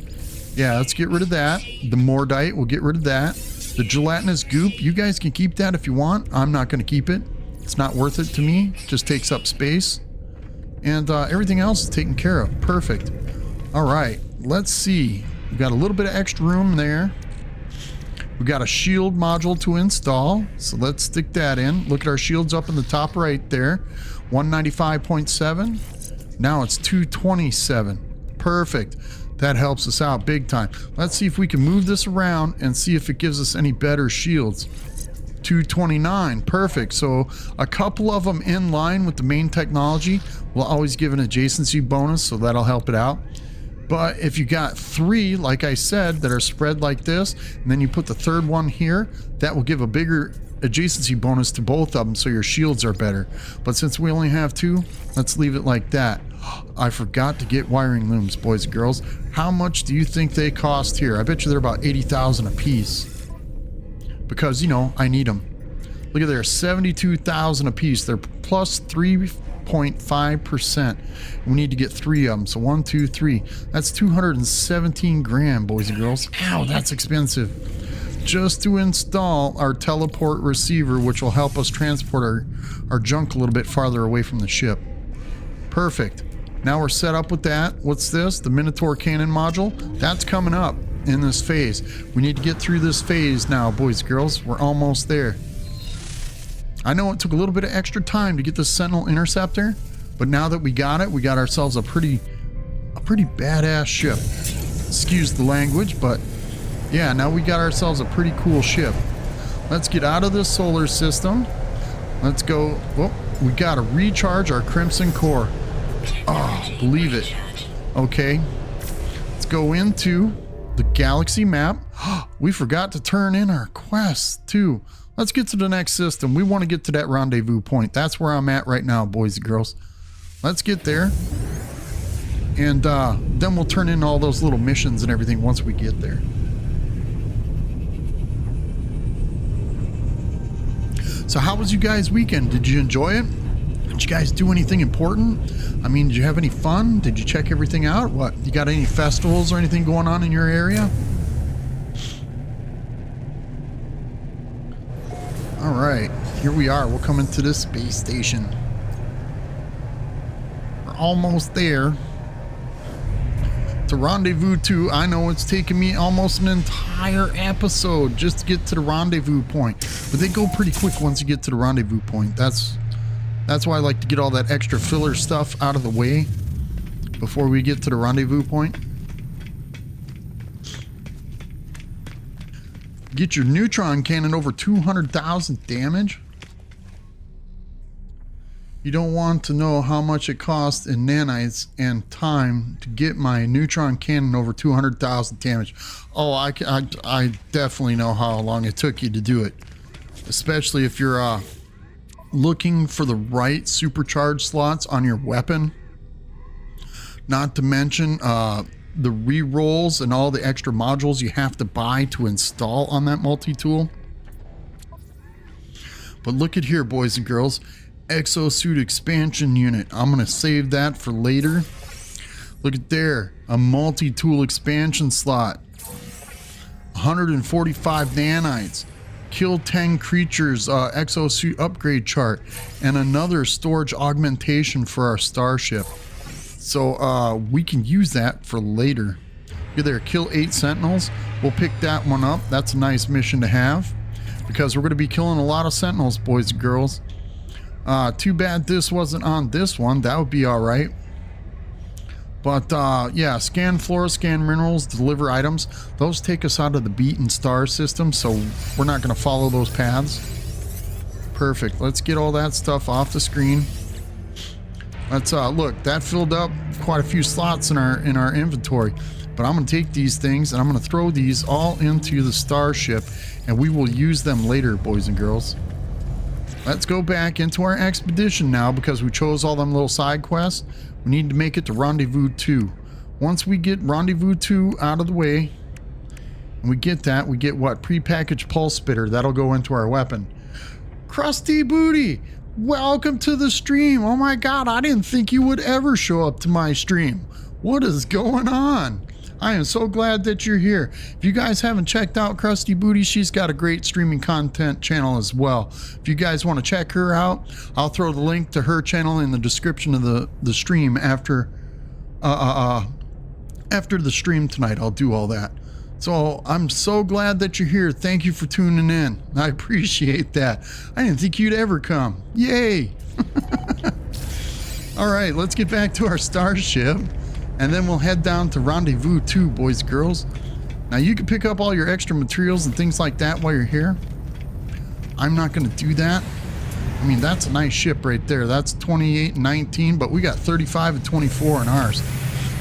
Yeah, let's get rid of that. The mordite, we'll get rid of that. The gelatinous goop, you guys can keep that if you want. I'm not going to keep it. It's not worth it to me. It just takes up space. And everything else is taken care of. Perfect. All right, let's see. We've got a little bit of extra room there. We've got a shield module to install. So let's stick that in. Look at our shields up in the top right there. 195.7. Now it's 227. Perfect. That helps us out big time. Let's see if we can move this around and see if it gives us any better shields. 229. Perfect. So a couple of them in line with the main technology will always give an adjacency bonus, so that'll help it out. But if you got 3, like I said, that are spread like this, and then you put the third one here, that will give a bigger adjacency bonus to both of them, so your shields are better. But since we only have 2, let's leave it like that. I forgot to get wiring looms, boys and girls. How much do you think they cost here? I bet you they're about 80,000 a piece. Because, you know, I need them. Look at there, 72,000 a piece. They're plus 3.5%. We need to get 3 of them. So 1, 2, 3. That's 217 grand, boys and girls. Ow, that's expensive. Just to install our teleport receiver, which will help us transport our junk a little bit farther away from the ship. Perfect. Now we're set up with that. What's this? The Minotaur cannon module. That's coming up in this phase. We need to get through this phase now, boys and girls. We're almost there. I know it took a little bit of extra time to get the Sentinel Interceptor, but now that we got it, we got ourselves a pretty badass ship. Excuse the language, but yeah, now we got ourselves a pretty cool ship. Let's get out of this solar system. Let's go. Oh, we got to recharge our Crimson Core. Oh, believe it. Okay. Let's go into the galaxy map. We forgot to turn in our quests too. Let's get to the next system. We want to get to that rendezvous point. That's where I'm at right now, boys and girls. Let's get there. And then we'll turn in all those little missions and everything once we get there. So how was you guys' weekend? Did you enjoy it? Did you guys do anything important? I mean, did you have any fun? Did you check everything out? What? You got any festivals or anything going on in your area? All right, here we are. We're coming to this space station. We're almost there. To rendezvous 2. I know it's taken me almost an entire episode just to get to the rendezvous point, but they go pretty quick once you get to the rendezvous point. That's why I like to get all that extra filler stuff out of the way before we get to the rendezvous point. Get your neutron cannon over 200,000 damage. You don't want to know how much it costs in nanites and time to get my neutron cannon over 200,000 damage. Oh, I definitely know how long it took you to do it. Especially if you're looking for the right supercharged slots on your weapon. Not to mention the re-rolls and all the extra modules you have to buy to install on that multi-tool. But look at here, boys and girls. Exosuit expansion unit. I'm going to save that for later. Look at there. A multi-tool expansion slot. 145 nanites. Kill 10 creatures, exosuit upgrade chart, and another storage augmentation for our starship. So we can use that for later. Either kill 8 sentinels. We'll pick that one up. That's a nice mission to have, because we're going to be killing a lot of sentinels, boys and girls. Too bad this wasn't on this one. That would be all right. But yeah, scan flora, scan minerals, deliver items. Those take us out of the beaten star system, so we're not going to follow those paths. Perfect. Let's get all that stuff off the screen. Let's look. That filled up quite a few slots in our inventory. But I'm going to take these things and I'm going to throw these all into the starship, and we will use them later, boys and girls. Let's go back into our expedition now, because we chose all them little side quests. We need to make it to Rendezvous 2. Once we get Rendezvous 2 out of the way, and we get that, we get what? Prepackaged pulse spitter. That'll go into our weapon. Krusty Booty, welcome to the stream. Oh my god, I didn't think you would ever show up to my stream. What is going on? I am so glad that you're here. If you guys haven't checked out Krusty Booty, she's got a great streaming content channel as well. If you guys want to check her out, I'll throw the link to her channel in the description of the stream after the stream tonight. I'll do all that. So I'm so glad that you're here. Thank you for tuning in. I appreciate that. I didn't think you'd ever come. Yay. All right, let's get back to our starship. And then we'll head down to Rendezvous 2, boys and girls. Now, you can pick up all your extra materials and things like that while you're here. I'm not going to do that. I mean, that's a nice ship right there. That's 28 and 19, but we got 35 and 24 in ours.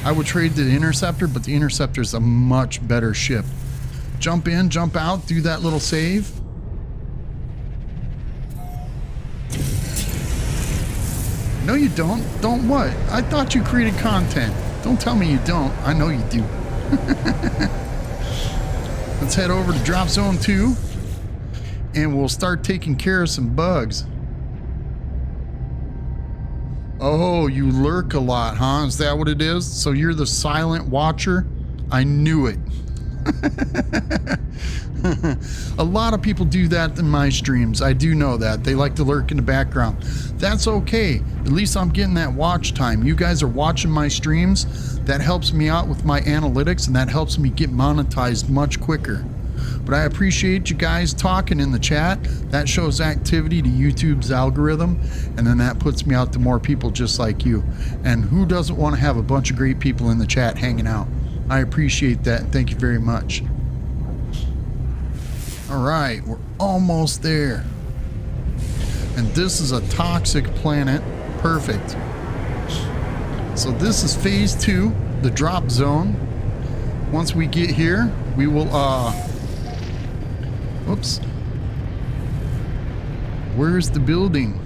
I would trade the Interceptor, but the Interceptor is a much better ship. Jump in, jump out, do that little save. No, you don't. Don't what? I thought you created content. Don't tell me you don't. I know you do. Let's head over to Drop Zone 2, and we'll start taking care of some bugs. Oh, you lurk a lot, huh? Is that what it is? So you're the silent watcher? I knew it. A lot of people do that in my streams. I do know that. They like to lurk in the background. That's okay. At least I'm getting that watch time. You guys are watching my streams. That helps me out with my analytics, and that helps me get monetized much quicker. But I appreciate you guys talking in the chat. That shows activity to YouTube's algorithm, and then that puts me out to more people just like you. And who doesn't want to have a bunch of great people in the chat hanging out? I appreciate that. Thank you very much. All right, we're almost there. And this is a toxic planet. Perfect. So this is phase 2, the drop zone. Once we get here, we will, whoops. Where's the building?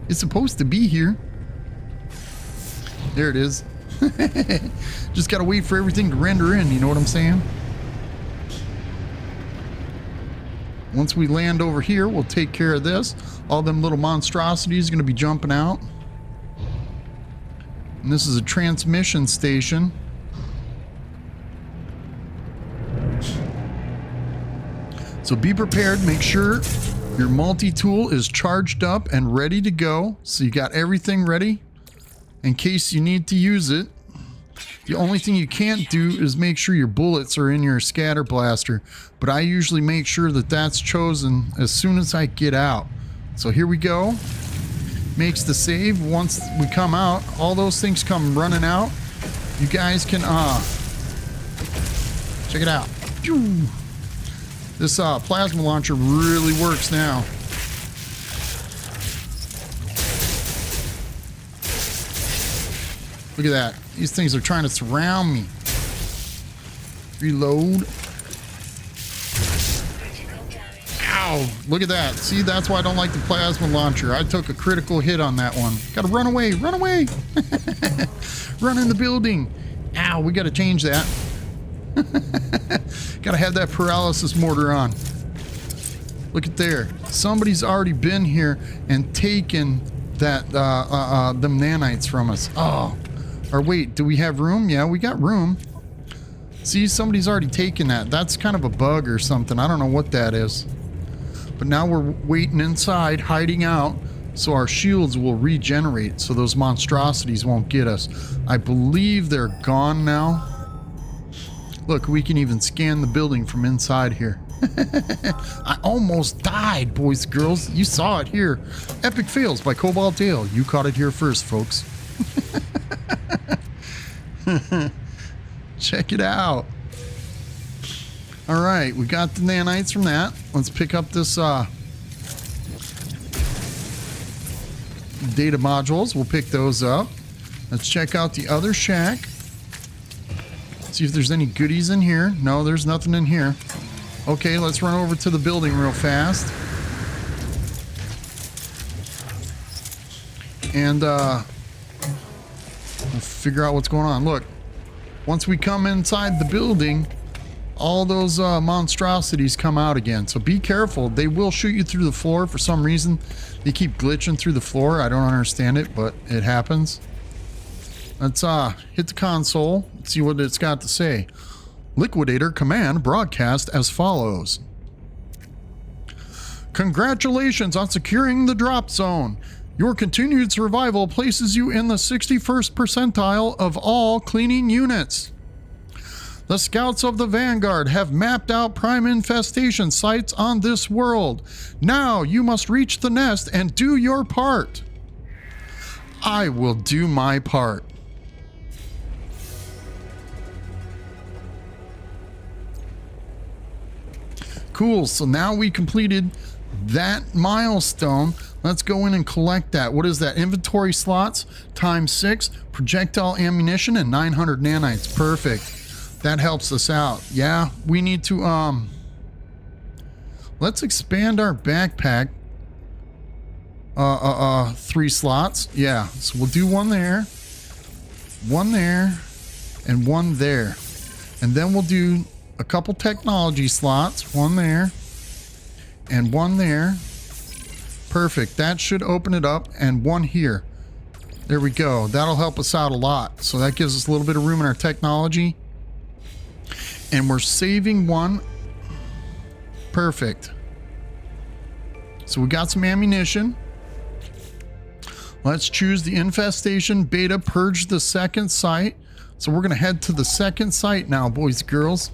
It's supposed to be here. There it is. Just gotta wait for everything to render in, you know what I'm saying? Once we land over here, we'll take care of this. All them little monstrosities are gonna be jumping out. And this is a transmission station. So be prepared, make sure your multi-tool is charged up and ready to go. So you got everything ready in case you need to use it. The only thing you can't do is make sure your bullets are in your scatter blaster, but I usually make sure that that's chosen as soon as I get out. So here we go. Makes the save. Once we come out, all those things come running out. You guys can check it out. This plasma launcher really works now. Look at that. These things are trying to surround me. Reload. Ow! Look at that. See, that's why I don't like the plasma launcher. I took a critical hit on that one. Gotta run away. Run away! Run in the building. Ow, we gotta change that. Gotta have that paralysis mortar on. Look at there. Somebody's already been here and taken that them nanites from us. Oh. Or wait, do we have room? Yeah, we got room. See, somebody's already taken that. That's kind of a bug or something. I don't know what that is. But now we're waiting inside, hiding out, so our shields will regenerate, so those monstrosities won't get us. I believe they're gone now. Look, we can even scan the building from inside here. I almost died, boys and girls. You saw it here. Epic fails by Cobalt Dale. You caught it here first, folks. Check it out. All right, we got the nanites from that. Let's pick up this data modules. We'll pick those up. Let's check out the other shack. See if there's any goodies in here. No, there's nothing in here. Okay, let's run over to the building real fast. And we'll figure out what's going on. Look, once we come inside the building, all those monstrosities come out again. So be careful. They will shoot you through the floor. For some reason, they keep glitching through the floor. I don't understand it, but it happens. Let's hit the console. Let's see what it's got to say. Liquidator command broadcast as follows. Congratulations on securing the drop zone. Your continued survival places you in the 61st percentile of all cleaning units. The scouts of the Vanguard have mapped out prime infestation sites on this world. Now you must reach the nest and do your part. I will do my part. Cool, so now we completed that milestone. Let's go in and collect that. What is that? Inventory slots times 6, projectile ammunition, and 900 nanites. Perfect. That helps us out. Yeah, we need to, let's expand our backpack. 3 slots. Yeah, so we'll do one there, and one there. And then we'll do a couple technology slots, one there and one there. Perfect. That should open it up, and one here. There we go. That'll help us out a lot. So that gives us a little bit of room in our technology. And we're saving one. Perfect. So we got some ammunition. Let's choose the infestation beta, purge the second site. So we're going to head to the second site now, boys and girls.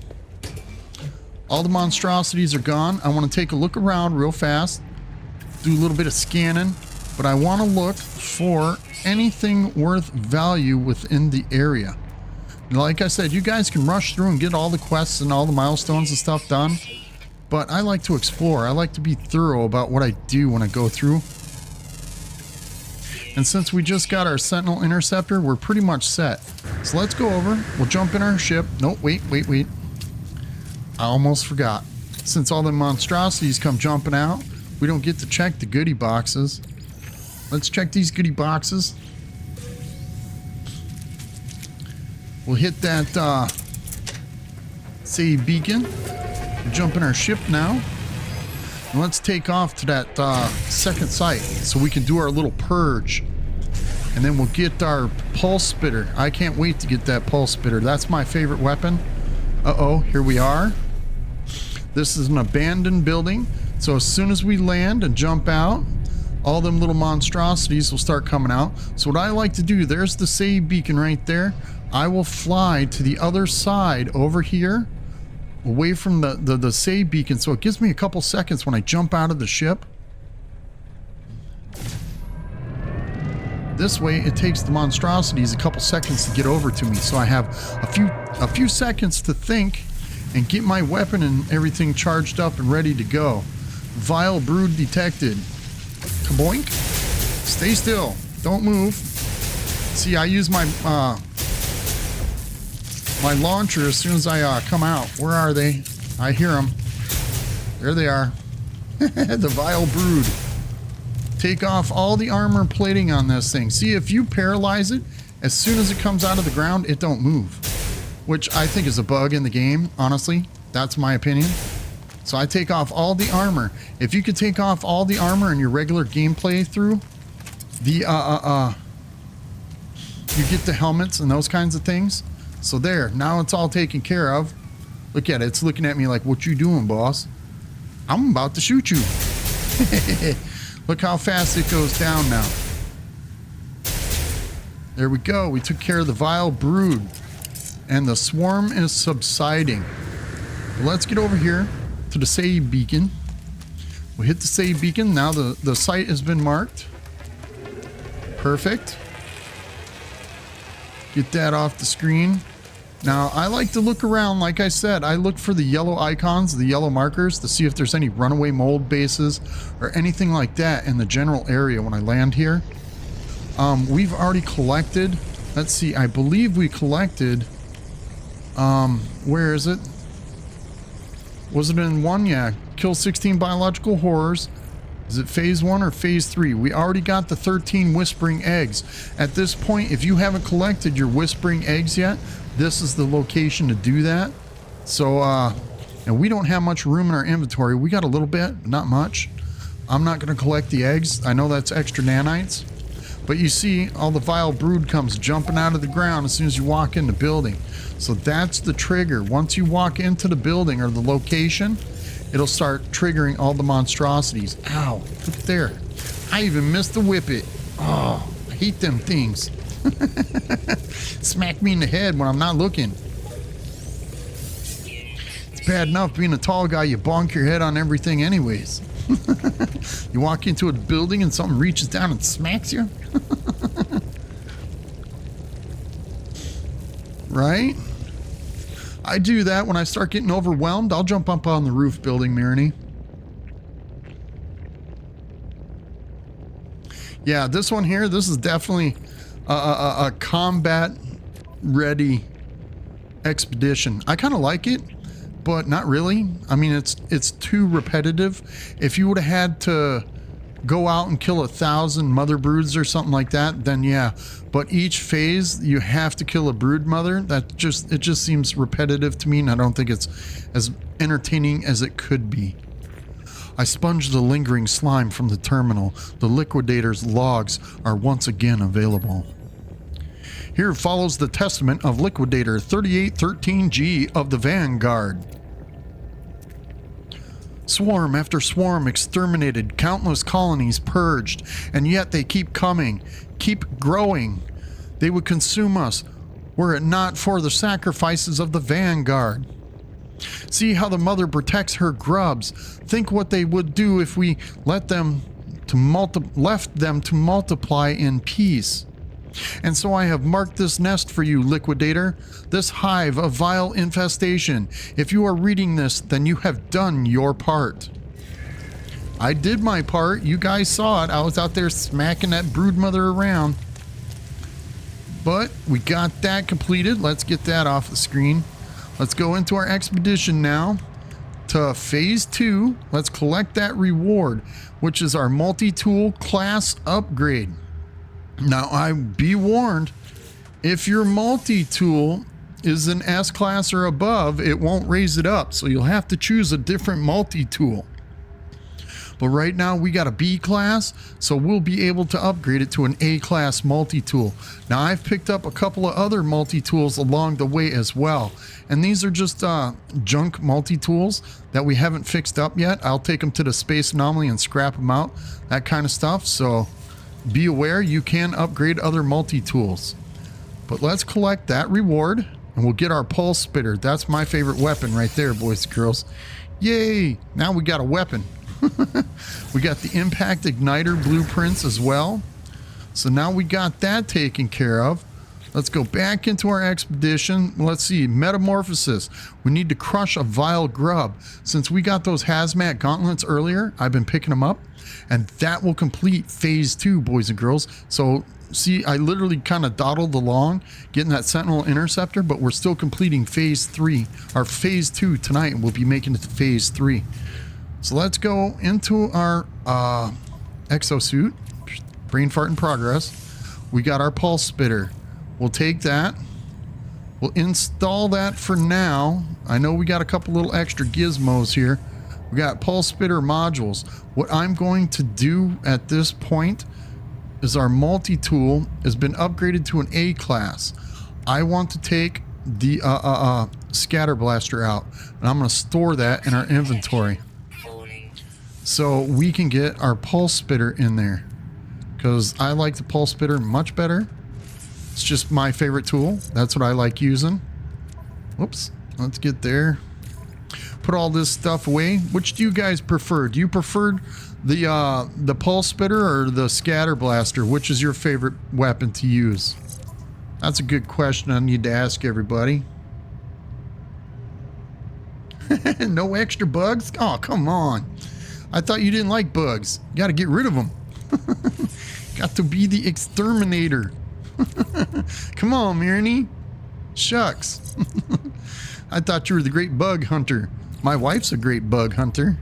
All the monstrosities are gone. I want to take a look around real fast, do a little bit of scanning, but I want to look for anything worth value within the area. Like I said, you guys can rush through and get all the quests and all the milestones and stuff done, but I like to explore. I like to be thorough about what I do when I go through. And since we just got our Sentinel Interceptor, we're pretty much set. So let's go over. We'll jump in our ship. Nope, wait. I almost forgot. Since all the monstrosities come jumping out, we don't get to check the goodie boxes. Let's check these goodie boxes. We'll hit that save beacon. We'll jump in our ship now. And let's take off to that second site so we can do our little purge. And then we'll get our pulse spitter. I can't wait to get that pulse spitter. That's my favorite weapon. Uh-oh, here we are. This is an abandoned building. So as soon as we land and jump out, all them little monstrosities will start coming out. So what I like to do, there's the save beacon right there. I will fly to the other side over here, away from the save beacon. So it gives me a couple seconds when I jump out of the ship. This way, it takes the monstrosities a couple seconds to get over to me. So I have a few seconds to think and get my weapon and everything charged up and ready to go. Vile brood detected. Kaboink. Stay still. Don't move. See, I use my my launcher as soon as I come out. Where are they? I hear them. There they are. The vile brood. Take off all the armor plating on this thing. See, if you paralyze it, as soon as it comes out of the ground, it don't move. Which I think is a bug in the game, honestly. That's my opinion. So I take off all the armor. If you could take off all the armor in your regular gameplay through, you get the helmets and those kinds of things. So there, now it's all taken care of. Look at it. It's looking at me like, what you doing, boss? I'm about to shoot you. Look how fast it goes down now. There we go. We took care of the vile brood. And the swarm is subsiding. Let's get over here to the save beacon. We hit the save beacon. Now the site has been marked. Perfect. Get that off the screen. Now, I like to look around. Like I said, I look for the yellow icons, the yellow markers, to see if there's any runaway mold bases or anything like that in the general area when I land here. We've already collected. Let's see. I believe we collected. Where is it? Was it in 1? Yeah. Kill 16 biological horrors. Is it phase 1 or phase 3? We already got the 13 whispering eggs. At this point, if you haven't collected your whispering eggs yet, this is the location to do that. So, and we don't have much room in our inventory. We got a little bit, not much. I'm not going to collect the eggs. I know that's extra nanites. But you see, all the vile brood comes jumping out of the ground as soon as you walk in the building. So that's the trigger. Once you walk into the building or the location, it'll start triggering all the monstrosities. Ow, look there. I even missed the whippet. Oh, I hate them things. Smack me in the head when I'm not looking. It's bad enough being a tall guy, you bonk your head on everything anyways. You walk into a building and something reaches down and smacks you. Right? I do that when I start getting overwhelmed. I'll jump up on the roof building, Marini. Yeah, this one here, this is definitely a combat ready expedition. I kind of like it, but not really. I mean, it's too repetitive. If you would have had to go out and kill 1,000 mother broods or something like that, then yeah. But each phase you have to kill a brood mother. It just seems repetitive to me, and I don't think it's as entertaining as it could be. I sponged the lingering slime from the terminal. The Liquidators logs are once again available. Here follows the testament of Liquidator 3813G of the Vanguard. Swarm after swarm exterminated, countless colonies purged, and yet they keep coming, keep growing. They would consume us were it not for the sacrifices of the Vanguard. See how the mother protects her grubs. Think what they would do if we left them to multiply in peace. And so I have marked this nest for you, Liquidator, this hive of vile infestation. If you are reading this, then you have done your part. I did my part. You guys saw it. I was out there smacking that broodmother around. But we got that completed. Let's get that off the screen. Let's go into our expedition now to phase 2. Let's collect that reward, which is our multi-tool class upgrade. Now, I be warned, if your multi-tool is an S class or above, it won't raise it up. So you'll have to choose a different multi-tool. But right now we got a B class, so we'll be able to upgrade it to an A class multi-tool. Now, I've picked up a couple of other multi-tools along the way as well. And these are just junk multi-tools that we haven't fixed up yet. I'll take them to the space anomaly and scrap them out, that kind of stuff. So be aware, you can upgrade other multi-tools. But let's collect that reward and we'll get our pulse spitter. That's my favorite weapon right there, boys and girls. Yay! Now we got a weapon. We got the impact igniter blueprints as well. So now we got that taken care of. Let's go back into our expedition. Let's see, metamorphosis. We need to crush a vile grub. Since we got those hazmat gauntlets earlier, I've been picking them up. And that will complete phase 2, boys and girls. So see, I literally kind of dawdled along getting that Sentinel interceptor, but we're still completing phase 3, or phase 2 tonight, and we'll be making it to phase 3. So let's go into our exosuit. Brain fart in progress. We got our pulse spitter. We'll take that. We'll install that for now. I know we got a couple little extra gizmos here. We got pulse spitter modules. What I'm going to do at this point is our multi-tool has been upgraded to an A class. I want to take the scatter blaster out, and I'm going to store that in our inventory so we can get our pulse spitter in there, because I like the pulse spitter much better. It's just my favorite tool. That's what I like using. Whoops, let's get there. Put all this stuff away. Which do you guys prefer? Do you prefer the pulse spitter or the scatter blaster? Which is your favorite weapon to use? That's a good question I need to ask everybody. No extra bugs? Oh, come on. I thought you didn't like bugs. Got to get rid of them. Got to be the exterminator. Come on, Mirny. Shucks. I thought you were the great bug hunter. My wife's a great bug hunter.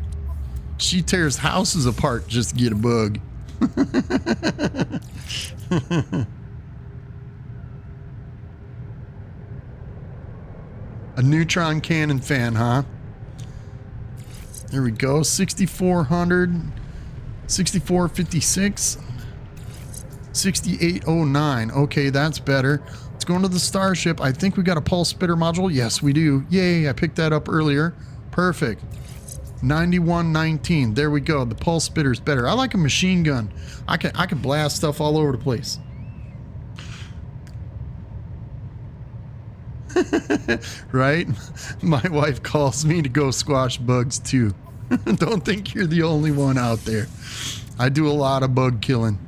She tears houses apart just to get a bug. A neutron cannon fan, huh? There we go. 6,400, 6,456, 6,809. Okay, that's better. Let's go into the starship. I think we got a pulse spitter module. Yes, we do. Yay, I picked that up earlier. Perfect. 9119. There we go. The pulse spitter's better. I like a machine gun. I can blast stuff all over the place. Right? My wife calls me to go squash bugs too. Don't think you're the only one out there. I do a lot of bug killing.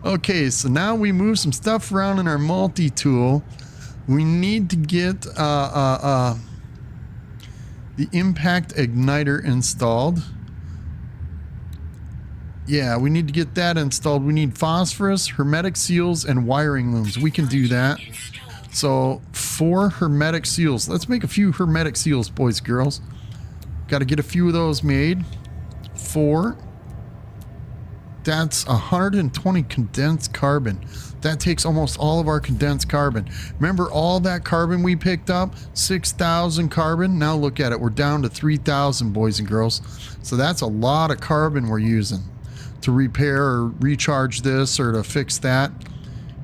Okay, so now we move some stuff around in our multi-tool. We need to get the impact igniter installed. Yeah, we need to get that installed. We need phosphorus, hermetic seals, and wiring looms. We can do that. So 4 hermetic seals. Let's make a few hermetic seals, boys and girls. Got to get a few of those made. 4. That's 120 condensed carbon. That takes almost all of our condensed carbon. Remember all that carbon we picked up? 6,000 carbon. Now look at it. We're down to 3,000, boys and girls. So that's a lot of carbon we're using to repair or recharge this or to fix that.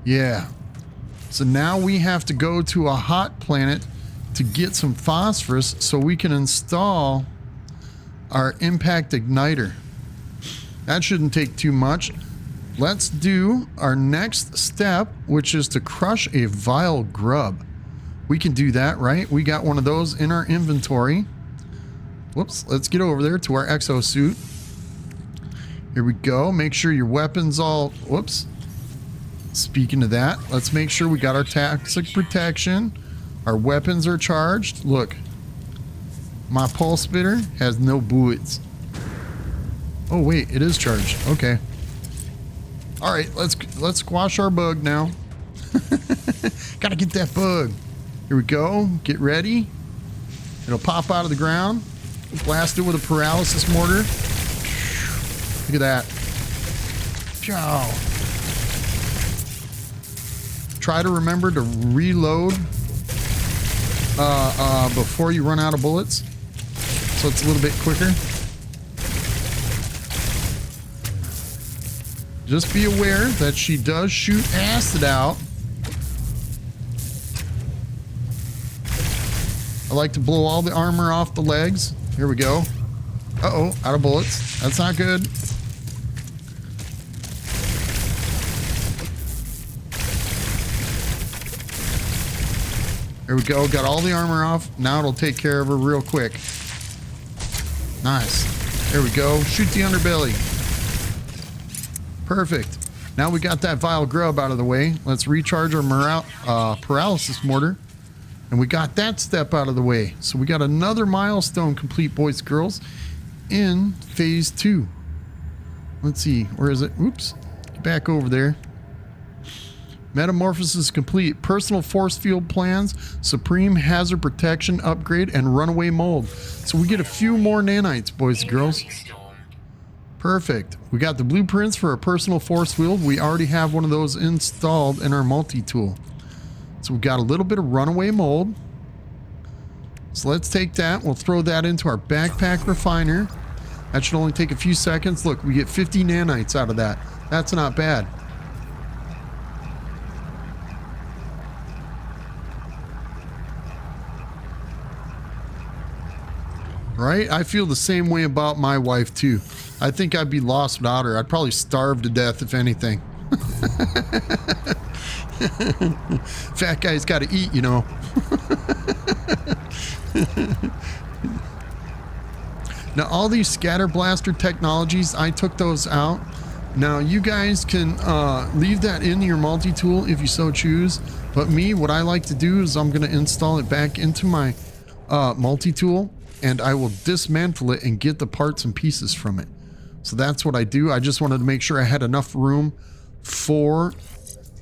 Yeah. So now we have to go to a hot planet to get some phosphorus so we can install our impact igniter. That shouldn't take too much. Let's do our next step, which is to crush a vile grub. We can do that, right? We got one of those in our inventory. Whoops, let's get over there to our exosuit. Here we go. Make sure your weapon's all... Whoops. Speaking of that, let's make sure we got our toxic protection. Our weapons are charged. Look, my pulse spitter has no bullets. Oh wait, it is charged. Okay. All right, let's squash our bug now. Gotta get that bug. Here we go. Get ready. It'll pop out of the ground. Blast it with a paralysis mortar. Look at that. Chow. Try to remember to reload before you run out of bullets, so it's a little bit quicker. Just be aware that she does shoot acid out. I like to blow all the armor off the legs. Here we go. Uh-oh, out of bullets. That's not good. There we go. Got all the armor off. Now it'll take care of her real quick. Nice. There we go. Shoot the underbelly. Perfect. Now we got that vile grub out of the way. Let's recharge our paralysis mortar. And we got that step out of the way. So we got another milestone complete, boys and girls, in phase 2. Let's see. Where is it? Oops. Get back over there. Metamorphosis complete. Personal force field plans, supreme hazard protection upgrade, and runaway mold. So we get a few more nanites, boys and girls. Perfect. We got the blueprints for a personal force field. We already have one of those installed in our multi-tool. So we've got a little bit of runaway mold. So let's take that. We'll throw that into our backpack refiner. That should only take a few seconds. Look, we get 50 nanites out of that. That's not bad. Right? I feel the same way about my wife too. I think I'd be lost without her. I'd probably starve to death if anything. Fat guy's got to eat, you know. Now, all these scatter blaster technologies, I took those out. Now, you guys can leave that in your multi-tool if you so choose. But me, what I like to do is I'm going to install it back into my multi-tool, and I will dismantle it and get the parts and pieces from it. So that's what I do. I just wanted to make sure I had enough room for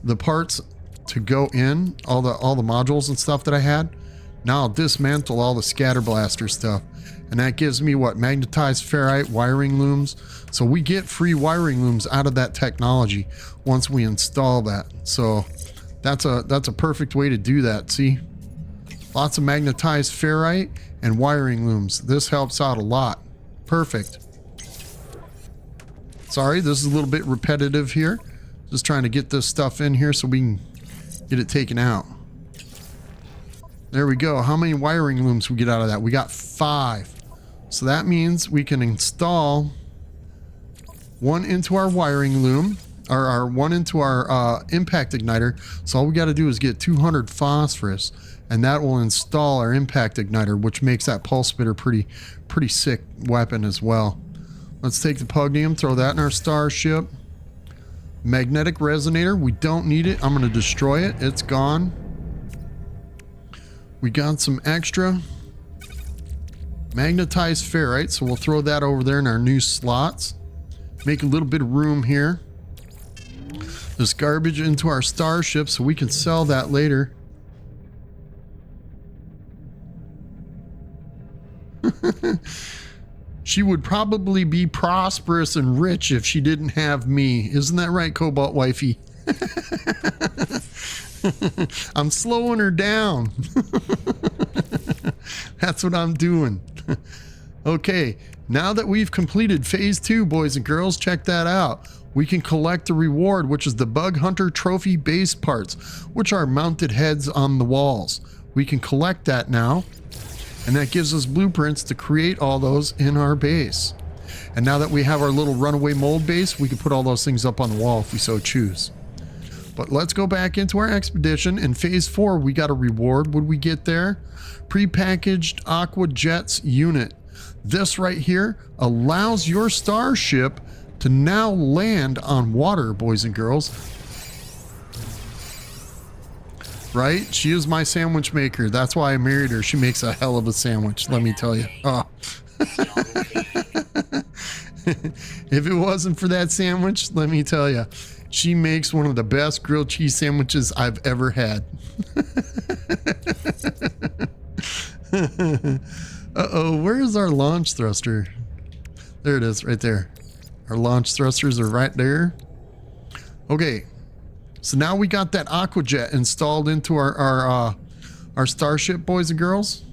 the parts to go in, all the modules and stuff that I had. Now I'll dismantle all the scatter blaster stuff, and that gives me what? Magnetized ferrite wiring looms. So we get free wiring looms out of that technology once we install that. So that's a perfect way to do that. See, lots of magnetized ferrite and wiring looms. This helps out a lot. Perfect. Sorry, this is a little bit repetitive here. Just trying to get this stuff in here so we can get it taken out. There we go. How many wiring looms we get out of that? We got 5. So that means we can install one into our wiring loom, or our one into our impact igniter. So all we got to do is get 200 phosphorus, and that will install our impact igniter, which makes that pulse spitter pretty sick weapon as well. Let's take the pugnium, throw that in our starship. Magnetic resonator, we don't need it. I'm going to destroy it. It's gone. We got some extra magnetized ferrite, so we'll throw that over there in our new slots. Make a little bit of room here. This garbage into our starship so we can sell that later. She would probably be prosperous and rich if she didn't have me. Isn't that right, Cobalt Wifey? I'm slowing her down. That's what I'm doing. Okay, now that we've completed phase 2, boys and girls, check that out. We can collect the reward, which is the Bug Hunter Trophy base parts, which are mounted heads on the walls. We can collect that now, and that gives us blueprints to create all those in our base. And now that we have our little runaway mold base, we can put all those things up on the wall if we so choose. But let's go back into our expedition. In phase 4, we got a reward. What did we get there? Prepackaged Aqua Jets unit. This right here allows your starship to now land on water, boys and girls. Right? She is my sandwich maker. That's why I married her. She makes a hell of a sandwich, let me tell you. Oh. If it wasn't for that sandwich, let me tell you, she makes one of the best grilled cheese sandwiches I've ever had. Uh-oh, where is our launch thruster? There it is, right there. Our launch thrusters are right there. Okay, so now we got that Aquajet installed into our starship, boys and girls.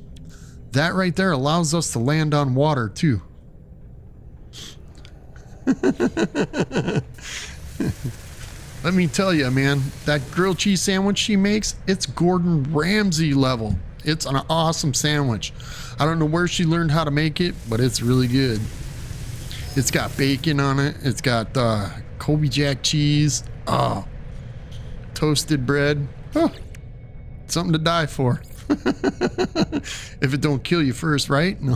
That right there allows us to land on water too. Let me tell you, man, that grilled cheese sandwich she makes, it's Gordon Ramsay level. It's an awesome sandwich. I don't know where she learned how to make it, but it's really good. It's got bacon on it. It's got Colby Jack cheese. Oh, toasted bread. Oh, something to die for. If it don't kill you first, right? No.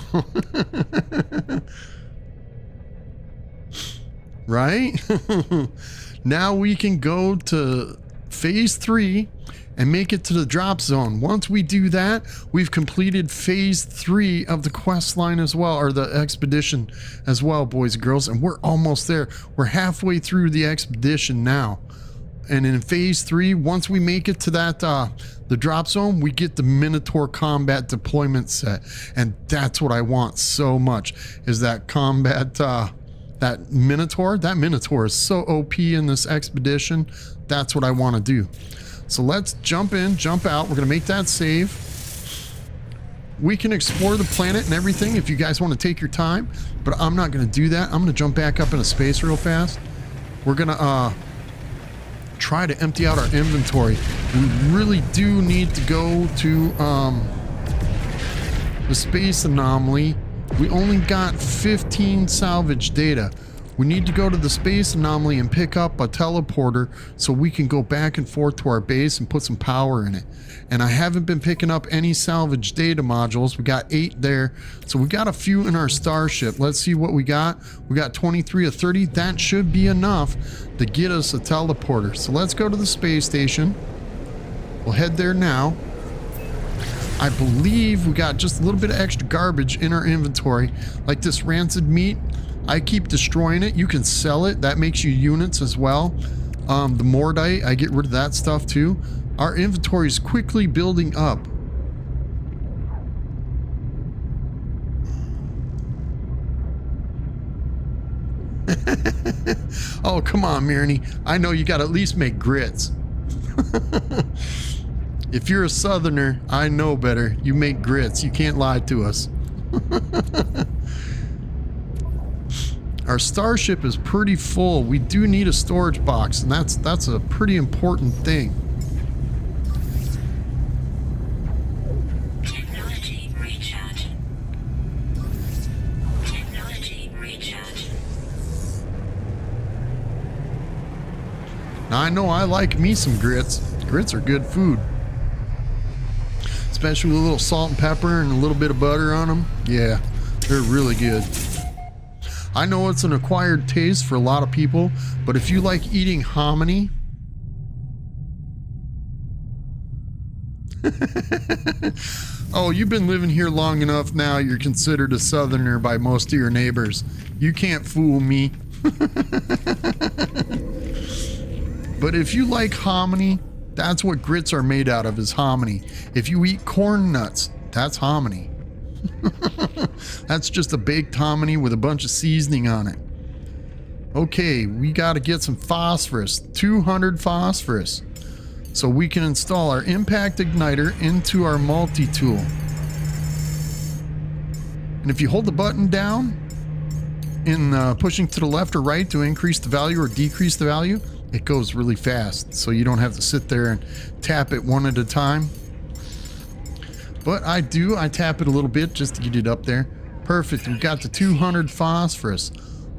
Right? Now we can go to phase 3 and make it to the drop zone. Once we do that, we've completed phase 3 of the quest line as well, or the expedition as well, boys and girls, and we're almost there. We're halfway through the expedition now. And in phase 3, once we make it to that the drop zone, we get the Minotaur combat deployment set, and that's what I want so much, is that combat that Minotaur. That Minotaur is so OP in this expedition. That's what I want to do. So let's jump in, jump out. We're gonna make that save. We can explore the planet and everything if you guys want to take your time, but I'm not gonna do that. I'm gonna jump back up into space real fast. We're gonna try to empty out our inventory. We really do need to go to the space anomaly We only got 15 salvage data. We need to go to the space anomaly and pick up a teleporter so we can go back and forth to our base and put some power in it. And I haven't been picking up any salvage data modules. We got 8 there. So we got a few in our starship. Let's see what we got. We got 23 of 30. That should be enough to get us a teleporter. So let's go to the space station. We'll head there now. I believe we got just a little bit of extra garbage in our inventory, like this rancid meat. I keep destroying it. You can sell it. That makes you units as well. The mordite, I get rid of that stuff too. Our inventory is quickly building up. Oh, come on, Mirny. I know you got to at least make grits. If you're a southerner, I know better. You make grits. You can't lie to us. Our starship is pretty full. We do need a storage box, and that's a pretty important thing. Technology recharge. Technology recharge. Now, I know I like me some grits. Grits are good food. Especially with a little salt and pepper and a little bit of butter on them. Yeah, they're really good. I know it's an acquired taste for a lot of people, but if you like eating hominy... Oh, you've been living here long enough now, you're considered a southerner by most of your neighbors. You can't fool me. But if you like hominy, that's what grits are made out of, is hominy. If you eat corn nuts, that's hominy. That's just a baked hominy with a bunch of seasoning on it. Okay, we got to get some phosphorus, 200 phosphorus, so we can install our impact igniter into our multi-tool. And if you hold the button down in pushing to the left or right to increase the value or decrease the value, it goes really fast, so you don't have to sit there and tap it one at a time. But I tap it a little bit just to get it up there. Perfect, we've got the 200 phosphorus.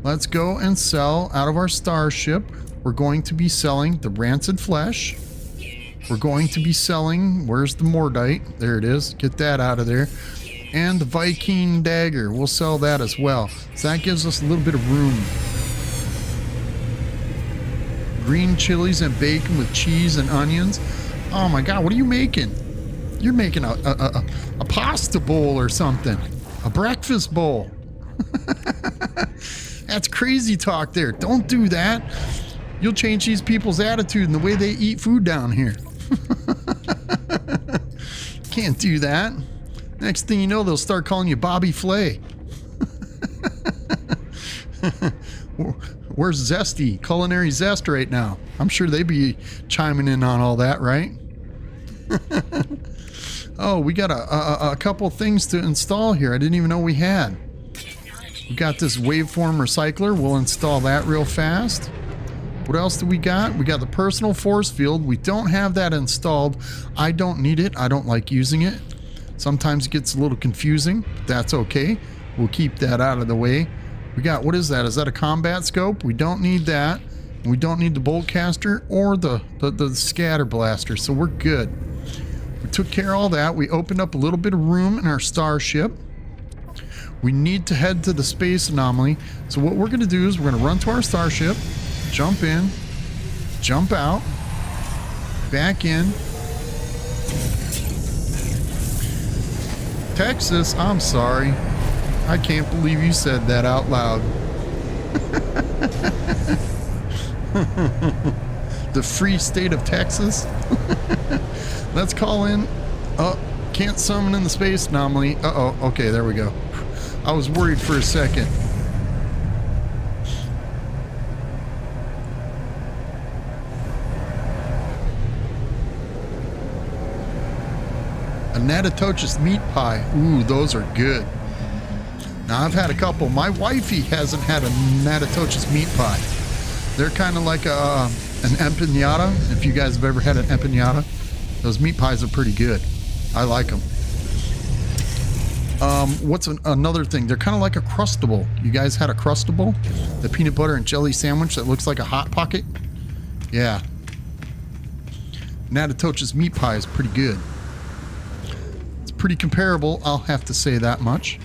Let's go and sell out of our starship. We're going to be selling the rancid flesh. We're going to be selling, where's the mordite? There it is, get that out of there. And the Viking dagger, we'll sell that as well. So that gives us a little bit of room. Green chilies and bacon with cheese and onions. Oh my God, what are you making? You're making a pasta bowl or something. A breakfast bowl. That's crazy talk there. Don't do that. You'll change these people's attitude and the way they eat food down here. Can't do that. Next thing you know, they'll start calling you Bobby Flay. Where's Zesty? Culinary Zest right now. I'm sure they'd be chiming in on all that, right? Oh, we got a couple things to install here. I didn't even know we had. We got this waveform recycler. We'll install that real fast. What else do we got? We got the personal force field. We don't have that installed. I don't need it. I don't like using it. Sometimes it gets a little confusing. That's okay. We'll keep that out of the way. We got, what is that? Is that a combat scope? We don't need that. We don't need the bolt caster or the scatter blaster, so we're good. We took care of all that. We opened up a little bit of room in our starship. We need to head to the space anomaly. So what we're going to do is we're going to run to our starship, jump in, jump out, back in. Texas, I'm sorry. I can't believe you said that out loud. The free state of Texas. Let's call in. Oh, can't summon in the space anomaly. Uh-oh. Okay, there we go. I was worried for a second. A Natatochus meat pie. Ooh, those are good. Now, I've had a couple. My wifey hasn't had a Natatochus meat pie. They're kind of like an empanada. If you guys have ever had an empanada, those meat pies are pretty good. I like them. What's another thing? They're kind of like a Crustable. You guys had a Crustable? The peanut butter and jelly sandwich that looks like a Hot Pocket? Yeah. Natatoch's meat pie is pretty good. It's pretty comparable, I'll have to say that much.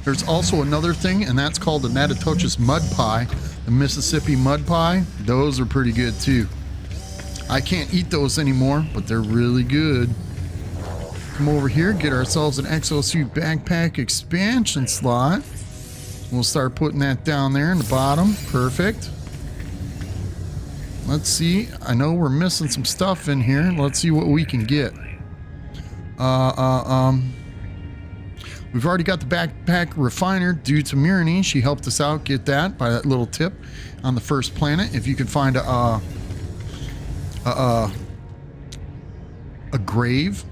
There's also another thing, and that's called the Natatoch's mud pie. The Mississippi mud pie. Those are pretty good too. I can't eat those anymore, but they're really good. Come over here, get ourselves an exosuit backpack expansion slot. We'll start putting that down there in the bottom. Perfect. Let's see. I know we're missing some stuff in here. Let's see what we can get. We've already got the backpack refiner due to Mirani. She helped us out get that by that little tip on the first planet. If you can find a grave.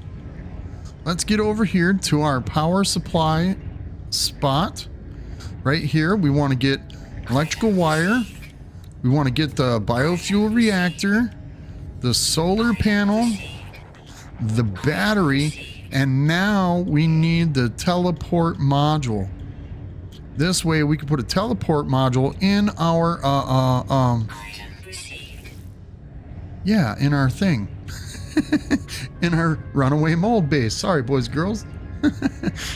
Let's get over here to our power supply spot. Right here, we want to get electrical wire. We want to get the biofuel reactor, the solar panel, the battery, and now we need the teleport module. This way we can put a teleport module in our yeah, in our thing. In our runaway mold base. Sorry, boys and girls.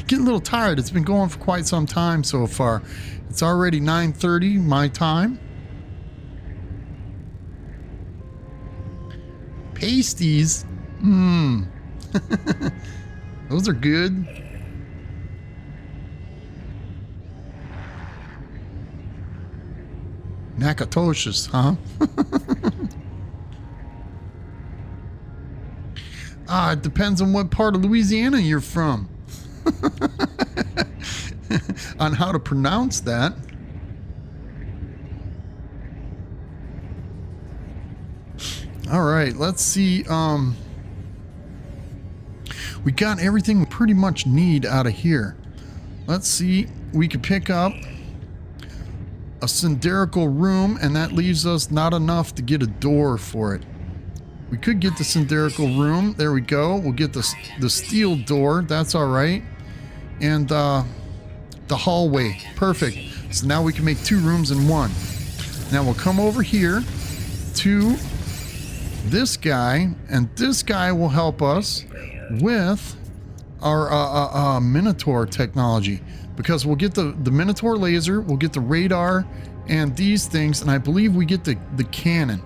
Getting a little tired. It's been going for quite some time so far. It's already 9:30 my time. Pasties. Those are good. Natatoch's, huh? It depends on what part of Louisiana you're from. On how to pronounce that. All right, let's see. We got everything we pretty much need out of here. Let's see. We could pick up a cylindrical room, and that leaves us not enough to get a door for it. We could get the cylindrical room. There we go. We'll get the steel door. That's all right. And the hallway. Perfect. So now we can make 2 rooms in one. Now we'll come over here to this guy, and this guy will help us with our Minotaur technology, because we'll get the Minotaur laser, we'll get the radar and these things, and I believe we get the cannon.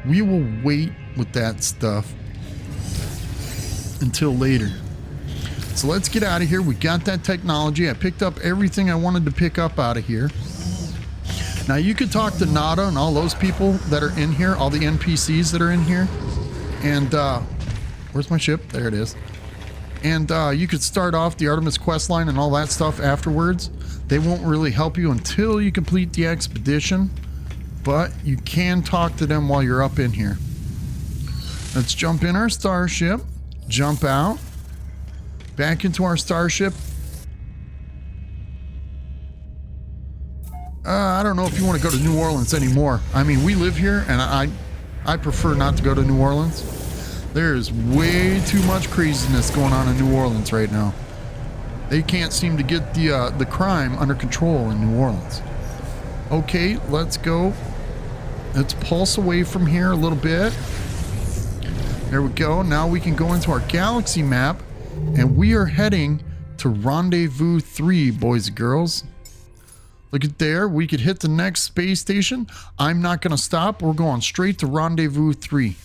We will wait with that stuff until later. So let's get out of here. We got that technology. I picked up everything I wanted to pick up out of here. Now you could talk to Nada and all those people that are in here, all the NPCs that are in here, and where's my ship? There it is. And you could start off the Artemis questline and all that stuff afterwards. They won't really help you until you complete the expedition, but you can talk to them while you're up in here. Let's jump in our starship, jump out, back into our starship. I don't know if you want to go to New Orleans anymore. I mean, we live here, and I prefer not to go to New Orleans. There's way too much craziness going on in New Orleans right now. They can't seem to get the crime under control in New Orleans. Okay, let's go. Let's pulse away from here a little bit. There we go. Now we can go into our galaxy map, and we are heading to Rendezvous 3, boys and girls. Look at there. We could hit the next space station. I'm not going to stop. We're going straight to Rendezvous 3.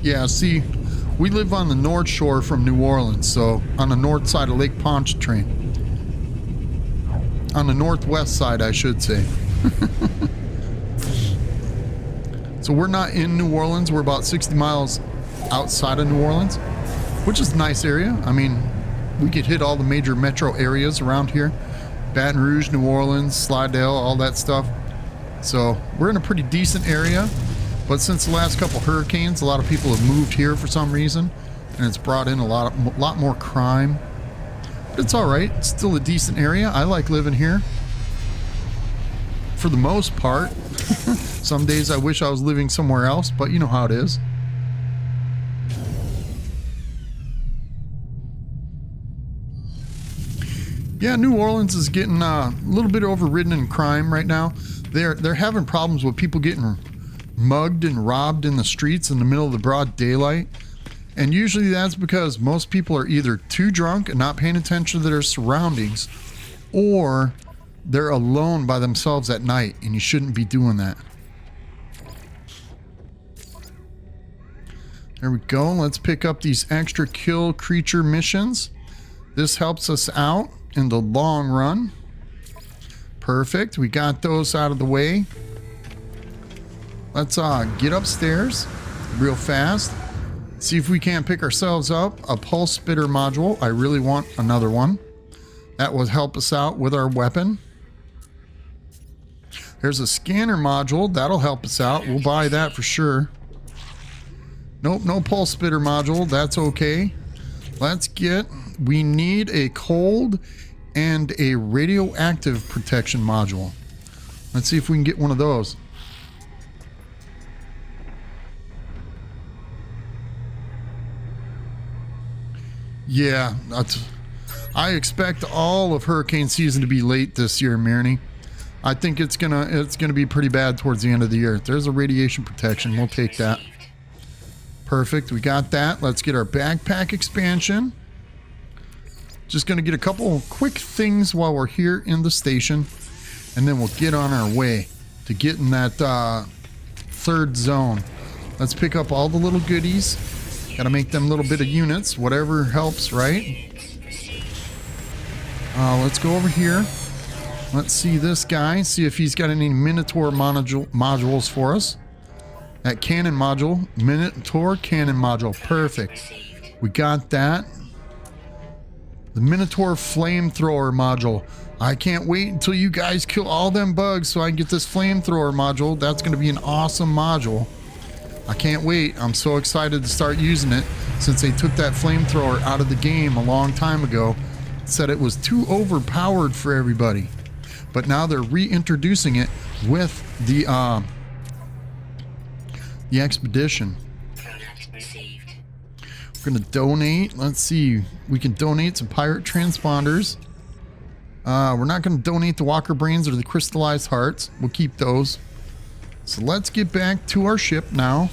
Yeah, see, we live on the North Shore from New Orleans, so on the north side of Lake Pontchartrain. On the northwest side, I should say. So we're not in New Orleans. We're about 60 miles outside of New Orleans, which is a nice area. I mean, we could hit all the major metro areas around here. Baton Rouge, New Orleans, Slidell, all that stuff. So we're in a pretty decent area. But since the last couple hurricanes, a lot of people have moved here for some reason, and it's brought in a lot more crime. But it's all right. It's still a decent area. I like living here for the most part. Some days I wish I was living somewhere else, but you know how it is. Yeah, New Orleans is getting a little bit overridden in crime right now. They're having problems with people getting mugged and robbed in the streets in the middle of the broad daylight. And usually that's because most people are either too drunk and not paying attention to their surroundings, or they're alone by themselves at night, and you shouldn't be doing that. There we go. Let's pick up these extra kill creature missions. This helps us out in the long run. Perfect. We got those out of the way. Let's get upstairs real fast. See if we can't pick ourselves up a pulse spitter module. I really want another one. That would help us out with our weapon. There's a scanner module. That'll help us out. We'll buy that for sure. Nope, no pulse spitter module. That's okay. We need a cold and a radioactive protection module. Let's see if we can get one of those. Yeah, I expect all of hurricane season to be late this year, Marnie. I think it's gonna be pretty bad towards the end of the year. There's a radiation protection. We'll take that. Perfect. We got that. Let's get our backpack expansion. Just gonna get a couple quick things while we're here in the station, and then we'll get on our way to getting that third zone. Let's pick up all the little goodies. Gotta make them little bit of units. Whatever helps, right? Let's go over here. Let's see this guy. See if he's got any Minotaur modules for us. That cannon module. Minotaur cannon module. Perfect. We got that. The Minotaur flamethrower module. I can't wait until you guys kill all them bugs so I can get this flamethrower module. That's going to be an awesome module. I can't wait. I'm so excited to start using it since they took that flamethrower out of the game a long time ago. Said it was too overpowered for everybody. But now they're reintroducing it with the expedition. We're going to donate. Let's see. We can donate some pirate transponders. We're not going to donate the walker brains or the crystallized hearts. We'll keep those. So let's get back to our ship now.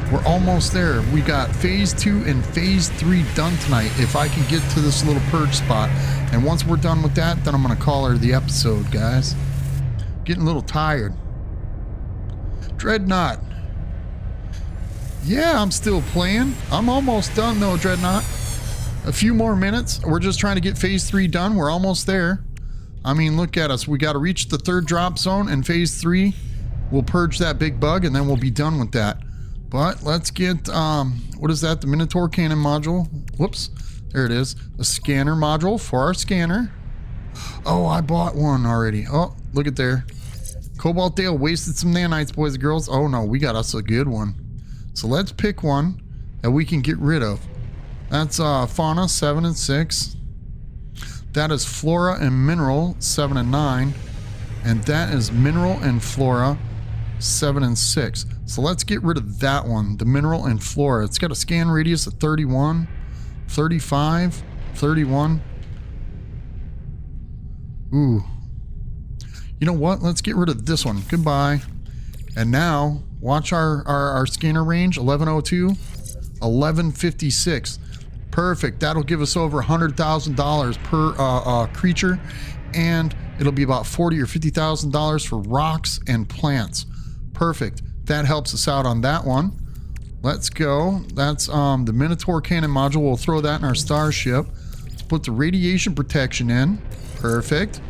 We're almost there. We got phase 2 and phase 3 done tonight. If I can get to this little purge spot. And once we're done with that, then I'm going to call her the episode, guys. Getting a little tired. Dreadnought. Yeah, I'm still playing. I'm almost done though, Dreadnought. A few more minutes. We're just trying to get phase 3 done. We're almost there. I mean, look at us. We got to reach the third drop zone, and phase 3 we'll purge that big bug, and then we'll be done with that. But let's get, what is that? The Minotaur cannon module. Whoops. There it is. A scanner module for our scanner. Oh, I bought one already. Oh, look at there. Cobalt Dale wasted some nanites, boys and girls. Oh, no, we got us a good one. So let's pick one that we can get rid of. That's Fauna 7 and 6. That is Flora and Mineral 7 and 9. And that is Mineral and Flora 7 and 6. So let's get rid of that one, the Mineral and Flora. It's got a scan radius of 31, 35, 31. Ooh. You know what? Let's get rid of this one. Goodbye. And now, watch our scanner range, 1102, 1156. Perfect. That'll give us over $100,000 per creature, and it'll be about $40,000 or $50,000 for rocks and plants. Perfect. That helps us out on that one. Let's go. That's the Minotaur cannon module. We'll throw that in our starship. Let's put the radiation protection in. Perfect.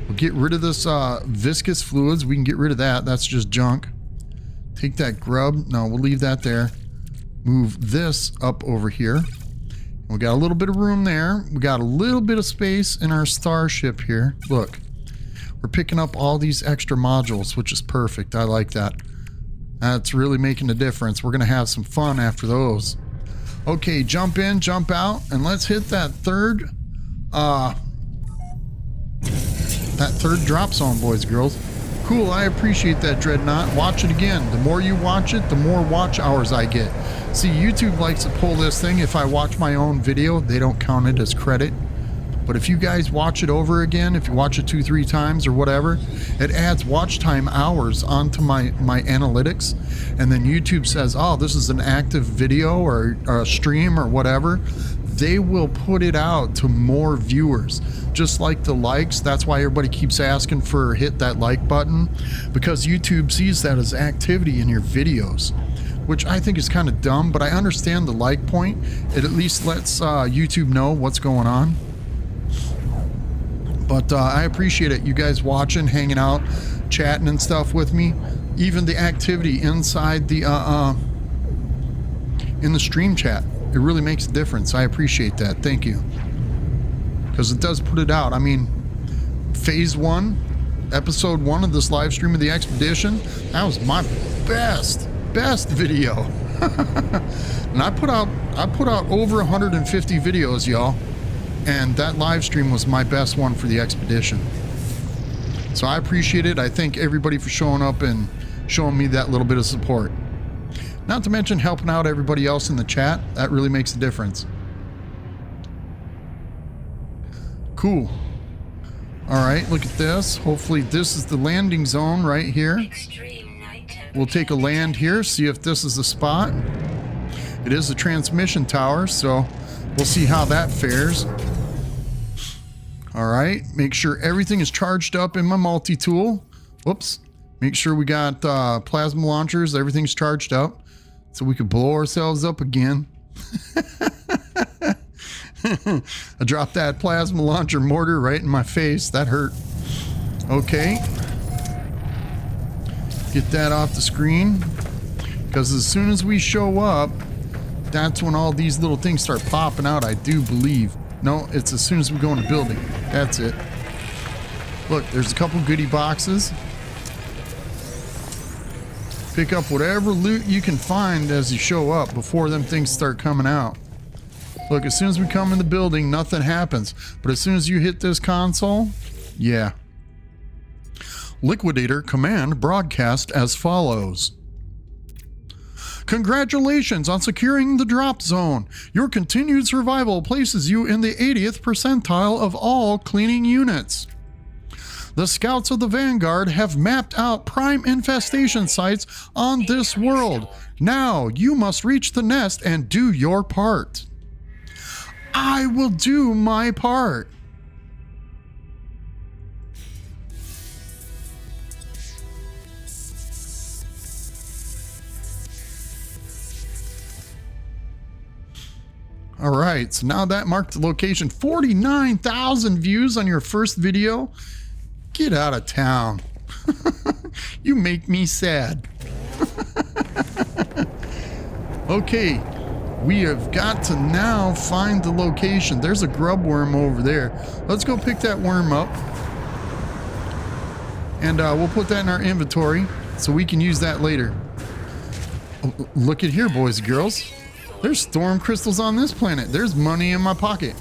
We'll get rid of this viscous fluids. We can get rid of that. That's just junk. Take that grub. No, we'll leave that there. Move this up over here. We got a little bit of room there. We got a little bit of space in our starship here. Look, we're picking up all these extra modules, which is perfect. I like that. That's really making a difference. We're going to have some fun after those. Okay, jump in, jump out, and let's hit that third drop zone, boys and girls. Cool, I appreciate that, Dreadnought. Watch it again. The more you watch it, the more watch hours I get. See, YouTube likes to pull this thing. If I watch my own video, they don't count it as credit. But if you guys watch it over again, if you watch it 2-3 times or whatever, it adds watch time hours onto my analytics. And then YouTube says, oh, this is an active video or a stream or whatever. They will put it out to more viewers. Just like the likes, that's why everybody keeps asking for hit that like button, because YouTube sees that as activity in your videos, which I think is kind of dumb, but I understand the like point. It at least lets YouTube know what's going on. But I appreciate it. You guys watching, hanging out, chatting and stuff with me. Even the activity inside the in the stream chat, it really makes a difference. I appreciate that. Thank you. Because it does put it out. I mean, phase 1, episode 1 of this live stream of the expedition, that was my best video. And I put out over 150 videos, y'all. And that live stream was my best one for the expedition. So I appreciate it. I thank everybody for showing up and showing me that little bit of support. Not to mention helping out everybody else in the chat. That really makes a difference. Cool. All right, look at this. Hopefully this is the landing zone right here. Extreme night temperature. We'll take a land here, see if this is the spot. It is a transmission tower, so we'll see how that fares. All right, make sure everything is charged up in my multi-tool. Whoops. Make sure we got plasma launchers, everything's charged up, so we could blow ourselves up again. I dropped that plasma launcher mortar right in my face. That hurt. Okay. Get that off the screen. Because as soon as we show up, that's when all these little things start popping out, I do believe. No, it's as soon as we go in the building. That's it. Look, there's a couple goodie boxes. Pick up whatever loot you can find as you show up before them things start coming out. Look, as soon as we come in the building, nothing happens. But as soon as you hit this console, yeah. Liquidator command broadcast as follows. Congratulations on securing the drop zone. Your continued survival places you in the 80th percentile of all cleaning units. The scouts of the Vanguard have mapped out prime infestation sites on this world. Now you must reach the nest and do your part. I will do my part. All right, so now that marked the location. 49,000 views on your first video. Get out of town. You make me sad. Okay, we have got to now find the location. There's a grub worm over there. Let's go pick that worm up. And we'll put that in our inventory so we can use that later. Oh, look at here, boys and girls. There's storm crystals on this planet. There's money in my pocket.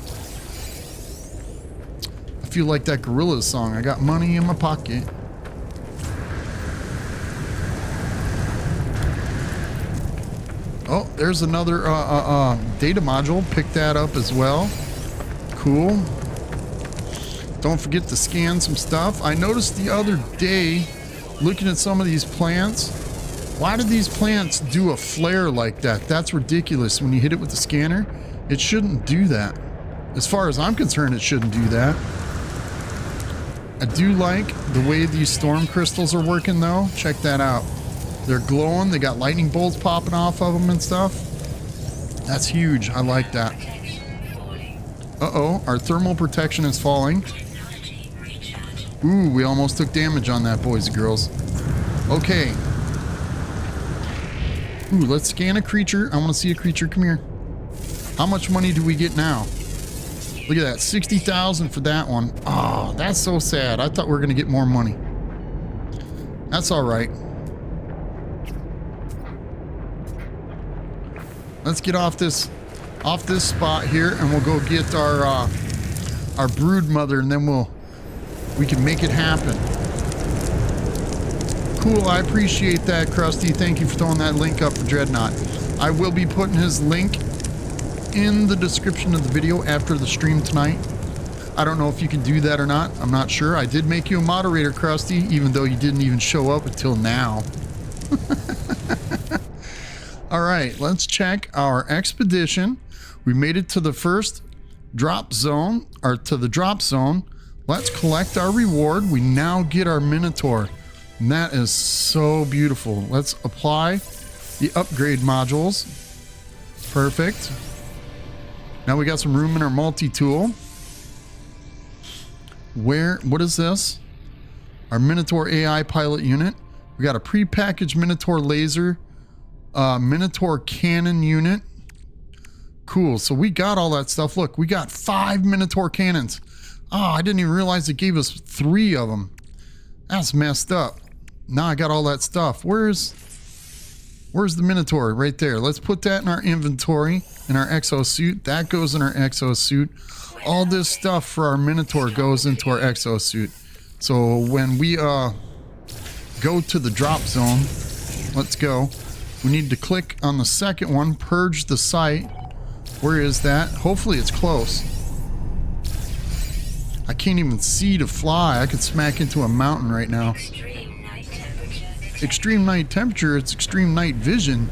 I feel like that Gorillaz song. I got money in my pocket. Oh, there's another data module. Pick that up as well. Cool. Don't forget to scan some stuff. I noticed the other day, looking at some of these plants, why did these plants do a flare like that? That's ridiculous. When you hit it with the scanner, it shouldn't do that. As far as I'm concerned, it shouldn't do that. I do like the way these storm crystals are working though. Check that out. They're glowing. They got lightning bolts popping off of them and stuff. That's huge. I like that. Uh-oh, our thermal protection is falling. Ooh, we almost took damage on that, boys and girls. Okay. Ooh, let's scan a creature. I want to see a creature. Come here. How much money do we get now? Look at that, 60,000 for that one. Oh, that's so sad. I thought we were gonna get more money. That's all right. Let's get off this spot here, and we'll go get our brood mother, and then we can make it happen. Cool, I appreciate that, Krusty. Thank you for throwing that link up for Dreadnought. I will be putting his link in the description of the video after the stream tonight. I don't know if you can do that or not. I'm not sure. I did make you a moderator, Krusty, even though you didn't even show up until now. All right, let's check our expedition. We made it to the first drop zone, or to the drop zone. Let's collect our reward. We now get our Minotaur, and that is so beautiful. Let's apply the upgrade modules. Perfect. Now we got some room in our multi-tool. What is this? Our Minotaur AI pilot unit. We got a pre-packaged Minotaur laser, Minotaur cannon unit. Cool, so we got all that stuff. Look, we got 5 Minotaur cannons. Oh, I didn't even realize it gave us 3 of them. That's messed up. Now I got all that stuff. Where's the Minotaur? Right there. Let's put that in our inventory, in our exosuit. That goes in our exosuit. All this stuff for our Minotaur goes into our exosuit. So when we go to the drop zone, let's go. We need to click on the second one, purge the site. Where is that? Hopefully it's close. I can't even see to fly. I could smack into a mountain right now. Extreme night temperature. Extreme night temperature, it's extreme night vision.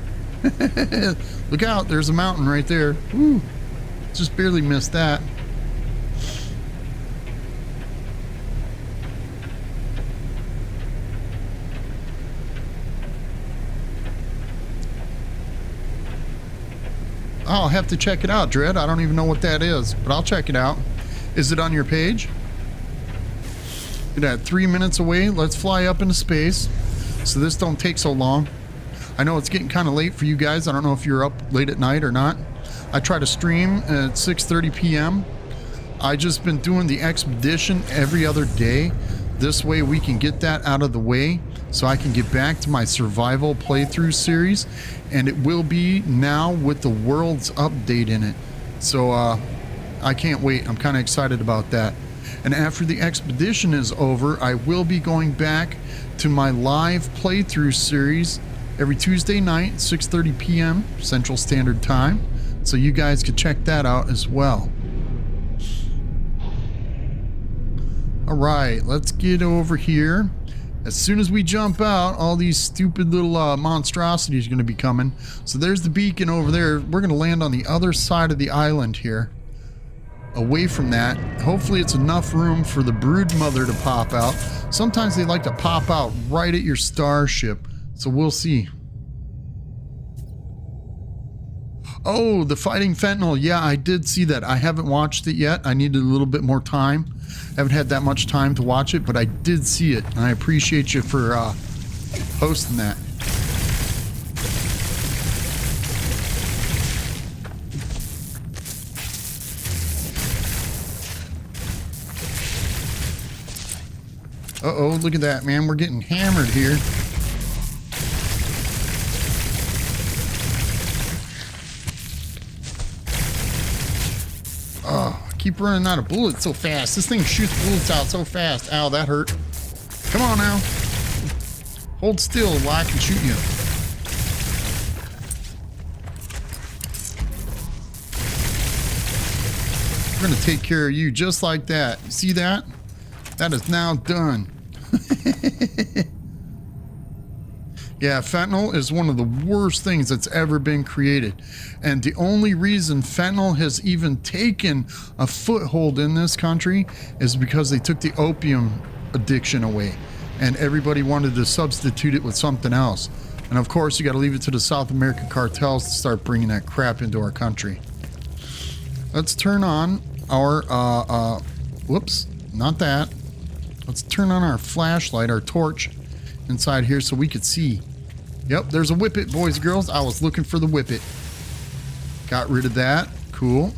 Look out, there's a mountain right there. Woo. Just barely missed that. I'll have to check it out, Dread. I don't even know what that is, but I'll check it out. Is it on your page? Look at that, 3 minutes away. Let's fly up into space so this don't take so long. I know it's getting kind of late for you guys. I don't know if you're up late at night or not. I try to stream at 6:30 p.m. I just been doing the expedition every other day. This way we can get that out of the way so I can get back to my survival playthrough series, and it will be now with the world's update in it. So I can't wait. I'm kind of excited about that. And after the expedition is over, I will be going back to my live playthrough series every Tuesday night, 6:30 p.m. Central Standard Time. So you guys can check that out as well. All right, let's get over here. As soon as we jump out, all these stupid little monstrosities are going to be coming. So there's the beacon over there. We're going to land on the other side of the island here. Away from that. Hopefully it's enough room for the brood mother to pop out. Sometimes they like to pop out right at your starship. So we'll see. Oh, the Fighting Fentanyl. Yeah, I did see that. I haven't watched it yet. I needed a little bit more time. Haven't had that much time to watch it, but I did see it. And I appreciate you for posting that. Uh-oh, look at that, man. We're getting hammered here. Oh, I keep running out of bullets so fast. This thing shoots bullets out so fast. Ow, that hurt. Come on now. Hold still while I can shoot you. We're going to take care of you just like that. You see that? That is now done. Yeah, fentanyl is one of the worst things that's ever been created. And the only reason fentanyl has even taken a foothold in this country is because they took the opium addiction away. And everybody wanted to substitute it with something else. And of course, you got to leave it to the South American cartels to start bringing that crap into our country. Let's turn on our, whoops, not that. Let's turn on our flashlight, our torch inside here so we could see. Yep, there's a whippet, boys and girls. I was looking for the whippet. Got rid of that. Cool.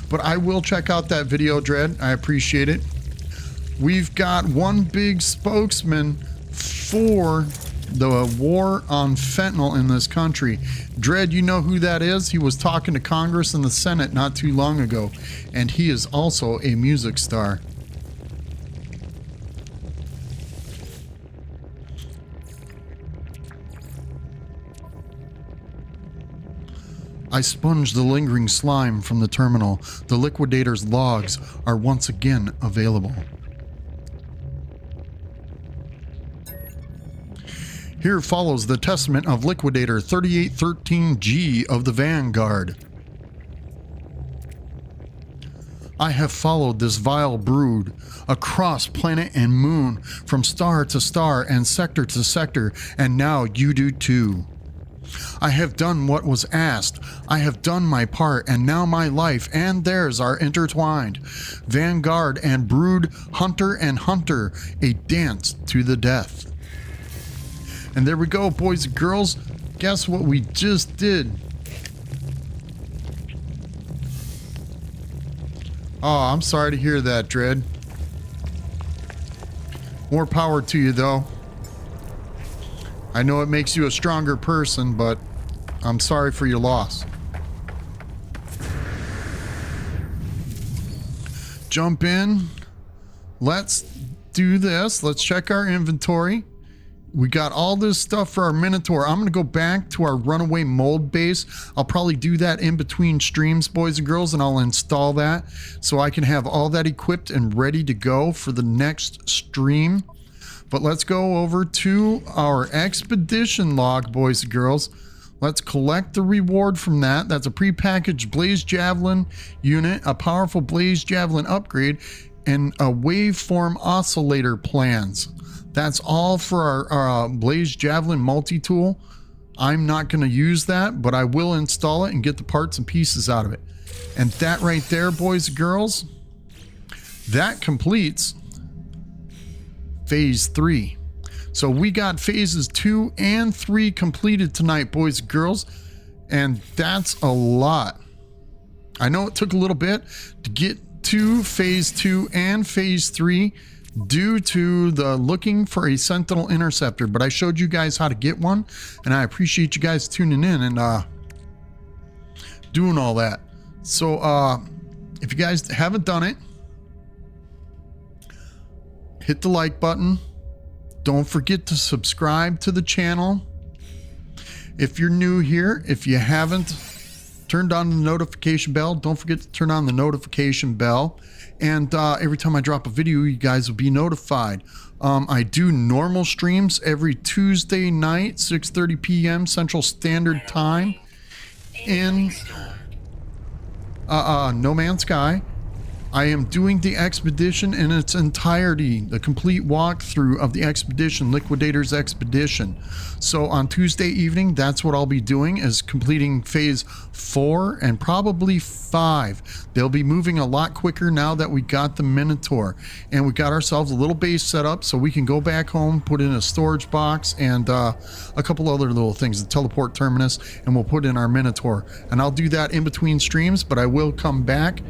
but I will check out that video, Dread. I appreciate it. We've got one big spokesman for the war on fentanyl in this country. Dread, you know who that is? He was talking to Congress and the Senate not too long ago, and he is also a music star. I sponged the lingering slime from the terminal. The Liquidators' logs are once again available. Here follows the testament of Liquidator 3813G of the Vanguard. I have followed this vile brood across planet and moon, from star to star and sector to sector, and now you do too. I have done what was asked. I have done my part, and now my life and theirs are intertwined. Vanguard and brood, hunter and hunter, a dance to the death. And there we go, boys and girls. Guess what we just did? Oh, I'm sorry to hear that, Dread. More power to you, though. I know it makes you a stronger person, but I'm sorry for your loss. Jump in. Let's do this. Let's check our inventory. We got all this stuff for our Minotaur. I'm going to go back to our runaway mold base. I'll probably do that in between streams, boys and girls, and I'll install that so I can have all that equipped and ready to go for the next stream. But let's go over to our expedition log, boys and girls. Let's collect the reward from that. That's a prepackaged Blaze Javelin unit, a powerful Blaze Javelin upgrade, and a waveform oscillator plans. That's all for our Blaze Javelin multi-tool. I'm not going to use that, but I will install it and get the parts and pieces out of it. And that right there, boys and girls, that completes Phase 3. So we got phases 2 and 3 completed tonight, boys and girls, and that's a lot. I know it took a little bit to get to phase 2 and phase 3 due to the looking for a Sentinel Interceptor, but I showed you guys how to get one, and I appreciate you guys tuning in and doing all that. So if you guys haven't done it, hit the like button. Don't forget to subscribe to the channel. If you're new here, if you haven't turned on the notification bell, don't forget to turn on the notification bell. And every time I drop a video, you guys will be notified. I do normal streams every Tuesday night, 6:30 p.m. Central Standard Time in No Man's Sky. I am doing the expedition in its entirety, the complete walkthrough of the expedition, Liquidators Expedition. So on Tuesday evening, that's what I'll be doing, is completing phase 4 and probably 5. They'll be moving a lot quicker now that we got the Minotaur. And we got ourselves a little base set up so we can go back home, put in a storage box, and a couple other little things, the teleport terminus, and we'll put in our Minotaur. And I'll do that in between streams, but I will come back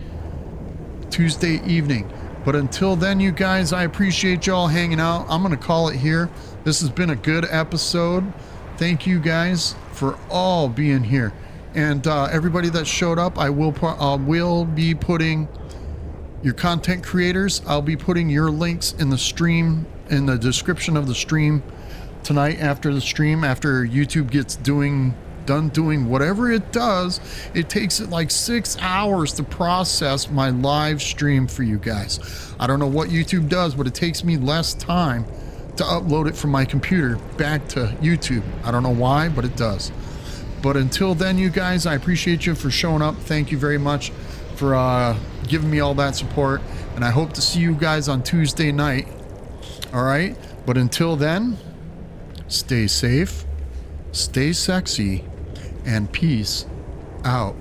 Tuesday evening. But until then, you guys, I appreciate y'all hanging out. I'm gonna call it here. This has been a good episode. Thank you guys for all being here, and everybody that showed up. I will be putting your content creators. I'll be putting your links in the stream, in the description of the stream tonight after the stream, after YouTube gets done doing whatever it does. It takes it like 6 hours to process my live stream for you guys. I don't know what YouTube does, but it takes me less time to upload it from my computer back to YouTube. I don't know why, but it does. But until then, you guys, I appreciate you for showing up. Thank you very much for giving me all that support, and I hope to see you guys on Tuesday night. All right, but until then, stay safe, stay sexy, and peace out.